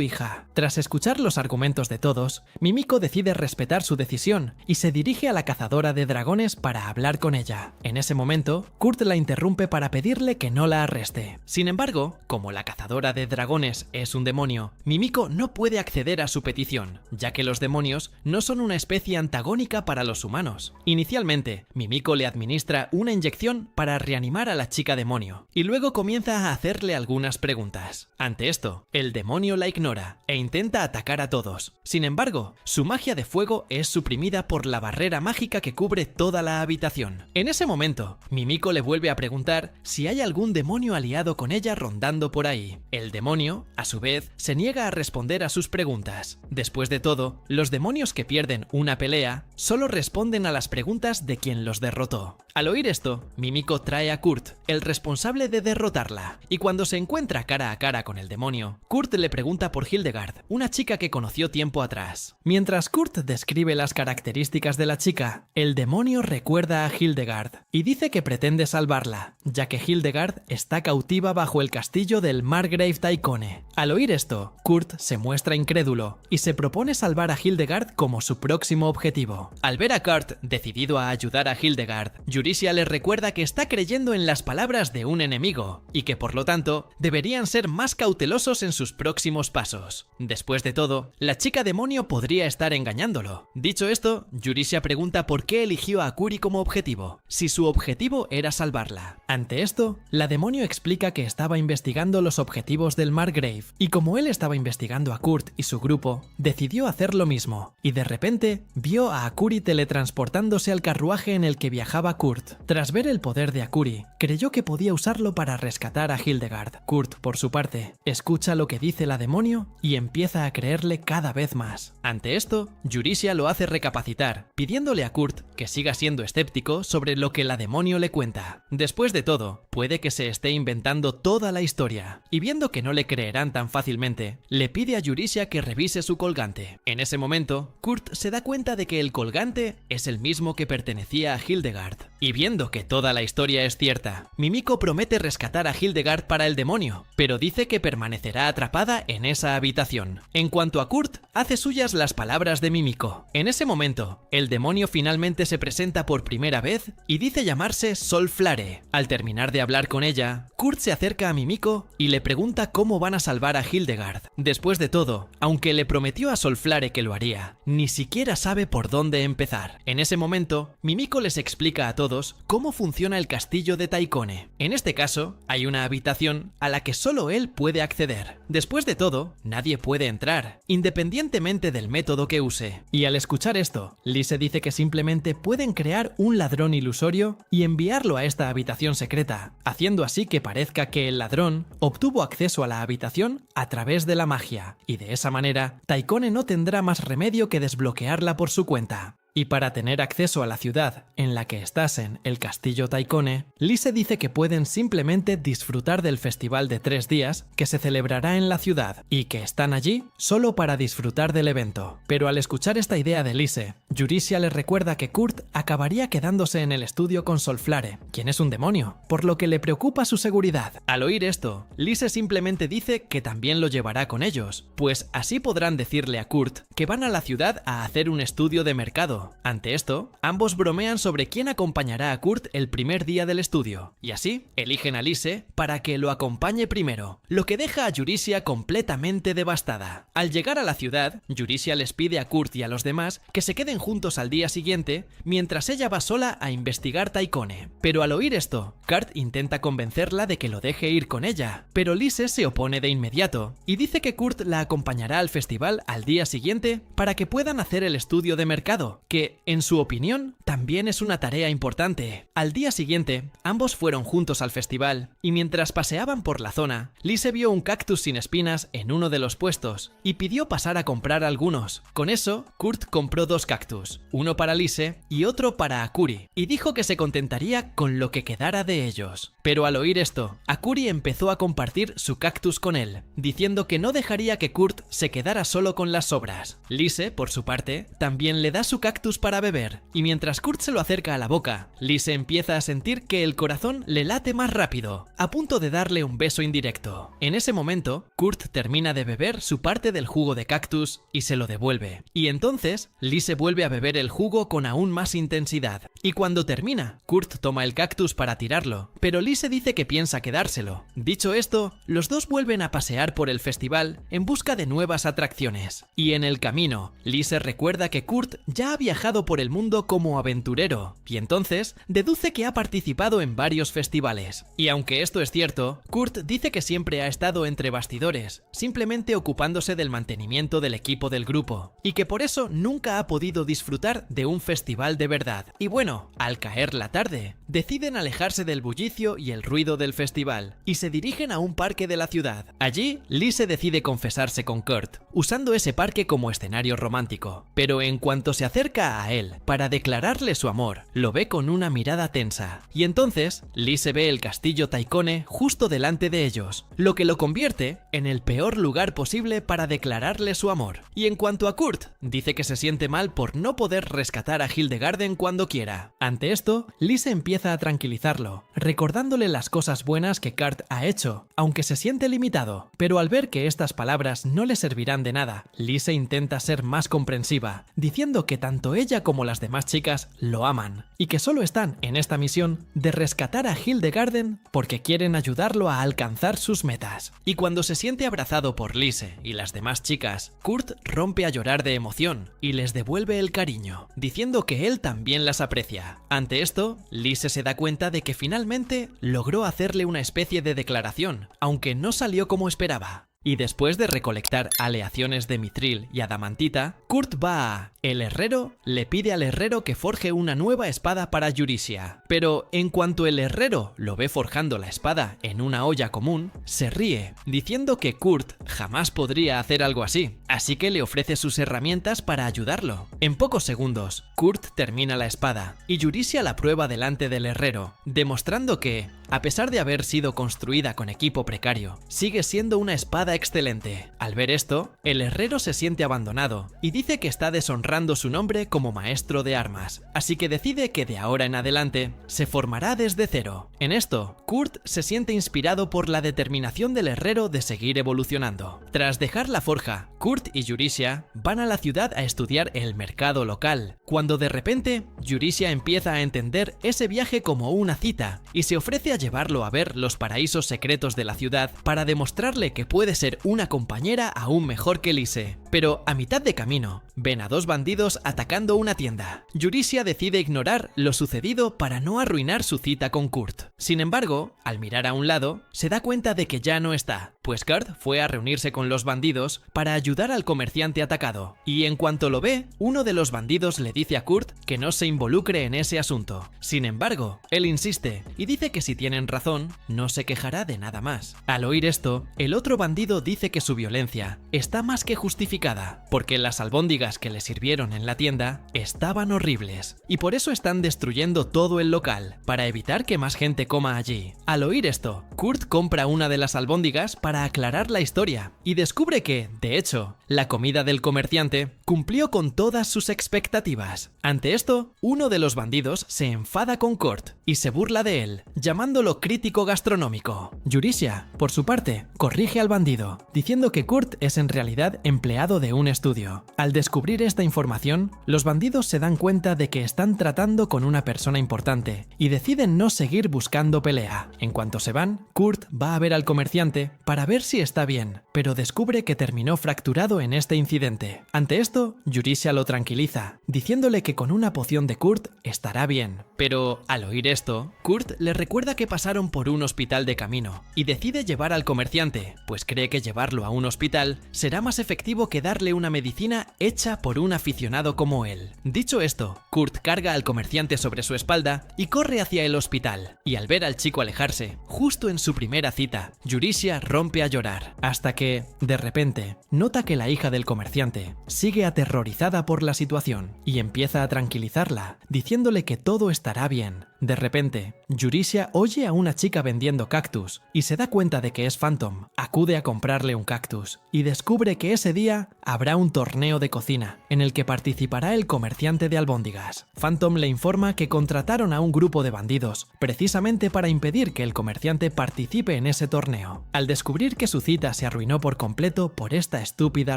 hija. Tras escuchar los argumentos de todos, Mimiko decide respetar su decisión, y se dirige a la cazadora de dragones para hablar con ella. En ese momento, Kurt la interrumpe para pedirle que no la arreste. Sin embargo, como la cazadora de dragones es un demonio, Mimiko no puede acceder a su petición, ya que los demonios no son una especie antagónica para los humanos. Inicialmente, Mimiko le administra una inyección para reanimar a la chica demonio, y luego comienza a hacerle algunas preguntas. Ante esto, el demonio la ignora e intenta atacar a todos. Sin embargo, su magia de fuego es suprimida por la barrera mágica que cubre toda la habitación. En ese momento, Mimiko le vuelve a preguntar si hay algún demonio aliado con ella rondando por ahí. El demonio, a su vez, se niega a responder a sus preguntas. Después de todo, los demonios que pierden una pelea solo responden a las preguntas de quien los derrotó. Al oír esto, Mimiko trae a Kurt, el responsable de derrotarla, y cuando se encuentra cara a cara con el demonio, Kurt le pregunta por Hildegard, una chica que conoció tiempo atrás. Mientras Kurt describe las características de la chica, el demonio recuerda a Hildegard y dice que pretende salvarla, ya que Hildegard está cautiva bajo el castillo del Margrave Taikone. Al oír esto, Kurt se muestra incrédulo y se propone salvar a Hildegard como su próximo objetivo. Al ver a Kurt decidido a ayudar a Hildegard, Yurisia le recuerda que está creyendo en las palabras de un enemigo y que por lo tanto deberían ser más cautelosos en sus próximos pasos. Después de todo, la chica demonio podría estar engañándolo. Dicho esto, Yurisia pregunta por qué eligió a Kuri como objetivo, si su objetivo era salvarla. Ante esto, la demonio explica que estaba investigando los objetivos del Margrave y como él estaba investigando a Kurt y su grupo, decidió hacer lo mismo y de repente vio a Akuri teletransportándose al carruaje en el que viajaba Kurt. Tras ver el poder de Akuri, creyó que podía usarlo para rescatar a Hildegard. Kurt, por su parte, escucha lo que dice la demonio y empieza a creerle cada vez más. Ante esto, Yurisia lo hace recapacitar, pidiéndole a Kurt que siga siendo escéptico sobre lo que la demonio le cuenta. Después de todo, puede que se esté inventando toda la historia, y viendo que no le creerán tan fácilmente, le pide a Yurisia que revise su colgante. En ese momento, Kurt se da cuenta de que el colgante es el mismo que pertenecía a Hildegard. Y viendo que toda la historia es cierta, Mimiko promete rescatar a Hildegard para el demonio, pero dice que permanecerá atrapada en esa habitación. En cuanto a Kurt, hace suyas las palabras de Mimiko. En ese momento, el demonio finalmente se presenta por primera vez y dice llamarse Solflare. Al terminar de hablar con ella, Kurt se acerca a Mimiko y le pregunta cómo van a salvar a Hildegard. Después de todo, aunque le prometió a Solflare que lo haría, ni siquiera sabe por dónde empezar. En ese momento, Mimiko les explica a todos cómo funciona el castillo de Taikone. En este caso, hay una habitación a la que solo él puede acceder. Después de todo, nadie puede entrar, independientemente del método que use. Y al escuchar esto, Lise dice que simplemente pueden crear un ladrón ilusorio y enviarlo a esta habitación secreta, haciendo así que parezca que el ladrón obtuvo acceso a la habitación a través de la magia, y de esa manera, Taikone no tendrá más remedio que desbloquearla por su cuenta. Y para tener acceso a la ciudad en la que estasen el castillo Taikone, Lise dice que pueden simplemente disfrutar del festival de 3 días que se celebrará en la ciudad y que están allí solo para disfrutar del evento. Pero al escuchar esta idea de Lise, Yurisia le recuerda que Kurt acabaría quedándose en el estudio con Solflare, quien es un demonio, por lo que le preocupa su seguridad. Al oír esto, Lise simplemente dice que también lo llevará con ellos, pues así podrán decirle a Kurt que van a la ciudad a hacer un estudio de mercado. Ante esto, ambos bromean sobre quién acompañará a Kurt el primer día del estudio, y así eligen a Lise para que lo acompañe primero, lo que deja a Yurisia completamente devastada. Al llegar a la ciudad, Yurisia les pide a Kurt y a los demás que se queden juntos al día siguiente, mientras ella va sola a investigar Taikone. Pero al oír esto, Kurt intenta convencerla de que lo deje ir con ella, pero Lise se opone de inmediato, y dice que Kurt la acompañará al festival al día siguiente para que puedan hacer el estudio de mercado, que, en su opinión, también es una tarea importante. Al día siguiente, ambos fueron juntos al festival, y mientras paseaban por la zona, Lise vio un cactus sin espinas en uno de los puestos, y pidió pasar a comprar algunos. Con eso, Kurt compró 2 cactus, uno para Lise y otro para Akuri, y dijo que se contentaría con lo que quedara de ellos. Pero al oír esto, Akuri empezó a compartir su cactus con él, diciendo que no dejaría que Kurt se quedara solo con las sobras. Lise, por su parte, también le da su cactus para beber, y mientras Kurt se lo acerca a la boca, Lise empieza a sentir que el corazón le late más rápido, a punto de darle un beso indirecto. En ese momento, Kurt termina de beber su parte del jugo de cactus y se lo devuelve, y entonces Lise vuelve a beber el jugo con aún más intensidad, y cuando termina, Kurt toma el cactus para tirarlo, pero Lise dice que piensa quedárselo. Dicho esto, los dos vuelven a pasear por el festival en busca de nuevas atracciones, y en el camino, Lise recuerda que Kurt ya había viajado por el mundo como aventurero, y entonces deduce que ha participado en varios festivales. Y aunque esto es cierto, Kurt dice que siempre ha estado entre bastidores, simplemente ocupándose del mantenimiento del equipo del grupo, y que por eso nunca ha podido disfrutar de un festival de verdad. Y bueno, al caer la tarde, deciden alejarse del bullicio y el ruido del festival, y se dirigen a un parque de la ciudad. Allí, Lise decide confesarse con Kurt, usando ese parque como escenario romántico, pero en cuanto se acerca acerca a él para declararle su amor. Lo ve con una mirada tensa. Y entonces, Lise ve el castillo Taikone justo delante de ellos, lo que lo convierte en el peor lugar posible para declararle su amor. Y en cuanto a Kurt, dice que se siente mal por no poder rescatar a Hildegarden cuando quiera. Ante esto, Lise empieza a tranquilizarlo, recordándole las cosas buenas que Kurt ha hecho, aunque se siente limitado. Pero al ver que estas palabras no le servirán de nada, Lise intenta ser más comprensiva, diciendo que tanto ella como las demás chicas lo aman, y que solo están en esta misión de rescatar a Hildegarden porque quieren ayudarlo a alcanzar sus metas. Y cuando se siente abrazado por Lise y las demás chicas, Kurt rompe a llorar de emoción y les devuelve el cariño, diciendo que él también las aprecia. Ante esto, Lise se da cuenta de que finalmente logró hacerle una especie de declaración, aunque no salió como esperaba. Y después de recolectar aleaciones de mitril y adamantita, Kurt va a... El herrero le pide al herrero que forje una nueva espada para Eurysia. Pero en cuanto el herrero lo ve forjando la espada en una olla común, se ríe, diciendo que Kurt jamás podría hacer algo así, así que le ofrece sus herramientas para ayudarlo. En pocos segundos, Kurt termina la espada y Eurysia la prueba delante del herrero, demostrando que, a pesar de haber sido construida con equipo precario, sigue siendo una espada excelente. Al ver esto, el herrero se siente abandonado y dice que está deshonrando su nombre como maestro de armas, así que decide que de ahora en adelante se formará desde cero. En esto, Kurt se siente inspirado por la determinación del herrero de seguir evolucionando. Tras dejar la forja, Kurt y Eurysia van a la ciudad a estudiar el mercado local, cuando de repente Eurysia empieza a entender ese viaje como una cita y se ofrece a llevarlo a ver los paraísos secretos de la ciudad para demostrarle que puede ser una compañera aún mejor que Lise. Pero a mitad de camino, ven a dos bandidos atacando una tienda. Eurysia decide ignorar lo sucedido para no arruinar su cita con Kurt. Sin embargo, al mirar a un lado, se da cuenta de que ya no está, pues Kurt fue a reunirse con los bandidos para ayudar al comerciante atacado. Y en cuanto lo ve, uno de los bandidos le dice a Kurt que no se involucre en ese asunto. Sin embargo, él insiste y dice que si tienen razón, no se quejará de nada más. Al oír esto, el otro bandido dice que su violencia está más que justificada, porque las albóndigas que le sirvieron en la tienda estaban horribles, y por eso están destruyendo todo el local, para evitar que más gente coma allí. Al oír esto, Kurt compra una de las albóndigas para aclarar la historia, y descubre que, de hecho, la comida del comerciante cumplió con todas sus expectativas. Ante esto, uno de los bandidos se enfada con Kurt y se burla de él, llamándolo crítico gastronómico. Eurysia, por su parte, corrige al bandido, diciendo que Kurt es en realidad empleado de un estudio. Al descubrir esta información, los bandidos se dan cuenta de que están tratando con una persona importante y deciden no seguir buscando pelea. En cuanto se van, Kurt va a ver al comerciante para ver si está bien, pero descubre que terminó fracturado en este incidente. Ante esto, Eurysia lo tranquiliza, diciéndole que con una poción de Kurt estará bien. Pero al oír esto, Kurt le recuerda que pasaron por un hospital de camino y decide llevar al comerciante, pues cree que llevarlo a un hospital será más efectivo que darle una medicina hecha por un aficionado como él. Dicho esto, Kurt carga al comerciante sobre su espalda y corre hacia el hospital. Y al ver al chico alejarse, justo en su primera cita, Eurysia rompe a llorar, hasta que, de repente, nota que la hija del comerciante sigue aterrorizada por la situación y empieza a tranquilizarla, diciéndole que todo estará bien. De repente, Eurysia oye a una chica vendiendo cactus y se da cuenta de que es Phantom. Acude a comprarle un cactus y descubre que ese día habrá un torneo de cocina en el que participará el comerciante de albóndigas. Phantom le informa que contrataron a un grupo de bandidos precisamente para impedir que el comerciante participe en ese torneo. Al descubrir que su cita se arruinó por completo por esta estúpida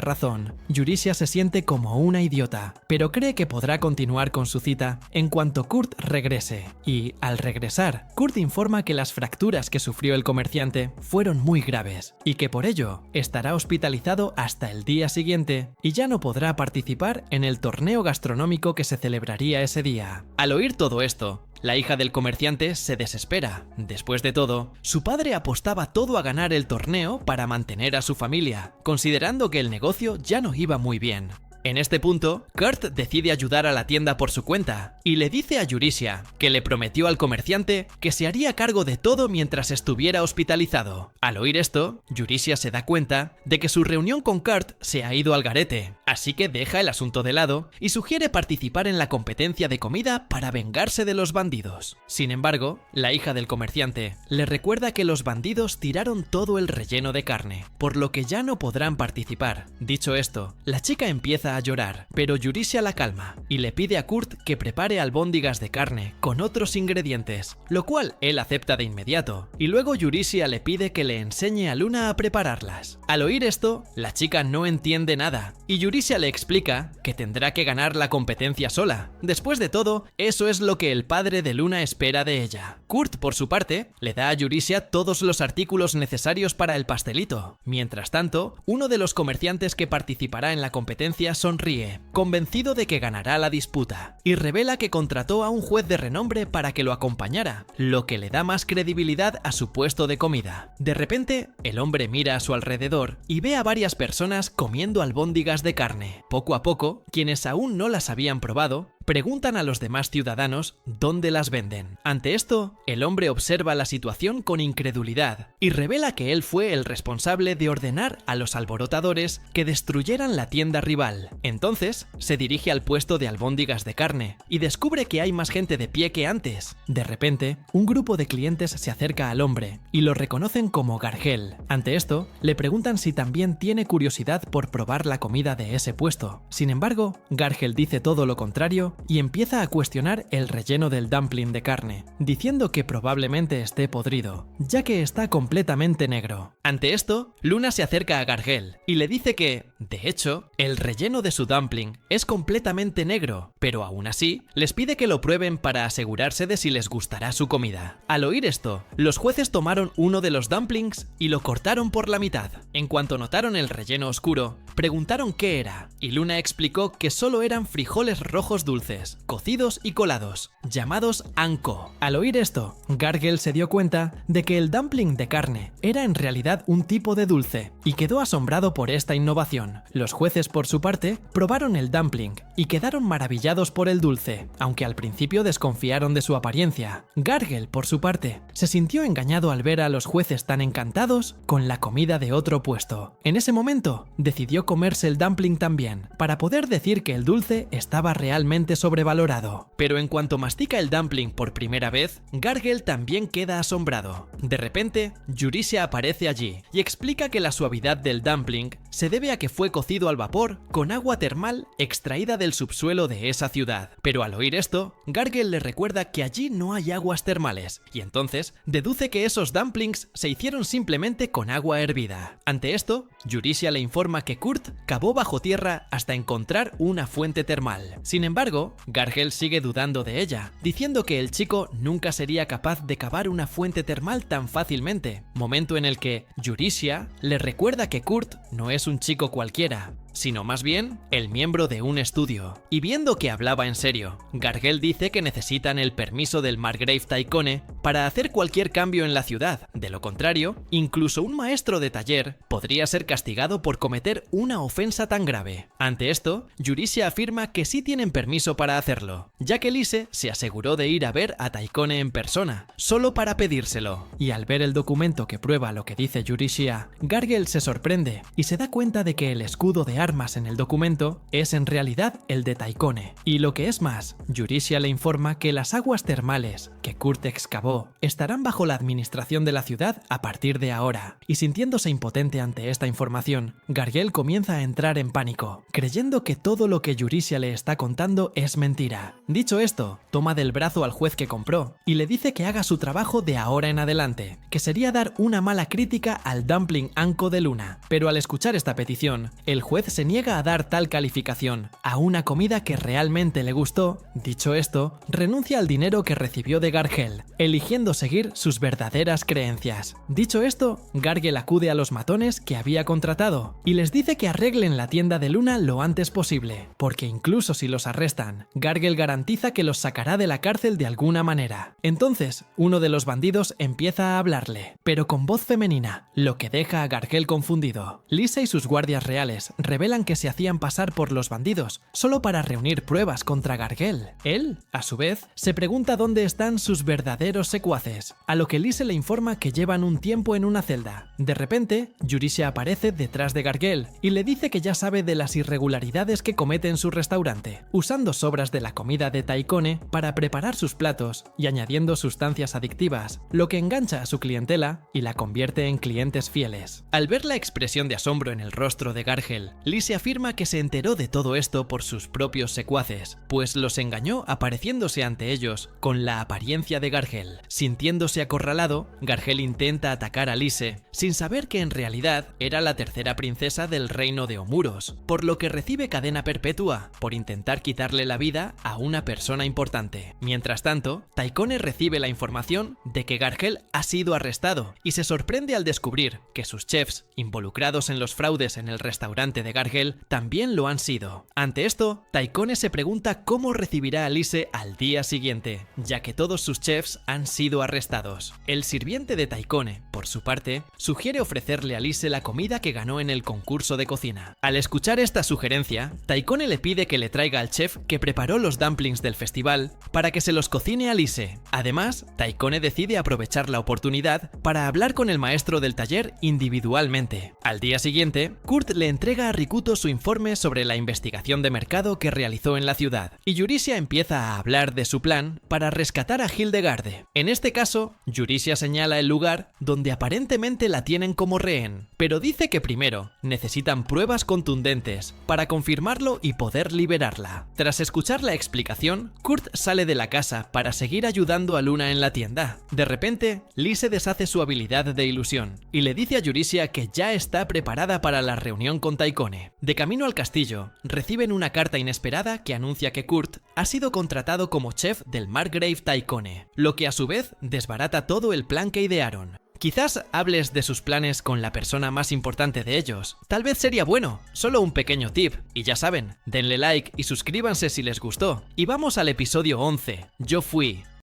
razón, Eurysia se siente como una idiota, pero cree que podrá continuar con su cita en cuanto Kurt regrese. Y, al regresar, Kurt informa que las fracturas que sufrió el comerciante fueron muy graves y que por ello estará hospitalizado hasta el día siguiente y ya no podrá participar en el torneo gastronómico que se celebraría ese día. Al oír todo esto, la hija del comerciante se desespera. Después de todo, su padre apostaba todo a ganar el torneo para mantener a su familia, considerando que el negocio ya no iba muy bien. En este punto, Kurt decide ayudar a la tienda por su cuenta y le dice a Eurysia que le prometió al comerciante que se haría cargo de todo mientras estuviera hospitalizado. Al oír esto, Eurysia se da cuenta de que su reunión con Kurt se ha ido al garete, así que deja el asunto de lado y sugiere participar en la competencia de comida para vengarse de los bandidos. Sin embargo, la hija del comerciante le recuerda que los bandidos tiraron todo el relleno de carne, por lo que ya no podrán participar. Dicho esto, la chica empieza a llorar, pero Yurisia la calma y le pide a Kurt que prepare albóndigas de carne con otros ingredientes, lo cual él acepta de inmediato, y luego Yurisia le pide que le enseñe a Luna a prepararlas. Al oír esto, la chica no entiende nada, y Yurisia le explica que tendrá que ganar la competencia sola. Después de todo, eso es lo que el padre de Luna espera de ella. Kurt, por su parte, le da a Yurisia todos los artículos necesarios para el pastelito. Mientras tanto, uno de los comerciantes que participará en la competencia sonríe, convencido de que ganará la disputa, y revela que contrató a un juez de renombre para que lo acompañara, lo que le da más credibilidad a su puesto de comida. De repente, el hombre mira a su alrededor y ve a varias personas comiendo albóndigas de carne. Poco a poco, quienes aún no las habían probado, preguntan a los demás ciudadanos dónde las venden. Ante esto, el hombre observa la situación con incredulidad y revela que él fue el responsable de ordenar a los alborotadores que destruyeran la tienda rival. Entonces, se dirige al puesto de albóndigas de carne y descubre que hay más gente de pie que antes. De repente, un grupo de clientes se acerca al hombre y lo reconocen como Gargel. Ante esto, le preguntan si también tiene curiosidad por probar la comida de ese puesto. Sin embargo, Gargel dice todo lo contrario y empieza a cuestionar el relleno del dumpling de carne, diciendo que probablemente esté podrido, ya que está completamente negro. Ante esto, Luna se acerca a Gargel y le dice que, de hecho, el relleno de su dumpling es completamente negro, pero aún así, les pide que lo prueben para asegurarse de si les gustará su comida. Al oír esto, los jueces tomaron uno de los dumplings y lo cortaron por la mitad. En cuanto notaron el relleno oscuro, preguntaron qué era, y Luna explicó que solo eran frijoles rojos dulces, cocidos y colados, llamados anko. Al oír esto, Gargel se dio cuenta de que el dumpling de carne era en realidad un tipo de dulce, y quedó asombrado por esta innovación. Los jueces, por su parte, probaron el dumpling y quedaron maravillados por el dulce, aunque al principio desconfiaron de su apariencia. Gargel, por su parte, se sintió engañado al ver a los jueces tan encantados con la comida de otro puesto. En ese momento, decidió comerse el dumpling también, para poder decir que el dulce estaba realmente sobrevalorado. Pero en cuanto mastica el dumpling por primera vez, Gargel también queda asombrado. De repente, Yurisia aparece allí y explica que la suavidad del dumpling se debe a que fue cocido al vapor con agua termal extraída del subsuelo de esa ciudad. Pero al oír esto, Gargel le recuerda que allí no hay aguas termales, y entonces deduce que esos dumplings se hicieron simplemente con agua hervida. Ante esto, Yurisia le informa que Kurt cavó bajo tierra hasta encontrar una fuente termal. Sin embargo, Gargel sigue dudando de ella, diciendo que el chico nunca sería capaz de cavar una fuente termal tan fácilmente, momento en el que Yurisia le recuerda que Kurt no es un chico cualquiera, sino más bien el miembro de un estudio. Y viendo que hablaba en serio, Gargel dice que necesitan el permiso del Margrave Taikone para hacer cualquier cambio en la ciudad. De lo contrario, incluso un maestro de taller podría ser castigado por cometer una ofensa tan grave. Ante esto, Yurisia afirma que sí tienen permiso para hacerlo, ya que Lise se aseguró de ir a ver a Taikone en persona, solo para pedírselo. Y al ver el documento que prueba lo que dice Yurisia, Gargel se sorprende y se da cuenta de que el escudo de armas en el documento es en realidad el de Taikone. Y lo que es más, Yurisia le informa que las aguas termales que Kurt excavó estarán bajo la administración de la ciudad a partir de ahora. Y sintiéndose impotente ante esta información, Gargel comienza a entrar en pánico, creyendo que todo lo que Yurisia le está contando es mentira. Dicho esto, toma del brazo al juez que compró y le dice que haga su trabajo de ahora en adelante, que sería dar una mala crítica al dumpling anko de Luna. Pero al escuchar esta petición, el juez se niega a dar tal calificación a una comida que realmente le gustó. Dicho esto, renuncia al dinero que recibió de Gargel, eligiendo seguir sus verdaderas creencias. Dicho esto, Gargel acude a los matones que había contratado y les dice que arreglen la tienda de Luna lo antes posible, porque incluso si los arrestan, Gargel garantiza que los sacará de la cárcel de alguna manera. Entonces, uno de los bandidos empieza a hablarle, pero con voz femenina, lo que deja a Gargel confundido. Lisa y sus guardias reales revelan revelan que se hacían pasar por los bandidos, solo para reunir pruebas contra Gargel. Él, a su vez, se pregunta dónde están sus verdaderos secuaces, a lo que Lise le informa que llevan un tiempo en una celda. De repente, Eurysia aparece detrás de Gargel y le dice que ya sabe de las irregularidades que comete en su restaurante, usando sobras de la comida de Taikone para preparar sus platos y añadiendo sustancias adictivas, lo que engancha a su clientela y la convierte en clientes fieles. Al ver la expresión de asombro en el rostro de Gargel, Lise afirma que se enteró de todo esto por sus propios secuaces, pues los engañó apareciéndose ante ellos con la apariencia de Gargel. Sintiéndose acorralado, Gargel intenta atacar a Lise, sin saber que en realidad era la tercera princesa del reino de Omuros, por lo que recibe cadena perpetua por intentar quitarle la vida a una persona importante. Mientras tanto, Taikone recibe la información de que Gargel ha sido arrestado y se sorprende al descubrir que sus chefs, involucrados en los fraudes en el restaurante de Gargel, también lo han sido. Ante esto, Taikone se pregunta cómo recibirá a Lise al día siguiente, ya que todos sus chefs han sido arrestados. El sirviente de Taikone, por su parte, sugiere ofrecerle a Lise la comida que ganó en el concurso de cocina. Al escuchar esta sugerencia, Taikone le pide que le traiga al chef que preparó los dumplings del festival para que se los cocine a Lise. Además, Taikone decide aprovechar la oportunidad para hablar con el maestro del taller individualmente. Al día siguiente, Kurt le entrega a Rikuto su informe sobre la investigación de mercado que realizó en la ciudad, y Eurysia empieza a hablar de su plan para rescatar a Hildegarde. En este caso, Eurysia señala el lugar donde aparentemente la tienen como rehén, pero dice que primero necesitan pruebas contundentes para confirmarlo y poder liberarla. Tras escuchar la explicación, Kurt sale de la casa para seguir ayudando a Luna en la tienda. De repente, Lise deshace su habilidad de ilusión y le dice a Eurysia que ya está preparada para la reunión con Taikone. De camino al castillo, reciben una carta inesperada que anuncia que Kurt ha sido contratado como chef del Margrave Taikone, lo que a su vez desbarata todo el plan que idearon. Quizás hables de sus planes con la persona más importante de ellos. Tal vez sería bueno, solo un pequeño tip. Y ya saben, denle like y suscríbanse si les gustó. Y vamos al episodio 11. Yo fui